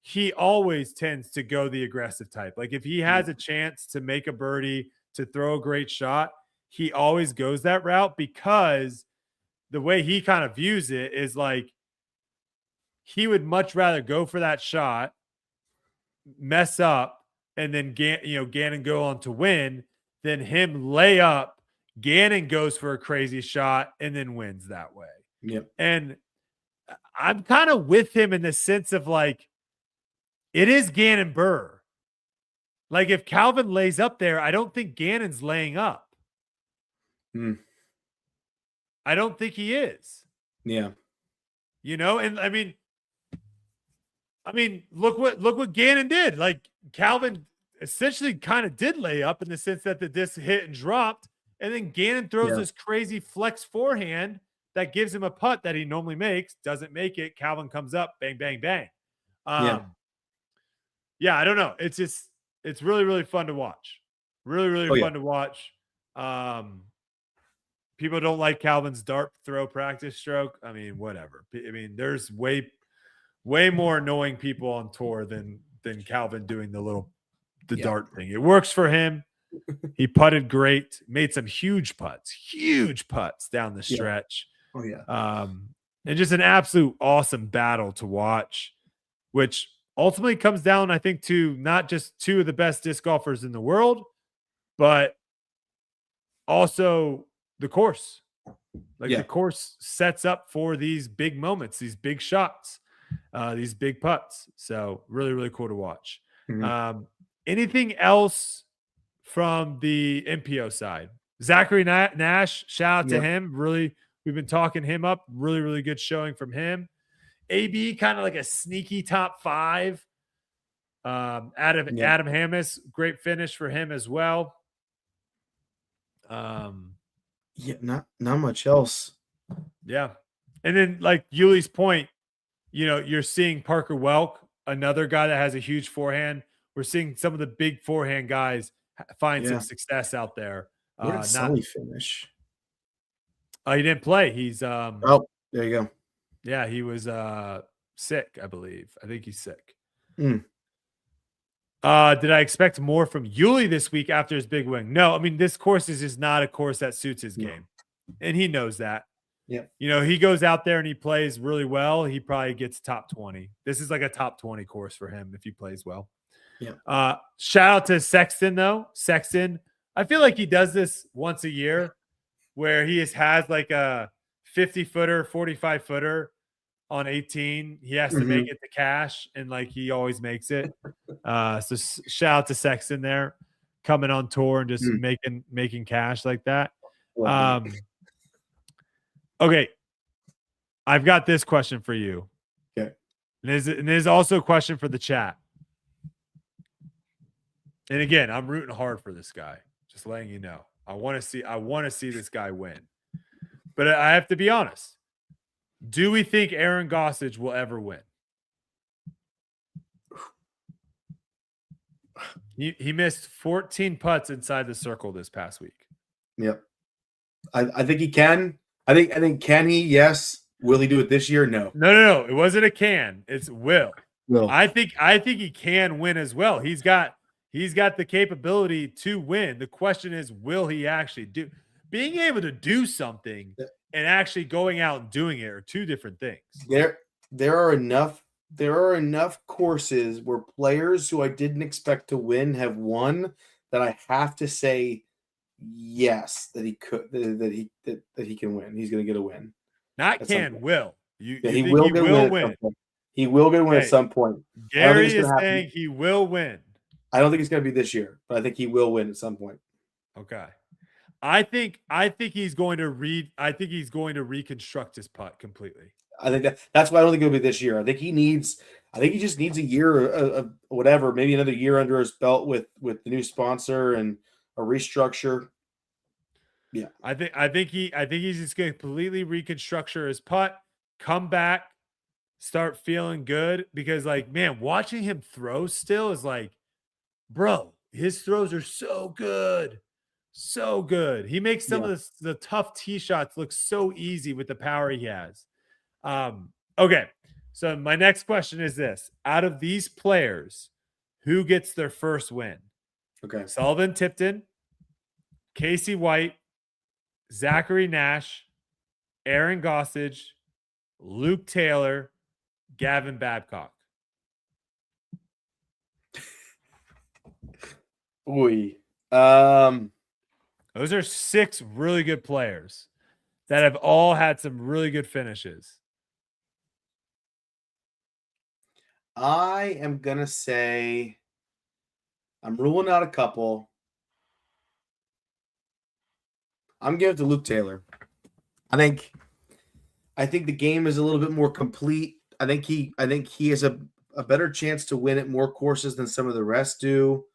he always tends to go the aggressive type. Like if he has a chance to make a birdie, to throw a great shot, he always goes that route, because the way he kind of views it is like he would much rather go for that shot, mess up, and then Gannon go on to win, than him lay up, Gannon goes for a crazy shot, and then wins that way. Yep. And I'm kind of with him in the sense of like, it is Gannon Buhr. Like if Calvin lays up there, I don't think Gannon's laying up. I don't think he is. Yeah. And I mean, look what Gannon did. Like Calvin essentially kind of did lay up in the sense that the disc hit and dropped, and then Gannon throws this crazy flex forehand that gives him a putt that he normally makes, doesn't make it. Calvin comes up, bang, bang, bang. Yeah, I don't know. It's really, really fun to watch. Really, really fun to watch. People don't like Calvin's dart throw practice stroke. I mean, whatever. I mean, there's way more annoying people on tour than Calvin doing the dart thing. It works for him. He putted great, made some huge putts down the stretch. Oh yeah. And just an absolute awesome battle to watch, which ultimately comes down, I think, to not just two of the best disc golfers in the world, but also the course. Like the course sets up for these big moments, these big shots, these big putts. So really, really cool to watch. Anything else from the MPO side? Zachary Nash, shout out to him. Really, we've been talking him up. Really, really good showing from him. AB, kind of like a sneaky top 5. Adam Hammis, great finish for him as well. Not much else. Yeah. And then like Yuli's point, you're seeing Parker Welk, another guy that has a huge forehand. We're seeing some of the big forehand guys find some success out there. Where did Sully finish? He didn't play. He's there you go. Yeah, he was sick, I believe. I think he's sick. Did I expect more from Yuli this week after his big win? No, I mean, this course is just not a course that suits his game. And he knows that. Yeah. He goes out there and he plays really well. He probably gets top 20. This is like a top 20 course for him if he plays well. Yeah. Shout out to Sexton, though. Sexton, I feel like he does this once a year where he has like a 50-footer, 45-footer on 18. He has to make it to cash, and like he always makes it. So shout out to Sexton there, coming on tour and just making cash like that. Okay, I've got this question for you. Okay, and there's also a question for the chat. And again, I'm rooting hard for this guy. Just letting you know, I want to see this guy win. But I have to be honest. Do we think Aaron Gossage will ever win? He missed 14 putts inside the circle this past week. Yep. I think he can. I think can he? Yes. Will he do it this year? No. No. It wasn't a can. It's will. Will. I think he can win as well. He's got the capability to win. The question is, will he actually do? Being able to do something and actually going out and doing it are two different things. There are enough courses where players who I didn't expect to win have won that I have to say yes that he could that he can win. He's going to get a win. Not can, will. He will win. He will get a win at some point. Gary is saying he will win. I don't think it's going to be this year, but I think he will win at some point. Okay. I think he's going to reconstruct his putt completely. I think that's why I don't think it'll be this year. I think he just needs a year of whatever, maybe another year under his belt with the new sponsor and a restructure. Yeah, I think he's just going to completely reconstruct his putt, come back, start feeling good, because like, man, watching him throw still is like, bro, his throws are so good. So good. He makes some of the tough tee shots look so easy with the power he has. Okay. So my next question is this: out of these players, who gets their first win? Okay. Sullivan Tipton, Casey White, Zachary Nash, Aaron Gossage, Luke Taylor, Gavin Babcock. Oy. Those are 6 really good players that have all had some really good finishes. I am gonna say I'm ruling out a couple. I'm giving it to Luke Taylor. I think the game is a little bit more complete. I think he has a better chance to win at more courses than some of the rest do.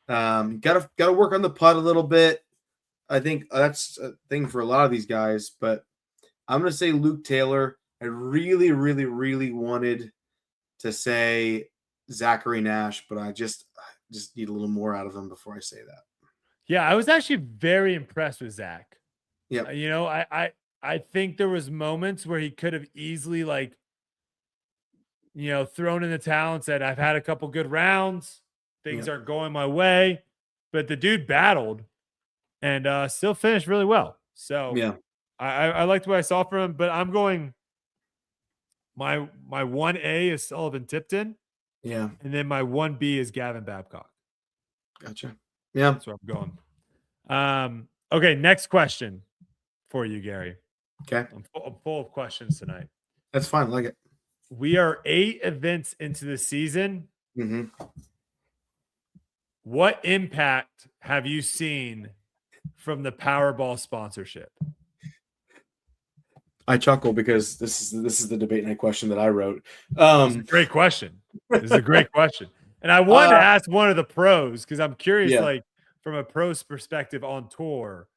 Got to work on the putt a little bit. I think that's a thing for a lot of these guys, but I'm going to say Luke Taylor. I really, really, really wanted to say Zachary Nash, but I just need a little more out of him before I say that. Yeah, I was actually very impressed with Zach. Yeah, You know, I think there was moments where he could have easily, like, you know, thrown in the towel and said, I've had a couple good rounds. Things aren't going my way. But the dude battled and still finished really well. So yeah, I liked what I saw from him, but I'm going, my 1A is Sullivan Tipton. yeah. And then my 1B is Gavin Babcock. Gotcha. Yeah. That's where I'm going. Okay, next question for you, Gary. Okay. I'm full of questions tonight. That's fine. I like it. We are 8 events into the season. Mm-hmm. What impact have you seen from the Powerball sponsorship? I chuckle because this is the debate night question that I wrote. Great question. This is a great question. And I wanted to ask one of the pros because I'm curious, like, from a pro's perspective on tour.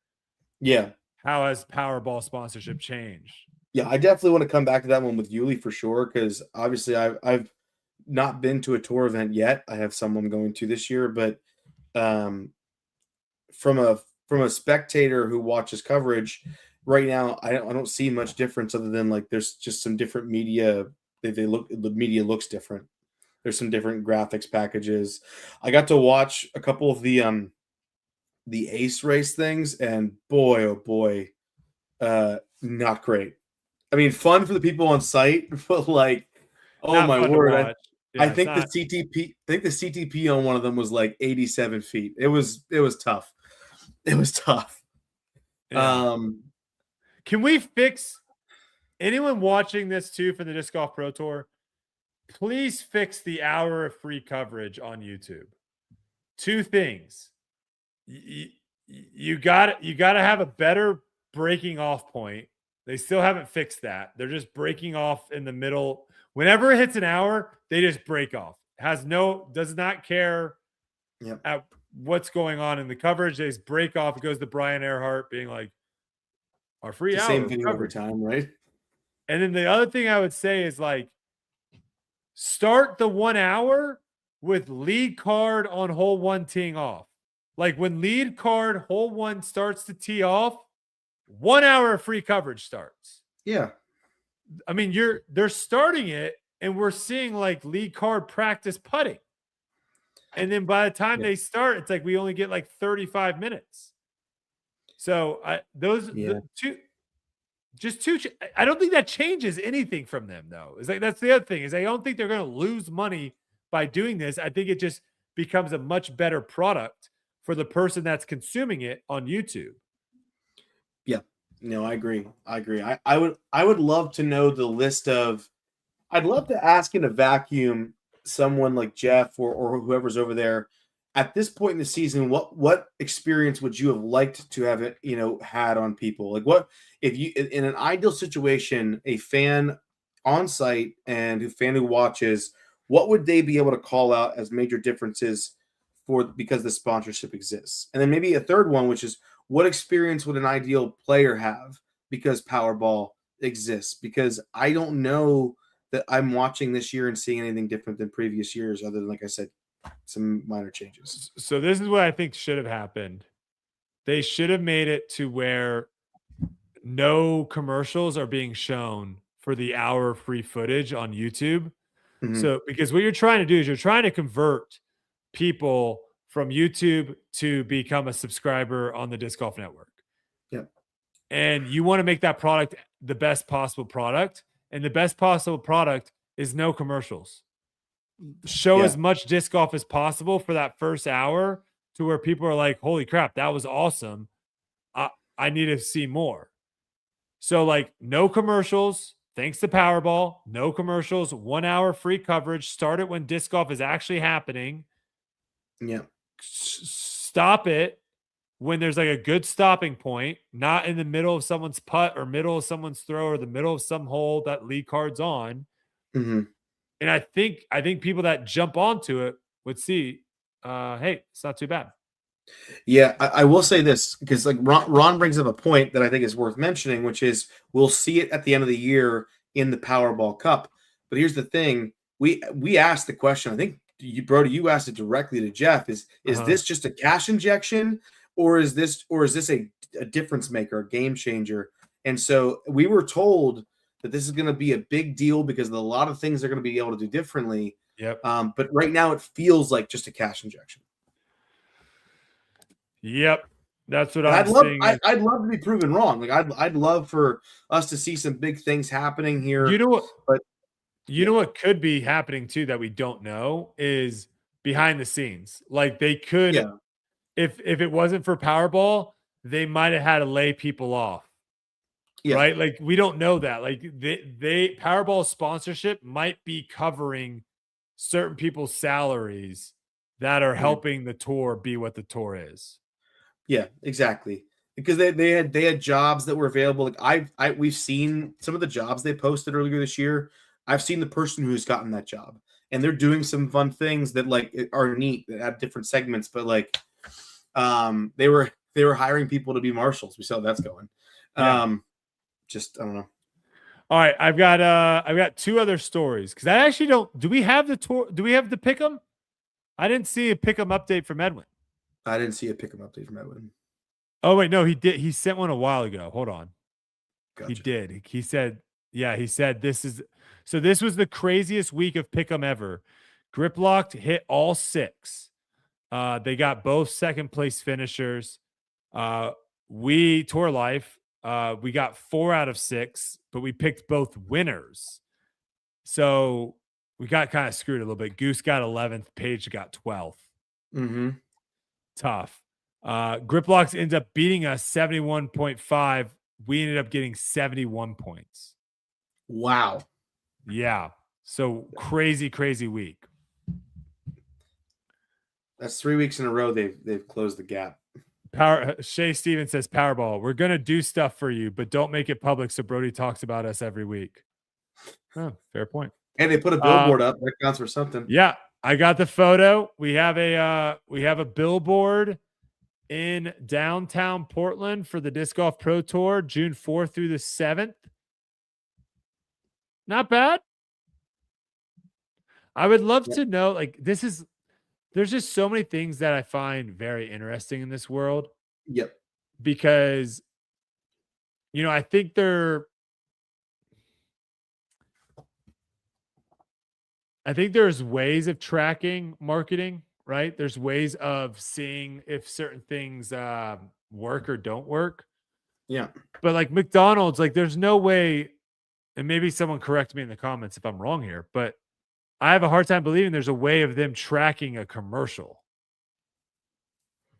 Yeah. How has Powerball sponsorship changed? Yeah, I definitely want to come back to that one with Yuli for sure, because obviously I've not been to a tour event yet. I have some I'm going to this year, but from a spectator who watches coverage right now, I don't see much difference other than like there's just some different media. The media looks different. There's some different graphics packages. I got to watch a couple of the Ace race things, and boy, oh boy, not great. I mean, fun for the people on site, but like, oh Not my word! Yeah, I think the CTP on one of them was like 87 feet. It was tough. It was tough. Yeah. Can we fix anyone watching this too for the Disc Golf Pro Tour? Please fix the hour of free coverage on YouTube. 2 things. You got to have a better breaking off point. They still haven't fixed that. They're just breaking off in the middle. Whenever it hits an hour, they just break off. Does not care at what's going on in the coverage. They just break off. It goes to Brian Earhart being like, our free hour. Same video every time, right? And then the other thing I would say is like, start the 1 hour with lead card on hole 1 teeing off. Like when lead card hole 1 starts to tee off, 1 hour of free coverage starts. Yeah. I mean, they're starting it and we're seeing like lead card practice putting. And then by the time they start, it's like we only get like 35 minutes. So the two, I don't think that changes anything from them though. It's like, that's the other thing is I don't think they're going to lose money by doing this. I think it just becomes a much better product for the person that's consuming it on YouTube. Yeah, no, I agree. I would love to know the list of, I'd love to ask in a vacuum someone like Jeff or whoever's over there at this point in the season, what experience would you have liked to have it, had on people? Like what, if you, in an ideal situation, a fan on site and who FanDuel watches, what would they be able to call out as major differences because the sponsorship exists? And then maybe a third one, which is what experience would an ideal player have because Powerball exists? Because I don't know that I'm watching this year and seeing anything different than previous years, other than, like I said, some minor changes. So this is what I think should have happened. They should have made it to where no commercials are being shown for the hour free footage on YouTube. Mhm. So, because what you're trying to do is you're trying to convert people from YouTube to become a subscriber on the Disc Golf Network. Yep. And you want to make that product the best possible product. And the best possible product is no commercials. Show as much disc golf as possible for that first hour to where people are like, holy crap, that was awesome. I need to see more. So, like, no commercials, thanks to Powerball, no commercials, 1 hour free coverage. Start it when disc golf is actually happening. Yeah. Stop it when there's like a good stopping point, not in the middle of someone's putt or middle of someone's throw or the middle of some hole that lead card's on. Mm-hmm. And I think people that jump onto it would see, hey, it's not too bad. Yeah, I will say this because like Ron brings up a point that I think is worth mentioning, which is we'll see it at the end of the year in the Powerball Cup. But here's the thing: we asked the question. I think Brody, you asked it directly to Jeff. Is this just a cash injection, or is this a difference maker, a game changer? And so we were told that this is going to be a big deal because of a lot of things they're going to be able to do differently. Yep. But right now it feels like just a cash injection. Yep. That's what I'd love to be proven wrong. Like I'd love for us to see some big things happening here. You know what? But you know what could be happening too that we don't know is behind the scenes. Like they could, if it wasn't for Powerball, they might have had to lay people off. Yeah. Right? Like we don't know that. Like they Powerball sponsorship might be covering certain people's salaries that are helping the tour be what the tour is. Yeah, exactly. Because they had jobs that were available. Like we've seen some of the jobs they posted earlier this year. I've seen the person who's gotten that job, and they're doing some fun things that like are neat that have different segments. But like, they were hiring people to be marshals. We saw that's going. Yeah. Just I don't know. All right, I've got two other stories because I actually don't. Do we have the tour? Do we have the pick'em? I didn't see a pick'em update from Edwin. I didn't see a pick'em update from Edwin. Oh wait, no, he did. He sent one a while ago. Hold on. Gotcha. He did. He said, yeah, he said this was the craziest week of pick'em ever. Grip Locked hit all 6. They got both second place finishers. We Tour Life, we got 4 out of 6, but we picked both winners. So we got kind of screwed a little bit. Goose got 11th, Paige got 12th. Mm-hmm. Tough. Grip Locks ends up beating us 71.5. We ended up getting 71 points. Wow. Yeah. So crazy week. That's 3 weeks in a row they've closed the gap. Shay Stevens says Powerball. We're gonna do stuff for you, but don't make it public so Brody talks about us every week. Oh, fair point. And they put a billboard up. That counts for something. Yeah, I got the photo. We have a billboard in downtown Portland for the Disc Golf Pro Tour, June 4th through the 7th. Not bad. I would love to know, like, there's just so many things that I find very interesting in this world. Yep. Because, I think there's ways of tracking marketing, right? There's ways of seeing if certain things work or don't work. Yeah. But like McDonald's, like there's no way, and maybe someone correct me in the comments if I'm wrong here, but I have a hard time believing there's a way of them tracking a commercial.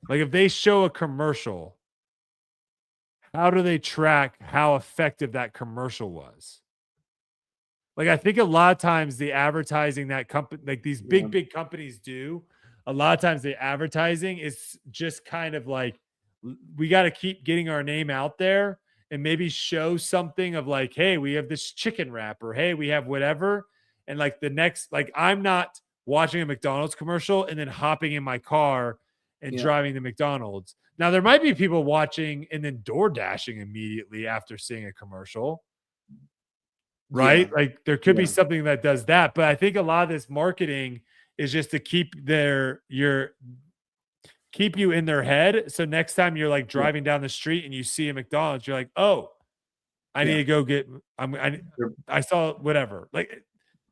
Like if they show a commercial, how do they track how effective that commercial was? Like I think a lot of times the advertising that company, like these big companies do, a lot of times the advertising is just kind of like, we got to keep getting our name out there. and maybe show something of like, hey, we have this chicken wrap, or hey, we have whatever. And like the next, like I'm not watching a McDonald's commercial and then hopping in my car and driving to McDonald's. Now there might be people watching and then door dashing immediately after seeing a commercial. Right? Yeah. Like there could be something that does that. But I think a lot of this marketing is just to keep keep you in their head. So next time you're like driving down the street and you see a McDonald's, you're like, oh, I need to go get I saw whatever. Like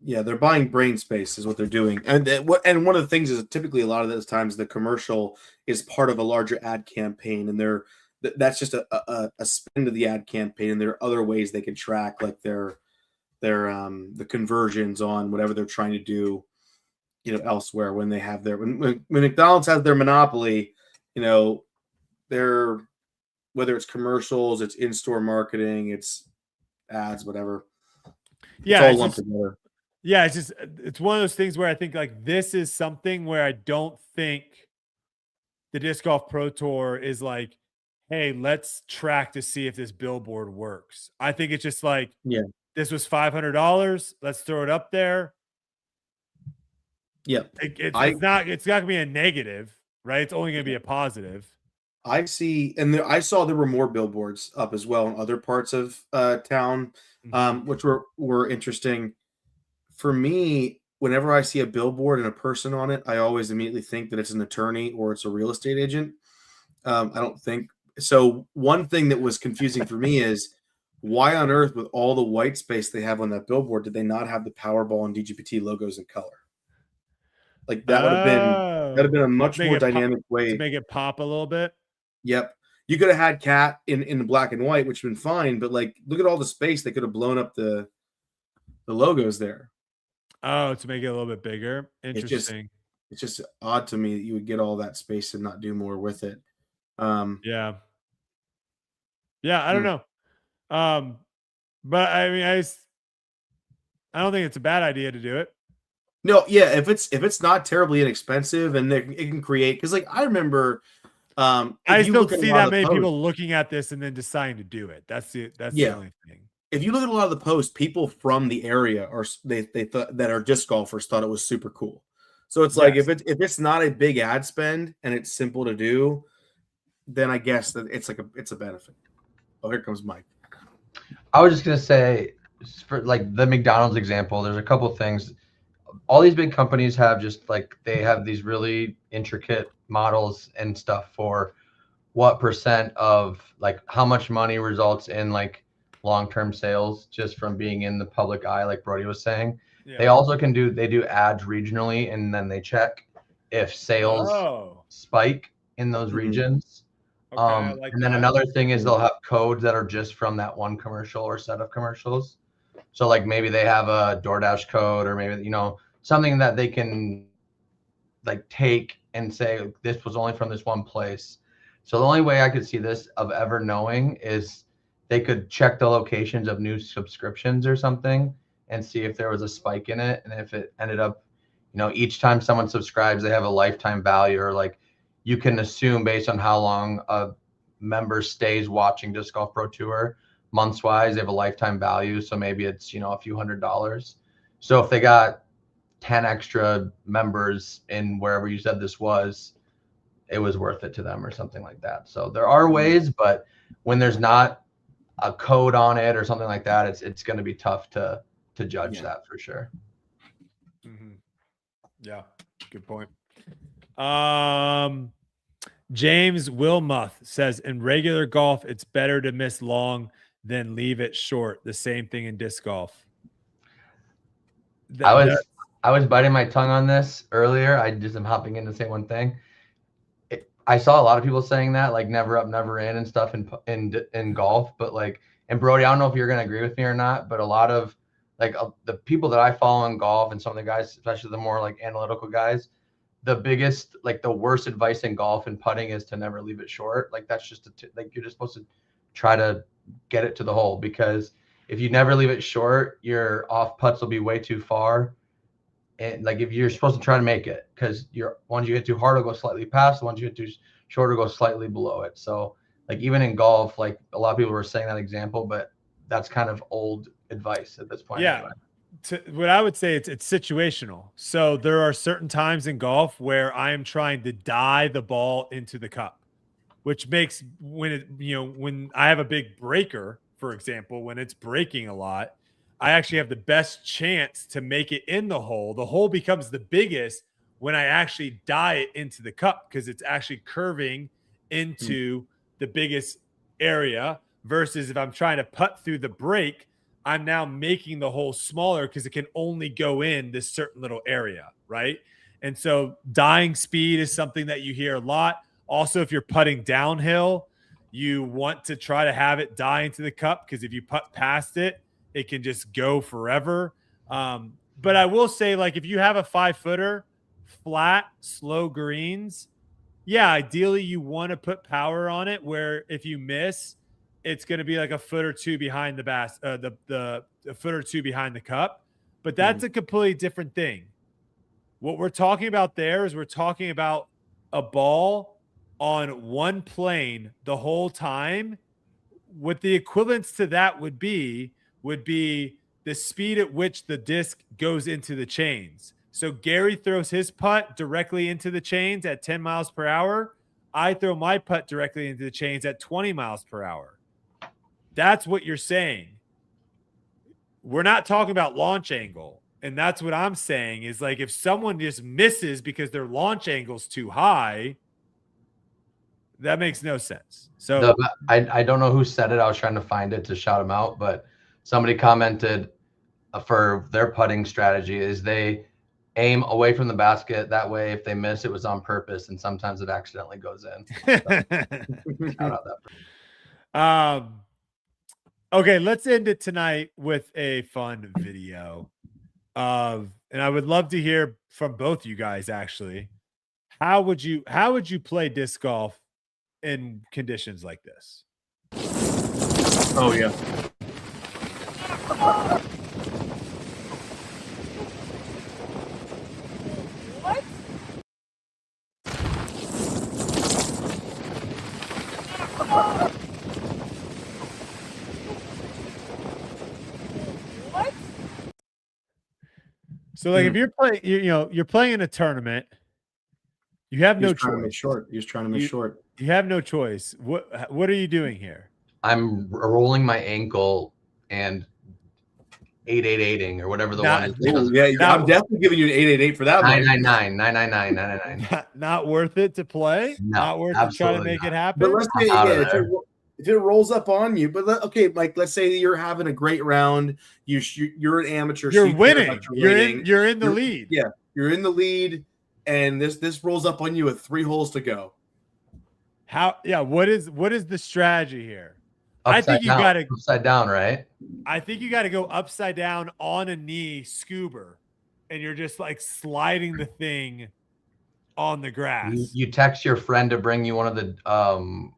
they're buying brain space is what they're doing. And one of the things is typically a lot of those times the commercial is part of a larger ad campaign, and that's just a spin of the ad campaign, and there are other ways they can track like their the conversions on whatever they're trying to do, elsewhere when they have when McDonald's has their monopoly, they're, whether it's commercials, it's in-store marketing, it's ads, whatever. Yeah. It's all lumped together. Yeah. It's one of those things where I think like this is something where I don't think the Disc Golf Pro Tour is like, hey, let's track to see if this billboard works. I think it's just like, this was $500. Let's throw it up there. Yeah. It's not going to be a negative, right? It's only going to be a positive. I see. And I saw there were more billboards up as well in other parts of town, which were interesting. For me, whenever I see a billboard and a person on it, I always immediately think that it's an attorney or it's a real estate agent. I don't think so. One thing that was confusing for me is, why on earth, with all the white space they have on that billboard, did they not have the Powerball and DGPT logos in color? Like that would have been a much more dynamic way to make it pop a little bit. Yep. You could have had Cat in the black and white, which would have been fine, but like look at all the space they could have blown up the logos there. Oh, to make it a little bit bigger. Interesting. It's just odd to me that you would get all that space and not do more with it. Yeah, I don't know. But I mean, I don't think it's a bad idea to do it. No, yeah, if it's not terribly inexpensive and it can create, because like I remember, I just don't see that many people looking at this and then deciding to do it. That's the only thing. If you look at a lot of the posts, people from the area they thought that are disc golfers thought it was super cool. So it's like if it's not a big ad spend and it's simple to do, then I guess that it's a benefit. Oh, here comes Mike. I was just gonna say, for like the McDonald's example, there's a couple things. All these big companies have they have these really intricate models and stuff for what percent of like how much money results in like long-term sales just from being in the public eye, like Brody was saying. They also they do ads regionally, and then they check if sales spike in those regions. Okay, and then another thing is they'll have codes that are just from that one commercial or set of commercials. So like maybe they have a DoorDash code, or maybe, something that they can like take and say, this was only from this one place. So the only way I could see this of ever knowing is they could check the locations of new subscriptions or something and see if there was a spike in it. And if it ended up, each time someone subscribes, they have a lifetime value, or like you can assume based on how long a member stays watching Disc Golf Pro Tour months wise, they have a lifetime value. So maybe it's, a few $100s. So if they got 10 extra members in wherever you said this was, it was worth it to them or something like that. So there are ways, but when there's not a code on it or something like that, it's going to be tough to judge that for sure. Mm-hmm. Yeah, good point. James Wilmuth says, in regular golf, it's better to miss long than leave it short. The same thing in disc golf. I was biting my tongue on this earlier. I just am hopping in to say one thing. I saw a lot of people saying that, like never up, never in and stuff in golf. But like, and Brody, I don't know if you're going to agree with me or not, but a lot of like the people that I follow in golf and some of the guys, especially the more like analytical guys, the biggest, like the worst advice in golf and putting is to never leave it short. Like that's just like, you're just supposed to try to get it to the hole, because if you never leave it short, your off putts will be way too far. And like if you're supposed to try to make it, because ones you hit too hard will go slightly past, the ones you hit too short will go slightly below it. So Like even in golf, like a lot of people were saying that example, but that's kind of old advice at this point. Yeah. Anyway. What I would say, it's situational. So there are certain times in golf where I am trying to die the ball into the cup, which makes when I have a big breaker, for example, when it's breaking a lot, I actually have the best chance to make it in the hole. The hole becomes the biggest when I actually die it into the cup because it's actually curving into the biggest area versus if I'm trying to putt through the break, I'm now making the hole smaller because it can only go in this certain little area, right? And so dying speed is something that you hear a lot. Also, if you're putting downhill, you want to try to have it die into the cup because if you putt past it, it can just go forever. But I will say, like, if you have a 5-footer, flat, slow greens, yeah, ideally you want to put power on it where if you miss, it's going to be like a foot or two behind the foot or two behind the cup. But that's a completely different thing. What we're talking about there is we're talking about a ball on one plane the whole time. What the equivalence to that would be the speed at which the disc goes into the chains. So Gary throws his putt directly into the chains at 10 miles per hour. I throw my putt directly into the chains at 20 miles per hour. That's what you're saying. We're not talking about launch angle. And that's what I'm saying is like if someone just misses because their launch angle's too high, that makes no sense. So I don't know who said it. I was trying to find it to shout him out, but somebody commented for their putting strategy is they aim away from the basket. That way, if they miss, it was on purpose, and sometimes it accidentally goes in. So, shout out that. Okay, let's end it tonight with a fun video. And I would love to hear from both you guys. Actually, how would you play disc golf in conditions like this? Oh yeah. What? What? So like if you're playing, you're playing in a tournament, you have no choice. He was trying to make short. You have no choice. What are you doing here? I'm rolling my ankle and 888ing or whatever the one is. Ooh, yeah, I'm definitely giving you an 888 for that one. 999. Not worth it to play. No, not worth it to try to make it happen. But let's say if it rolls up on you, but Mike, let's say you're having a great round. You're an amateur. You're winning. You're in the lead. Yeah, you're in the lead, and this rolls up on you with 3 holes to go. What is the strategy here? Upside I think you got to upside down, right? I think you got to go upside down on a knee, scuba, and you're just like sliding the thing on the grass. You text your friend to bring you one of the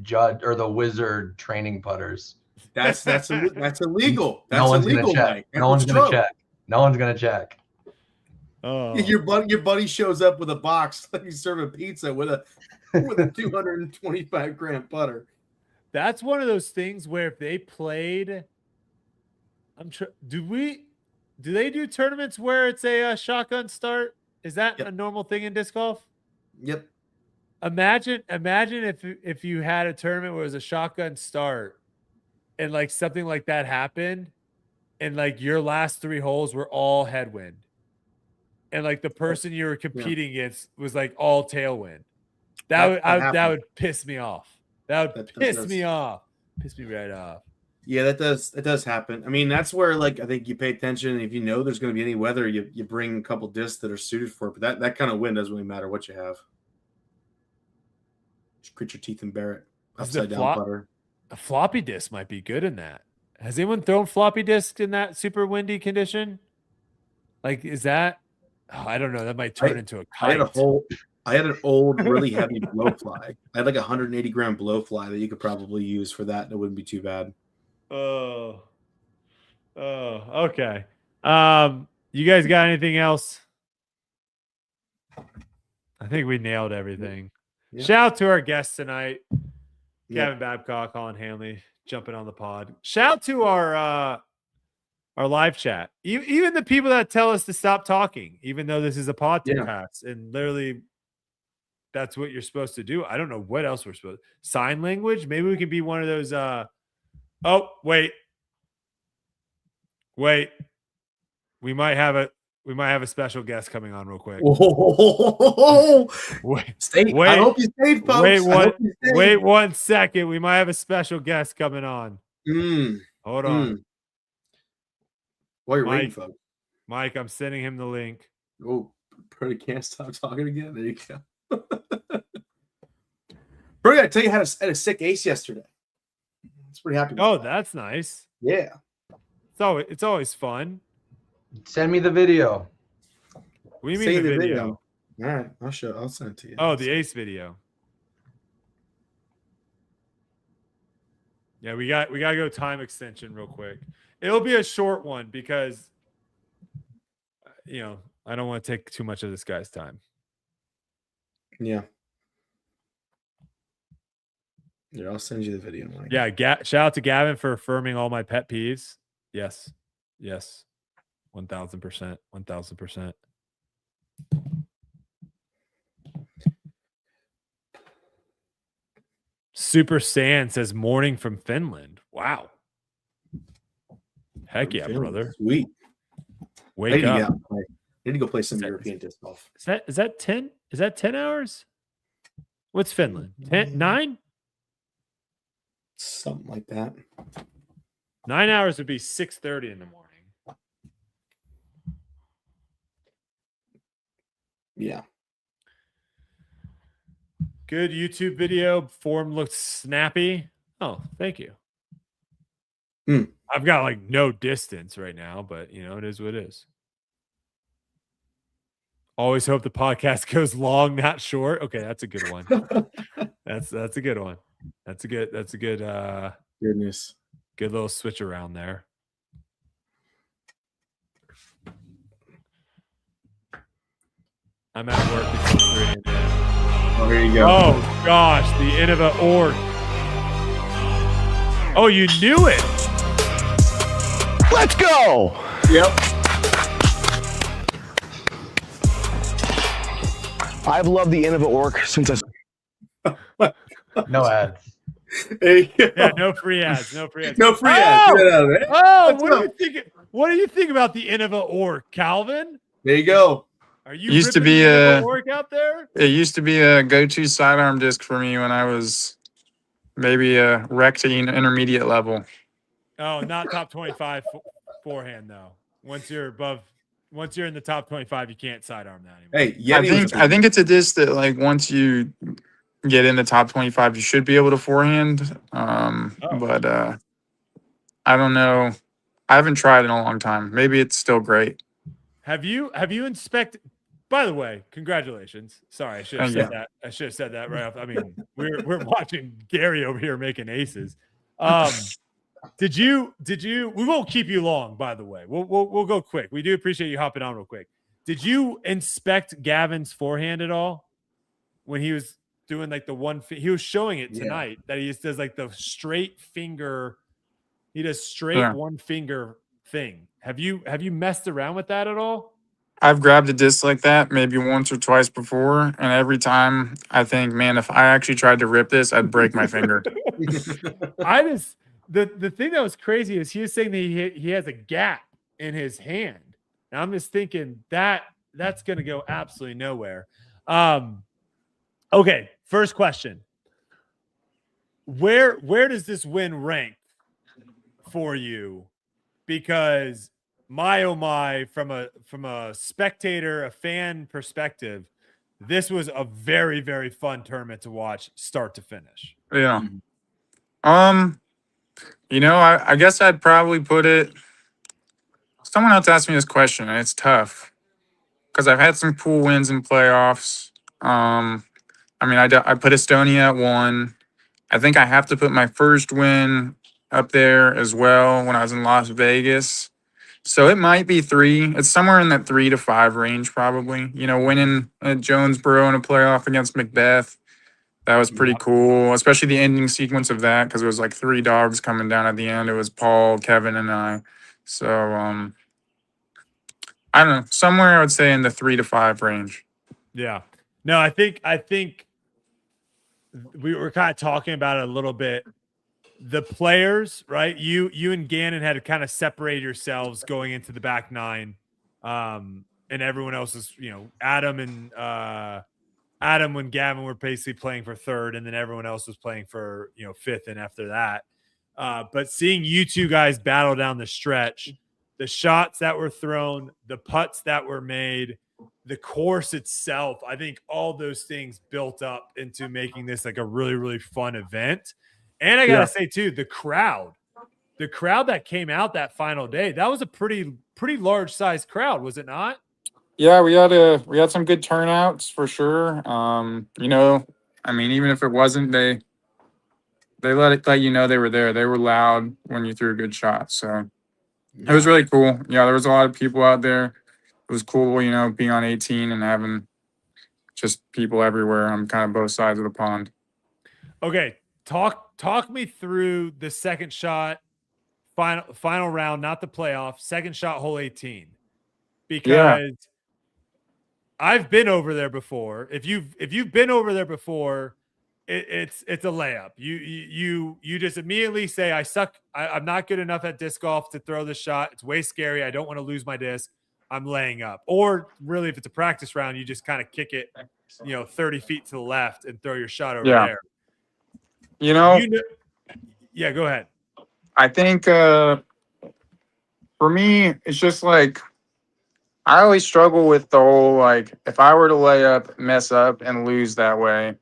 judge or the wizard training putters. That's illegal. That's no one's illegal. Gonna check. No one's gonna check. No one's gonna check. Oh. Your buddy shows up with a box like he's serving pizza with a 225 gram putter. That's one of those things where if they played, do they do tournaments where it's a shotgun start? Is that a normal thing in disc golf? Yep. Imagine if you had a tournament where it was a shotgun start and like something like that happened and like your last 3 holes were all headwind and like the person you were competing against was like all tailwind. That would piss me off. That would piss me off. Piss me right off. Yeah, that does happen. I mean, that's where like I think you pay attention. If you know there's going to be any weather, you bring a couple discs that are suited for it. But that kind of wind doesn't really matter what you have. Just grit your teeth and bear it. Upside down putter. A floppy disc might be good in that. Has anyone thrown floppy discs in that super windy condition? Like, is that? Oh, I don't know. That might turn into a kite. I had an old, really heavy blowfly. I had like a 180 gram blowfly that you could probably use for that, and it wouldn't be too bad. Oh, okay. You guys got anything else? I think we nailed everything. Yeah. Shout out to our guests tonight. Gavin Babcock, Holyn, Handley, jumping on the pod. Shout out to our live chat. Even the people that tell us to stop talking, even though this is a podcast, and literally that's what you're supposed to do. I don't know what else we're supposed to. Sign language? Maybe we can be one of those oh, wait. We might have a special guest coming on real quick. I hope you stayed, folks. Wait 1 second. We might have a special guest coming on. Hold on. While you're waiting, folks. Mike, I'm sending him the link. Oh, Brody can't stop talking again. There you go. Brody, I tell you, had a sick ace yesterday. It's pretty happy. Oh, that's nice. Yeah. It's always fun. Send me the video. We mean the video. All right, I'll send it to you. Oh, the ace video. Yeah, we gotta go time extension real quick. It'll be a short one because I don't want to take too much of this guy's time. Yeah. Yeah, I'll send you the video, Mike. Yeah, shout out to Gavin for affirming all my pet peeves. Yes. 1,000%. 1,000%. Super Sand says morning from Finland. Wow. Heck yeah, brother. Sweet. Wake up. I need to go play some European disc golf. Is that 10? Is that 10 hours? What's Finland? 10, 9? Something like that. 9 hours would be 6:30 in the morning. Yeah. Good YouTube video. Form looks snappy. Oh, thank you. I've got like no distance right now, but it is what it is. Always hope the podcast goes long, not short. Okay, that's a good one. That's a good one. That's a good Goodness. Good little switch around there. I'm at work until 3 a.m. Oh, here you go. Oh gosh, the Innova org. Oh, you knew it. Let's go. Yep. I've loved the Innova org since No ads. There you go. Yeah, no free ads. No free ads. No free ads. Get out of there. Oh, what do you think about the Innova org, Calvin? There you go. Are you used to ripping be the a Innova org out there? It used to be a go-to sidearm disc for me when I was maybe a recting intermediate level. Oh, not top 25 forehand though. Once you're in the top 25, you can't sidearm that anymore. Hey, I think it's a disc that like once you get in the top 25, you should be able to forehand. But I don't know. I haven't tried in a long time. Maybe it's still great. Have you inspected? By the way, congratulations. Sorry, I should have said that. I should have said that right off. I mean, we're watching Gary over here making aces. Did you? We won't keep you long. By the way, we'll go quick. We do appreciate you hopping on real quick. Did you inspect Gavin's forehand at all when he was doing like the one? He was showing it tonight that he just does like the straight finger. He does straight one finger thing. Have you messed around with that at all? I've grabbed a disc like that maybe once or twice before, and every time I think, man, if I actually tried to rip this, I'd break my finger. The thing that was crazy is he was saying that he has a gap in his hand. And I'm just thinking that's going to go absolutely nowhere. Okay, first question. Where does this win rank for you? Because my, from a spectator, a fan perspective, this was a very, very fun tournament to watch start to finish. Yeah. I guess I'd probably put it. Someone else asked me this question, and it's tough because I've had some pool wins in playoffs. I put Estonia at 1. I think I have to put my first win up there as well when I was in Las Vegas. So it might be 3. It's somewhere in that 3 to 5 range, probably. Winning at Jonesboro in a playoff against Macbeth. That was pretty cool, especially the ending sequence of that, because it was like 3 dogs coming down at the end. It was Paul, Kevin, and I. So I don't know, somewhere I would say in the 3 to 5 range. Yeah. No, I think we were kind of talking about it a little bit. The players, right? You and Gannon had to kind of separate yourselves going into the back 9. And everyone else is, Adam when Gavin were basically playing for 3rd, and then everyone else was playing for 5th and after that. But seeing you two guys battle down the stretch, the shots that were thrown, the putts that were made, the course itself, I think all those things built up into making this like a really, really fun event. And I gotta say too, the crowd that came out that final day, that was a pretty large sized crowd, was it not? Yeah, we had some good turnouts for sure. I mean, even if it wasn't, they let you know they were there. They were loud when you threw a good shot. So it was really cool. Yeah, there was a lot of people out there. It was cool, being on 18 and having just people everywhere on kind of both sides of the pond. Okay, talk me through the second shot, final round, not the playoff, second shot, hole 18, because I've been over there before. If you've been over there before, it's a layup. You just immediately say, I suck. I'm not good enough at disc golf to throw this shot. It's way scary. I don't want to lose my disc. I'm laying up. Or really, if it's a practice round, you just kind of kick it, 30 feet to the left and throw your shot over there. Yeah, go ahead. I think for me, it's just like I always struggle with the whole like if I were to lay up, mess up, and lose that way,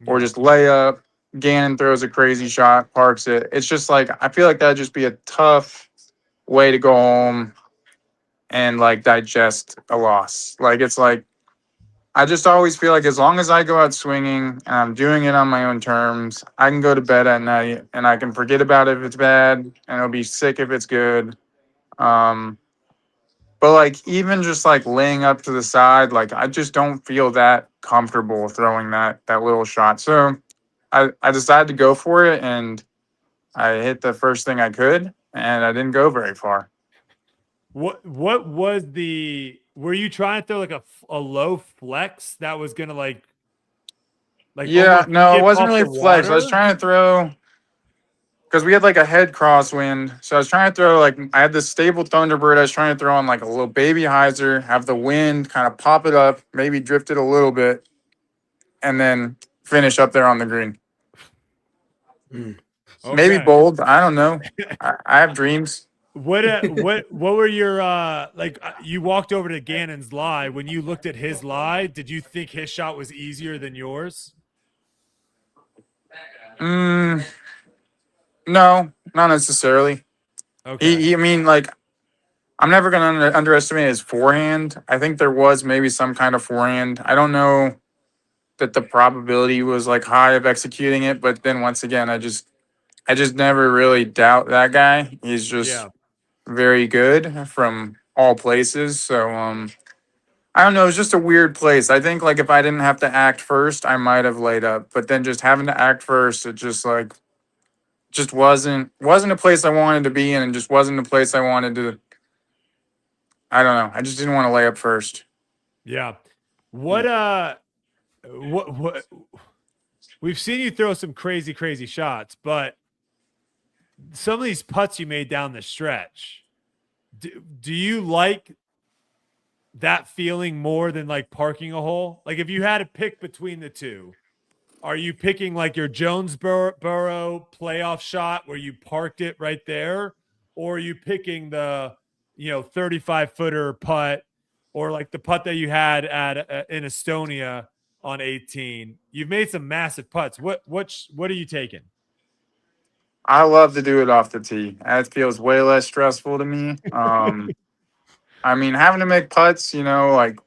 or just lay up, Gannon throws a crazy shot, parks it. It's just like I feel like that'd just be a tough way to go home and like digest a loss. Like it's like I just always feel like as long as I go out swinging and I'm doing it on my own terms, I can go to bed at night and I can forget about it if it's bad and it'll be sick if it's good. But like even just like laying up to the side, like I just don't feel that comfortable throwing that little shot. So I decided to go for it and I hit the first thing I could and I didn't go very far. What was were you trying to throw like a low flex that was gonna like yeah, no, it wasn't really flex. I was trying to throw because we had like a head crosswind. So I was trying to throw like I had this stable Thunderbird. I was trying to throw on like a little baby hyzer, have the wind kind of pop it up, maybe drift it a little bit, and then finish up there on the green. Okay. Maybe bold. I don't know. I have dreams. What were your you walked over to Gannon's lie. When you looked at his lie, did you think his shot was easier than yours? No, not necessarily. Okay. I mean, like, I'm never going to underestimate his forehand. I think there was maybe some kind of forehand. I don't know that the probability was like high of executing it, but then once again, I just never really doubt that guy. He's just very good from all places. So I don't know, it's just a weird place. I think like if I didn't have to act first, I might have laid up, but then just having to act first, it just like wasn't a place I wanted to be in and just wasn't a place I wanted to. I don't know. I just didn't want to lay up first. Yeah. What we've seen you throw some crazy shots, but some of these putts you made down the stretch, do you like that feeling more than like parking a hole? Like if you had to pick between the two, are you picking like your Jonesboro playoff shot where you parked it right there? Or are you picking the, 35-footer putt or like the putt that you had in Estonia on 18? You've made some massive putts. What are you taking? I love to do it off the tee. It feels way less stressful to me. I mean, having to make putts, like,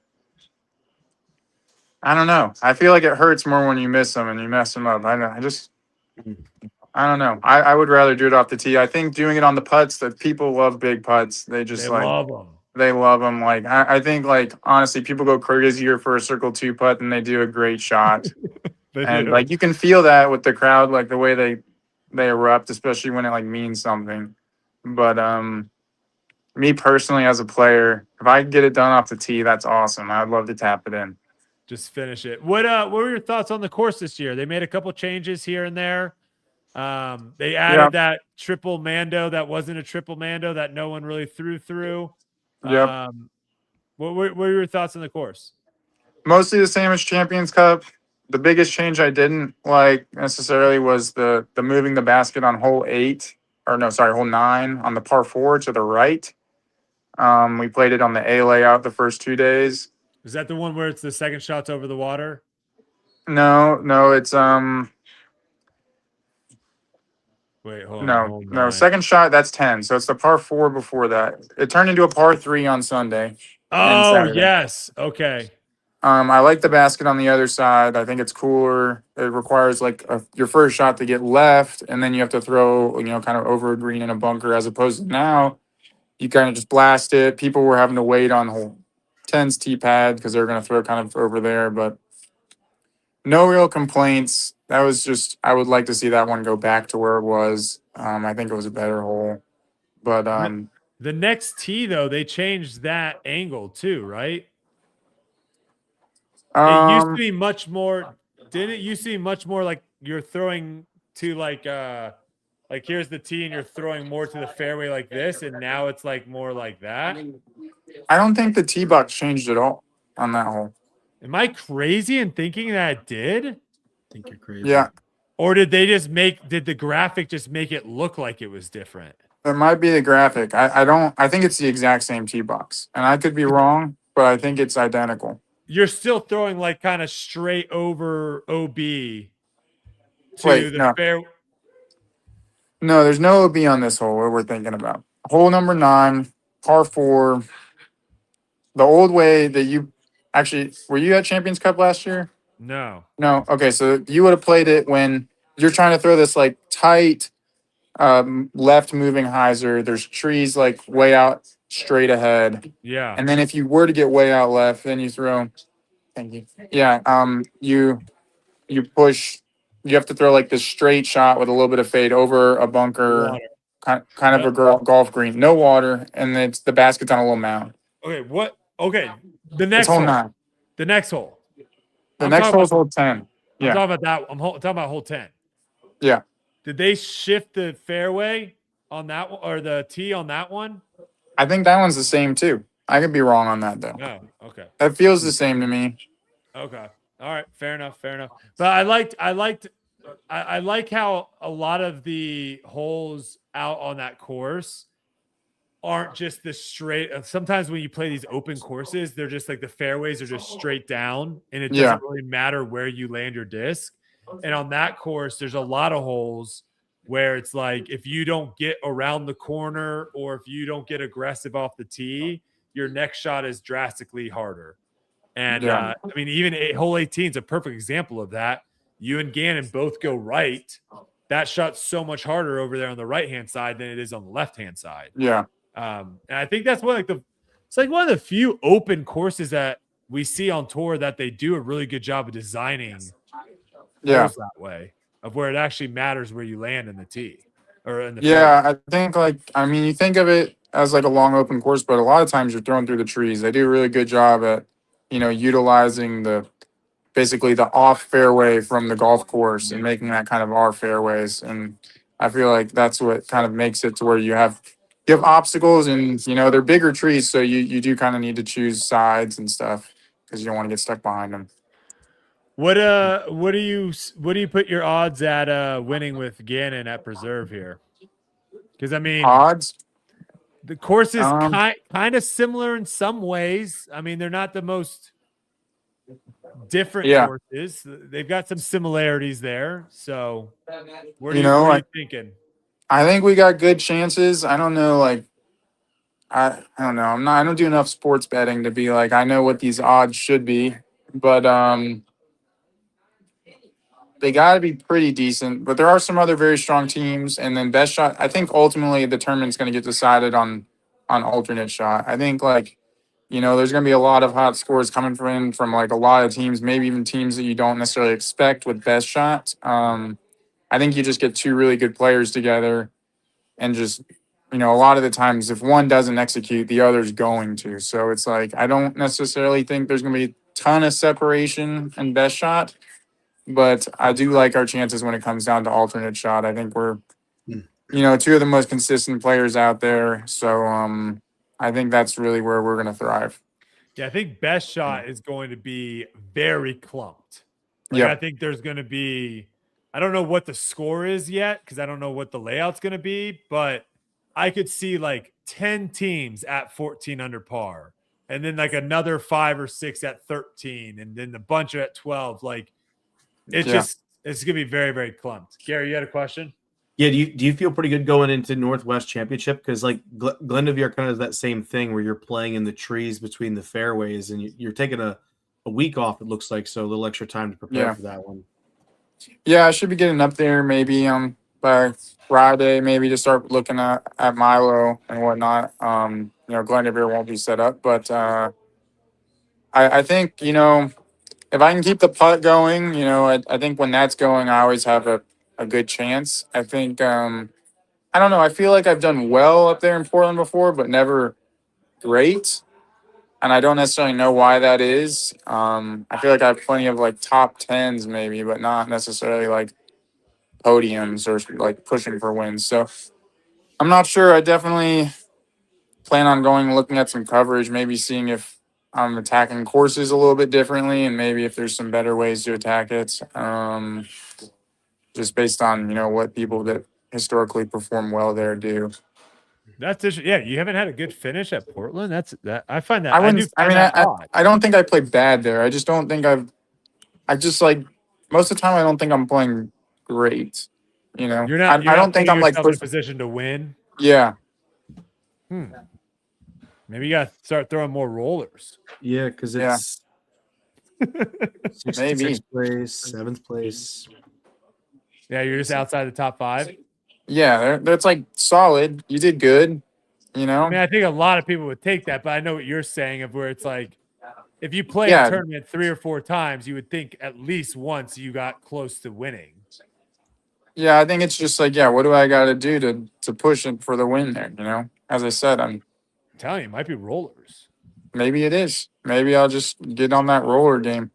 I don't know. I feel like it hurts more when you miss them and you mess them up. I don't know. I would rather do it off the tee. I think doing it on the putts, that people love big putts. They love them. They love them. Like, I think, like, honestly, people go crazier for a circle 2 putt than they do a great shot. And do. like you can feel that with the crowd, like the way they erupt, especially when it like means something. But me personally as a player, if I can get it done off the tee, that's awesome. I'd love to tap it in. Just finish it. What were your thoughts on the course this year? They made a couple changes here and there. They added that triple Mando that wasn't a triple Mando that no one really threw through. Yep. What were your thoughts on the course? Mostly the same as Champions Cup. The biggest change I didn't like necessarily was the moving the basket on hole 9 on the par 4 to the right. We played it on the A layout the first 2 days. Is that the one where it's the second shot's over the water? No, it's Wait, hold on. No. Second shot, that's 10. So it's the par 4 before that. It turned into a par 3 on Sunday. Oh, yes. Okay. I like the basket on the other side. I think it's cooler. It requires like your first shot to get left, and then you have to throw, kind of over a green in a bunker, as opposed to now you kind of just blast it. People were having to wait on hole 10's tee pad because they're going to throw kind of over there, but no real complaints. That was just, I would like to see that one go back to where it was. I think it was a better hole, but the next tee though, they changed that angle too, right? It used to be much more. Didn't it used to be much more like you're throwing to like here's the tee and you're throwing more to the fairway like this, and now it's like more like that? I don't think the tee box changed at all on that hole. Am I crazy in thinking that it did? I think you're crazy. Yeah. Or did the graphic just make it look like it was different? It might be the graphic. I think it's the exact same tee box, and I could be wrong, but I think it's identical. You're still throwing like kind of straight over OB to no. fair. No, there's no OB on this hole. What we're thinking about hole number 9, par 4. The old way that you actually were you at Champions Cup last year? No. Okay, so you would have played it when you're trying to throw this like tight left moving hyzer. There's trees like way out straight ahead. Yeah. And then if you were to get way out left, then you throw. Thank you. Yeah. You push. You have to throw like this straight shot with a little bit of fade over a bunker, kind of a golf green, no water, and it's the basket's on a little mound. Okay. What? Okay. The next hole hole. 9. The next hole. The next hole is hole 10. I'm talking about that. I'm talking about hole 10. Yeah. Did they shift the fairway on that one or the tee on that one? I think that one's the same too. I could be wrong on that though. No. Okay. That feels the same to me. Okay. All right. Fair enough. But I like how a lot of the holes out on that course aren't just the straight. Sometimes when you play these open courses, they're just like the fairways are just straight down, and it doesn't really matter where you land your disc. And on that course, there's a lot of holes where it's like if you don't get around the corner or if you don't get aggressive off the tee, your next shot is drastically harder. And I mean, even hole 18 is a perfect example of that. You and Gannon both go right. That shot's so much harder over there on the right-hand side than it is on the left-hand side. Yeah. And I think that's one of the few open courses that we see on tour that they do a really good job of designing holes that way, of where it actually matters where you land in the tee or in the fairway. I think you think of it as like a long open course, but a lot of times you're throwing through the trees. They do a really good job at utilizing basically the off fairway from the golf course and making that kind of our fairways. And I feel like that's what kind of makes it to where you have obstacles and they're bigger trees, so you do kind of need to choose sides and stuff because you don't want to get stuck behind them. What do you put your odds at winning with Gannon at Preserve here? Because I mean, odds. The course is kind of similar in some ways. I mean, they're not the most different courses. They've got some similarities there. So, what are you thinking? I think we got good chances. I don't know. I don't know. I don't do enough sports betting to be like I know what these odds should be, but they got to be pretty decent. But there are some other very strong teams, and then best shot. I think ultimately the tournament's going to get decided on alternate shot. I think there's going to be a lot of hot scores coming from like a lot of teams, maybe even teams that you don't necessarily expect with best shot. I think you just get two really good players together and just, a lot of the times if one doesn't execute, the other's going to. So it's like, I don't necessarily think there's going to be a ton of separation in best shot, but I do like our chances when it comes down to alternate shot. I think we're, two of the most consistent players out there. So I think that's really where we're going to thrive. Yeah, I think best shot is going to be very clumped. Like, Yep. I think there's going to be, I don't know what the score is yet because I don't know what the layout's going to be, but I could see like 10 teams at 14 under par and then like another 5 or 6 at 13 and then a bunch at 12. Like, it's going to be very, very clumped. Gary, you had a question? Yeah, do you feel pretty good going into Northwest Championship? Because like Glendovier kind of does that same thing where you're playing in the trees between the fairways and you're taking a week off, it looks like, so a little extra time to prepare for that one. Yeah, I should be getting up there maybe by Friday, maybe to start looking at Milo and whatnot. Glendovier won't be set up, but I think, if I can keep the putt going, I think when that's going, I always have a good chance. I think, I don't know. I feel like I've done well up there in Portland before, but never great. And I don't necessarily know why that is. I feel like I have plenty of like top 10s maybe, but not necessarily like podiums or like pushing for wins. So I'm not sure. I definitely plan on looking at some coverage, maybe seeing if I'm attacking courses a little bit differently and maybe if there's some better ways to attack it. Just based on, what people that historically perform well there do. That's yeah. You haven't had a good finish at Portland. That I find that I don't think I played bad there. I just don't think I just like most of the time I don't think I'm playing great. You're not. I don't think I'm like in a position to win. Yeah. Maybe you gotta start throwing more rollers. Yeah, because it's maybe 6th place, 7th place. Yeah, you're just outside the top 5. Yeah, that's like solid. You did good, I mean, I think a lot of people would take that, but I know what you're saying of where it's like, if you play a tournament 3 or 4 times, you would think at least once you got close to winning. Yeah, I think it's just like, what do I got to do to push it for the win there? As I said, I'm telling you, it might be rollers. Maybe it is. Maybe I'll just get on that roller game.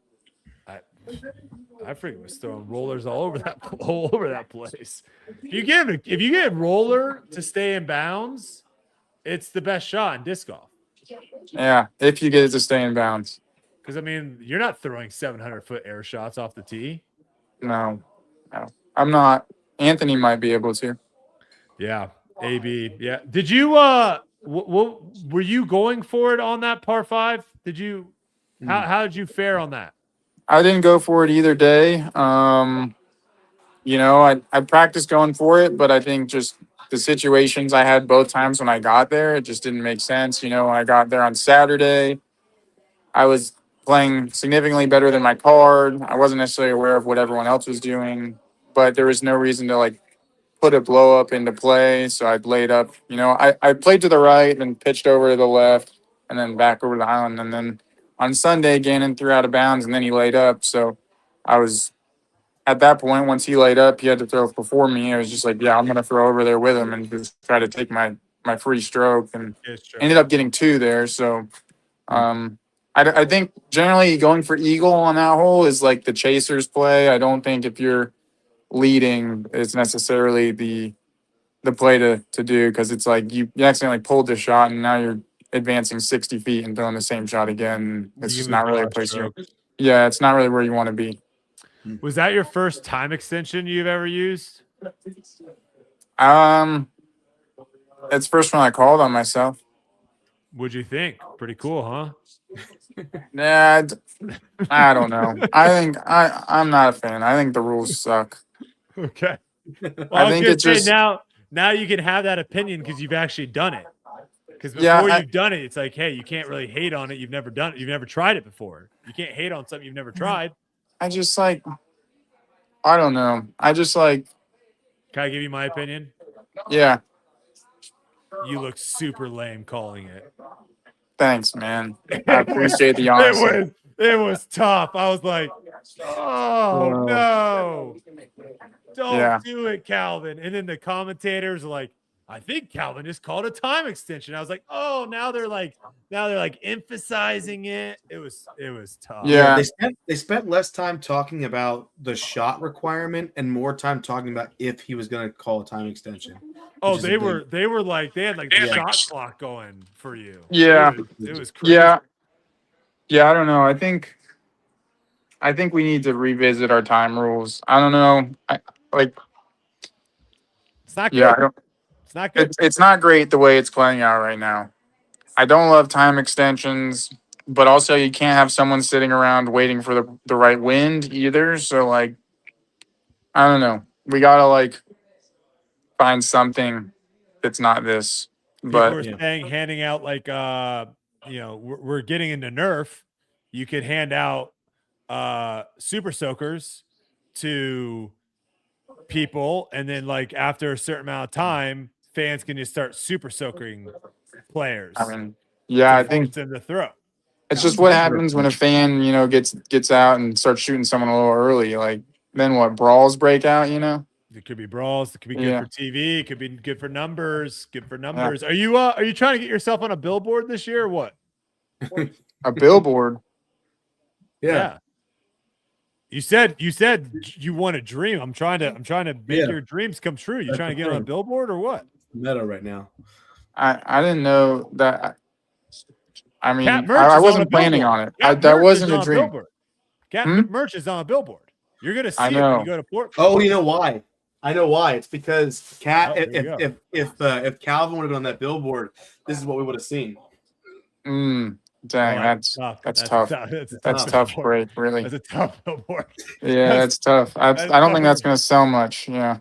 I freaking was throwing rollers all over that place. If you get roller to stay in bounds, it's the best shot in disc golf. Yeah, if you get it to stay in bounds. Because I mean, you're not throwing 700-foot air shots off the tee. No, I'm not. Anthony might be able to. Yeah, AB. Yeah. Did you? Were you going for it on that par 5? Did you? How did you fare on that? I didn't go for it either day. I practiced going for it, but I think just the situations I had both times when I got there, it just didn't make sense. When I got there on Saturday, I was playing significantly better than my card. I wasn't necessarily aware of what everyone else was doing, but there was no reason to like put a blow up into play. So I laid up, I played to the right and pitched over to the left and then back over the island. And then on Sunday, Gannon threw out of bounds and then he laid up. So I was at that point, once he laid up, he had to throw before me. I was just like, I'm going to throw over there with him and just try to take my free stroke and ended up getting 2 there. So I think generally going for eagle on that hole is like the chaser's play. I don't think if you're leading is necessarily the play to do because it's like you accidentally pulled the shot and now you're advancing 60 feet and throwing the same shot again. It's just not really a place it's not really where you want to be. Was that your first time extension you've ever used? It's first one I called on myself. What'd you think? Pretty cool, huh? Nah, I don't know. I think I'm not a fan. I think the rules suck. Okay. Well, I think it's just now you can have that opinion because you've actually done it. Because before you've done it, it's like, hey, you can't really hate on it. You've never done it. You've never tried it before. You can't hate on something you've never tried. I just like, I don't know. I just like. Can I give you my opinion? Yeah. You look super lame calling it. Thanks, man. I appreciate the honesty. It was tough. I was like, oh no, don't do it, Calvin. And then the commentators are like, I think Calvin just called a time extension. I was like, oh, now they're like emphasizing it. It was tough. Yeah. They spent less time talking about the shot requirement and more time talking about if he was going to call a time extension. Oh, they were like, they had like the shot clock going for you. Yeah. It was crazy. Yeah. Yeah, I don't know. I think we need to revisit our time rules. I don't know. It's not good. Yeah, it's not good. It's not great the way it's playing out right now. I don't love time extensions, but also you can't have someone sitting around waiting for the right wind either. So like, I don't know. We gotta like find something that's not this. But people were saying handing out like we're getting into Nerf. You could hand out super soakers to people, and then like after a certain amount of time, fans can just start super soaking players. I mean, yeah, I think them to throw. It's just what happens when a fan, gets out and starts shooting someone a little early. Like then what? Brawls break out. It could be brawls. It could be good for TV. It could be good for numbers. Good for numbers. Yeah. Are you trying to get yourself on a billboard this year or what? A billboard? Yeah. You said you want a dream. I'm trying to make your dreams come true. You trying to get on a billboard or what? Meta right now. I didn't know that. I mean, I wasn't planning on it. That wasn't a dream. Cat merch is on a billboard. You're gonna see it when you go to Portland. Oh, you know why? I know why. It's because if Calvin would have been on that billboard, this is what we would have seen. Dang, that's tough. That's tough break, really. That's a tough billboard. Yeah, that's tough. I don't think that's gonna sell much. Yeah.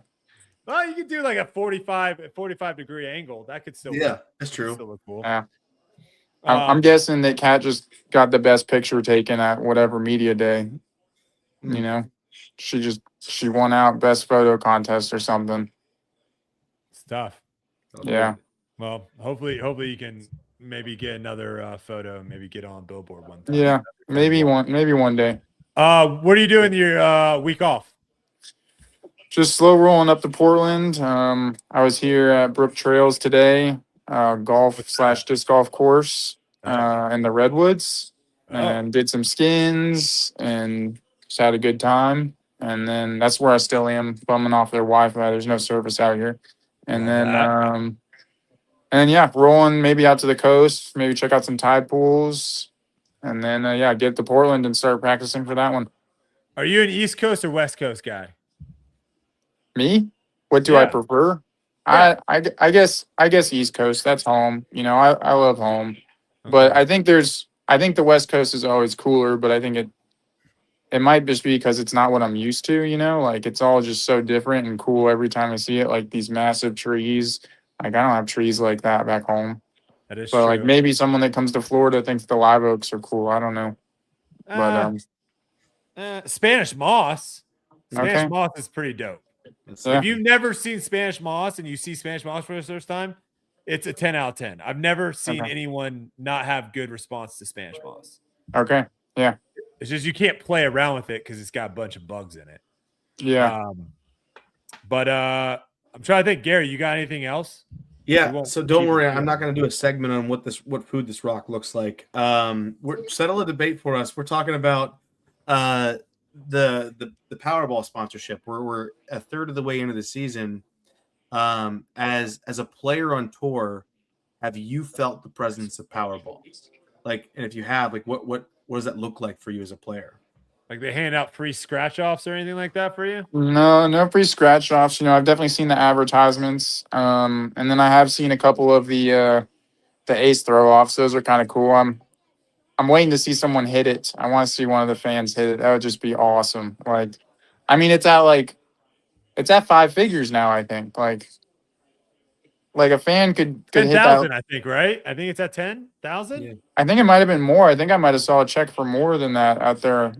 Well, you could do like a 45 degree angle. That could still that's true. Still look cool. Yeah. I'm guessing that Kat just got the best picture taken at whatever media day. She won out best photo contest or something. It's tough. Yeah. Well, hopefully you can maybe get another photo and maybe get on billboard one time. Yeah, maybe one day. What are you doing your week off? Just slow rolling up to Portland. I was here at Brook Trails today, golf/disc golf course in the Redwoods, and did some skins and just had a good time. And then that's where I still am, bumming off their Wi-Fi. There's no service out here. And then rolling maybe out to the coast, maybe check out some tide pools, and then get to Portland and start practicing for that one. Are you an East Coast or West Coast guy? Me? What do I prefer? Yeah. I guess East Coast. That's home. I love home. Okay. But I think the West Coast is always cooler, but I think it might just be because it's not what I'm used to, like it's all just so different and cool every time I see it, like these massive trees. Like I don't have trees like that back home. That is so true. Like maybe someone that comes to Florida thinks the live oaks are cool. I don't know. But Spanish moss. Spanish moss is pretty dope. If you've never seen Spanish moss and you see Spanish moss for the first time, it's a 10 out of 10. I've never seen anyone not have good response to Spanish moss. Okay. Yeah. It's just you can't play around with it because it's got a bunch of bugs in it. Yeah. But I'm trying to think, Gary, you got anything else? Yeah. So don't worry, I'm not going to do a segment on what food this rock looks like. Settle a debate for us. We're talking about the Powerball sponsorship. We're a third of the way into the season. As a player on tour, have you felt the presence of Powerball? Like, and if you have, like, what does that look like for you as a player? Like they hand out free scratch offs or anything like that for you? No free scratch offs. I've definitely seen the advertisements. And then I have seen a couple of the ace throw offs. Those are kind of cool. I'm waiting to see someone hit it. I want to see one of the fans hit it. That would just be awesome. Like, I mean, it's at 5 figures now, I think. Like a fan could hit 10,000, I think, right? I think it's at 10,000. Yeah. I think it might have been more. I think I might have saw a check for more than that out there.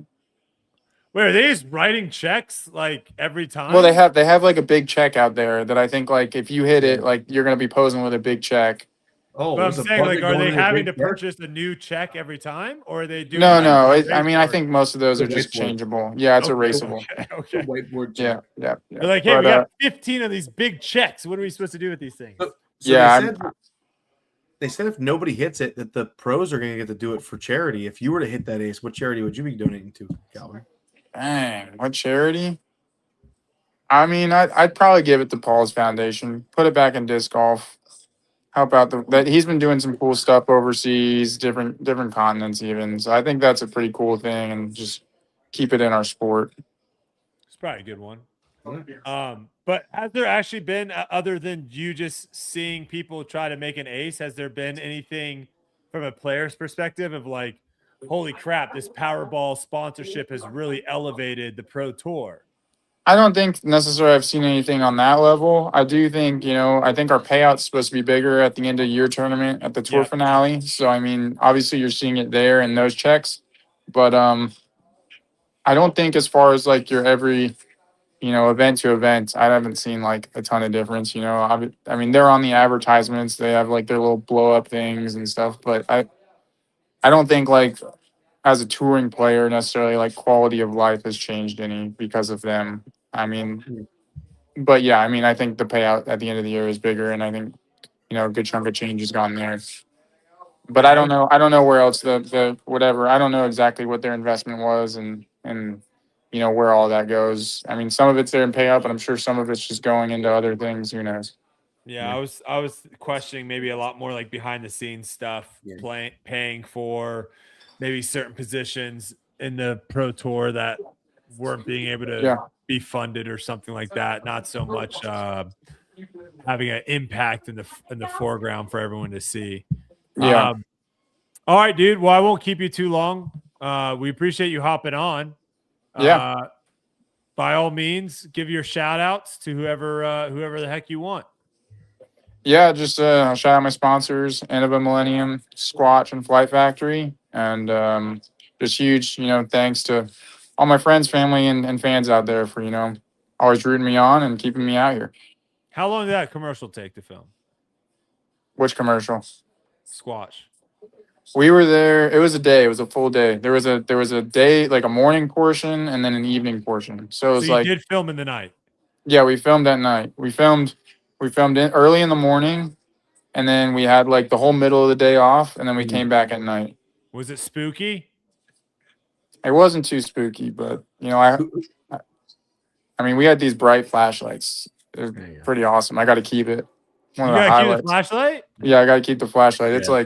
Wait, are they just writing checks like every time? Well, they have like a big check out there that I think like if you hit it, like you're gonna be posing with a big check. Oh, But I'm there's a saying, like, bucket are going they in a having big to check? purchase a new check every time, or are they doing? No, like, no. a I mean, I whiteboard? think most of those are The just whiteboard. changeable. Yeah, it's Okay, erasable. Okay. The whiteboard Yeah, check. yeah. They're like, hey, But, we got 15 of these big checks. What are we supposed to do with these things? So Yeah, they said if nobody hits it, that the pros are going to get to do it for charity. If you were to hit that ace, what charity would you be donating to, Calvin? dang, what charity? I mean, I'd probably give it to Paul's Foundation. Put it back in disc golf. Help out that he's been doing some cool stuff overseas, different continents even. So I think that's a pretty cool thing, and just keep it in our sport. It's probably a good one. But has there actually been, other than you just seeing people try to make an ace, has there been anything from a player's perspective of like, holy crap, this Powerball sponsorship has really elevated the pro tour? I don't think necessarily I've seen anything on that level. I do think, I think our payout's supposed to be bigger at the end of year tournament at the tour finale. So, I mean, obviously you're seeing it there in those checks. But I don't think as far as like your every, event to event, I haven't seen like a ton of difference. I mean, they're on the advertisements. They have like their little blow up things and stuff. But I don't think like as a touring player necessarily like quality of life has changed any because of them. I mean, but yeah, I mean, I think the payout at the end of the year is bigger, and I think a good chunk of change has gone there. But I don't know. I don't know where else the whatever. I don't know exactly what their investment was, and where all that goes. I mean, some of it's there in payout, but I'm sure some of it's just going into other things. Who knows? Yeah, I was questioning maybe a lot more like behind the scenes stuff, paying for maybe certain positions in the pro tour that weren't being able to be funded or something like that. Not so much having an impact in the foreground for everyone to see. Yeah. All right, dude. Well, I won't keep you too long. We appreciate you hopping on. Yeah. By all means, give your shout outs to whoever the heck you want. Yeah, just shout out my sponsors, Innova Millennium, Squatch, and Flight Factory. And just huge, thanks to all my friends, family, and fans out there for, always rooting me on and keeping me out here. How long did that commercial take to film? Which commercial? Squatch. We were there. It was a day. It was a full day. There was a day, like a morning portion and then an evening portion. So it was you did film in the night. Yeah, we filmed at night. We filmed in early in the morning, and then we had like the whole middle of the day off, and then we came back at night. Was it spooky? It wasn't too spooky, but I mean, we had these bright flashlights. It was pretty awesome. I got to keep it. You got to keep the flashlight? Yeah, I got to keep the flashlight. Yeah.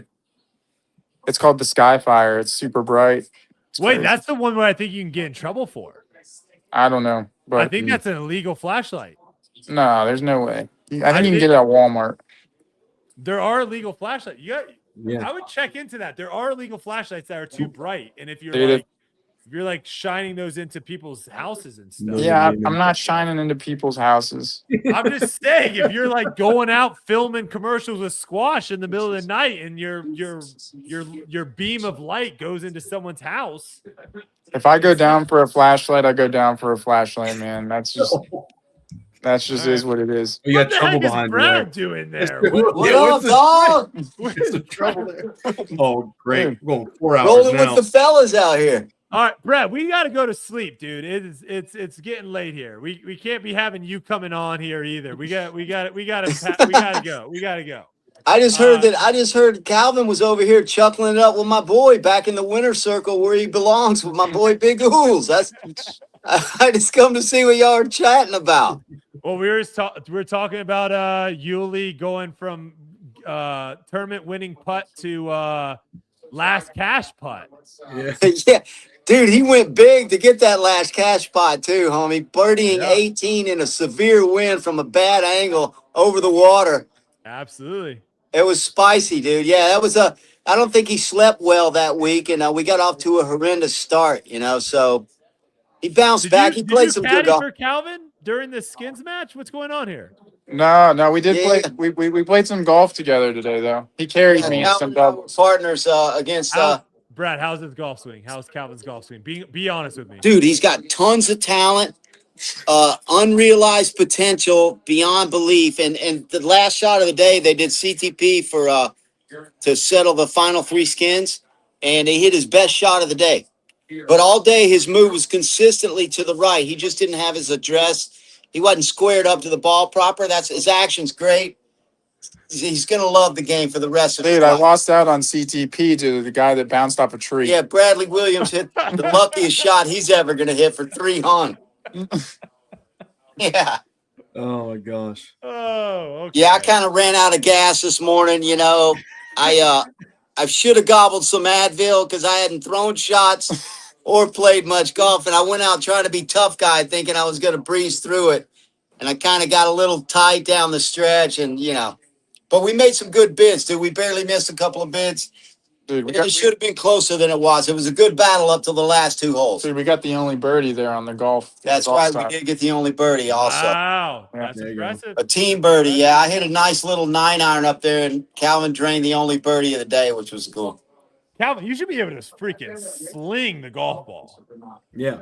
It's called the Skyfire. It's super bright. Wait, crazy. That's the one where I think you can get in trouble for. I don't know, but I think that's an illegal flashlight. No, there's no way. I think you can get it at Walmart. There are illegal flashlights. I would check into that. There are illegal flashlights that are too bright, and if you're like shining those into people's houses and stuff. Yeah, I'm not shining into people's houses. I'm just saying, if you're like going out filming commercials with Squash in the middle of the night, and your beam of light goes into someone's house. If I go down for a flashlight, I go down for a flashlight, man. That's just is what it is. You got trouble behind Brad doing there? What up, dog? What's the trouble there? Oh, great. We're going 4 hours Rolling now. with the fellas out here. All right, Brad, we got to go to sleep, dude. It's getting late here. We can't be having you coming on here either. We got to go. I just heard Calvin was over here chuckling it up with my boy back in the winter circle where he belongs with my boy Big Ools. I just come to see what y'all are chatting about. Well, we were talking about Yuli going from tournament winning putt to last cash putt. Yeah. Dude, he went big to get that last cash pot too, homie. Birdieing 18 in a severe wind from a bad angle over the water. Absolutely. It was spicy, dude. Yeah, that was I don't think he slept well that week, and we got off to a horrendous start, so he bounced back. He played some good golf. For Calvin during the skins match? What's going on here? No, we did play. We played some golf together today, though. He carried me in some doubles. Partners against. Brad, how's his golf swing? How's Calvin's golf swing? Be honest with me, dude. He's got tons of talent, unrealized potential beyond belief. And the last shot of the day, they did CTP for to settle the final 3 skins, and he hit his best shot of the day. But all day his move was consistently to the right. He just didn't have his address. He wasn't squared up to the ball proper. That's his action's great. He's going to love the game for the rest of his Dude, I life. lost out on CTP to the guy that bounced off a tree. Yeah, Bradley Williams hit the luckiest shot he's ever going to hit for 300. Yeah. Oh my gosh. Oh, okay. Yeah, I kind of ran out of gas this morning. You know, I should have gobbled some Advil because I hadn't thrown shots or played much golf, and I went out trying to be tough guy, thinking I was going to breeze through it, and I kind of got a little tight down the stretch, and but we made some good bids, dude. We barely missed a couple of bids. Dude, It should have been closer than it was. It was a good battle up to the last 2 holes. we got the only birdie there on the golf. That's golf right. side. We did get the only birdie also. Wow, Yeah, that's there you go. impressive. A team birdie. Yeah, I hit a nice little 9-iron up there, and Calvin drained the only birdie of the day, which was cool. Calvin, you should be able to freaking sling the golf ball. Yeah.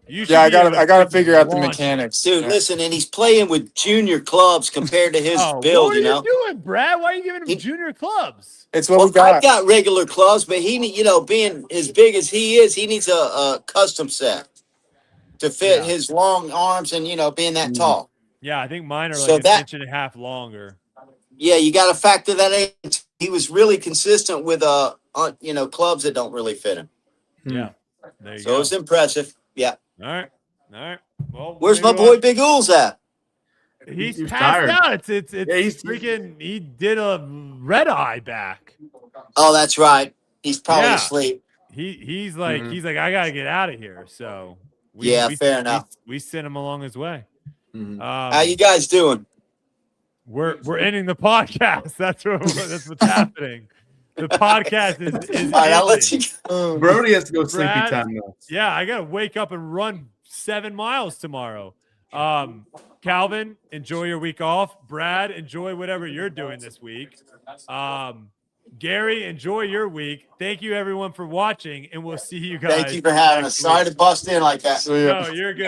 You should Yeah, be able to I gotta freaking figure out the launch it. mechanics. Dude, Yeah. listen, and he's playing with junior clubs compared to his Oh, build, what are you know. doing, Brad? Why are you giving him junior clubs? It's what Well, we got. I've got regular clubs, but he, being as big as he is, he needs a custom set to fit his long arms and, being that tall. Yeah, I think mine are like So an inch and a half longer. Yeah, you got to factor that in. He was really consistent with, clubs that don't really fit him. Yeah. There you So go. it's impressive. Yeah. All right. Well, Where's my maybe boy Big Ools at? He's He's passed tired. out. It's Yeah, he's freaking. He did a red eye back. Oh, that's right. He's probably Yeah. asleep. He's like I gotta get out of here. So Fair enough. We sent him along his way. How you guys doing? We're ending the podcast. That's what's happening. The podcast is All right, I'll let ending. you. Brody has to go sleepy Brad? time now. Yeah, I gotta wake up and run 7 miles tomorrow. Calvin, enjoy your week off. Brad, enjoy whatever you're doing this week. Gary, enjoy your week. Thank you everyone for watching, and we'll see you guys. Thank you for having us. next Sorry week. to bust in like that. So, yeah. No, you're good.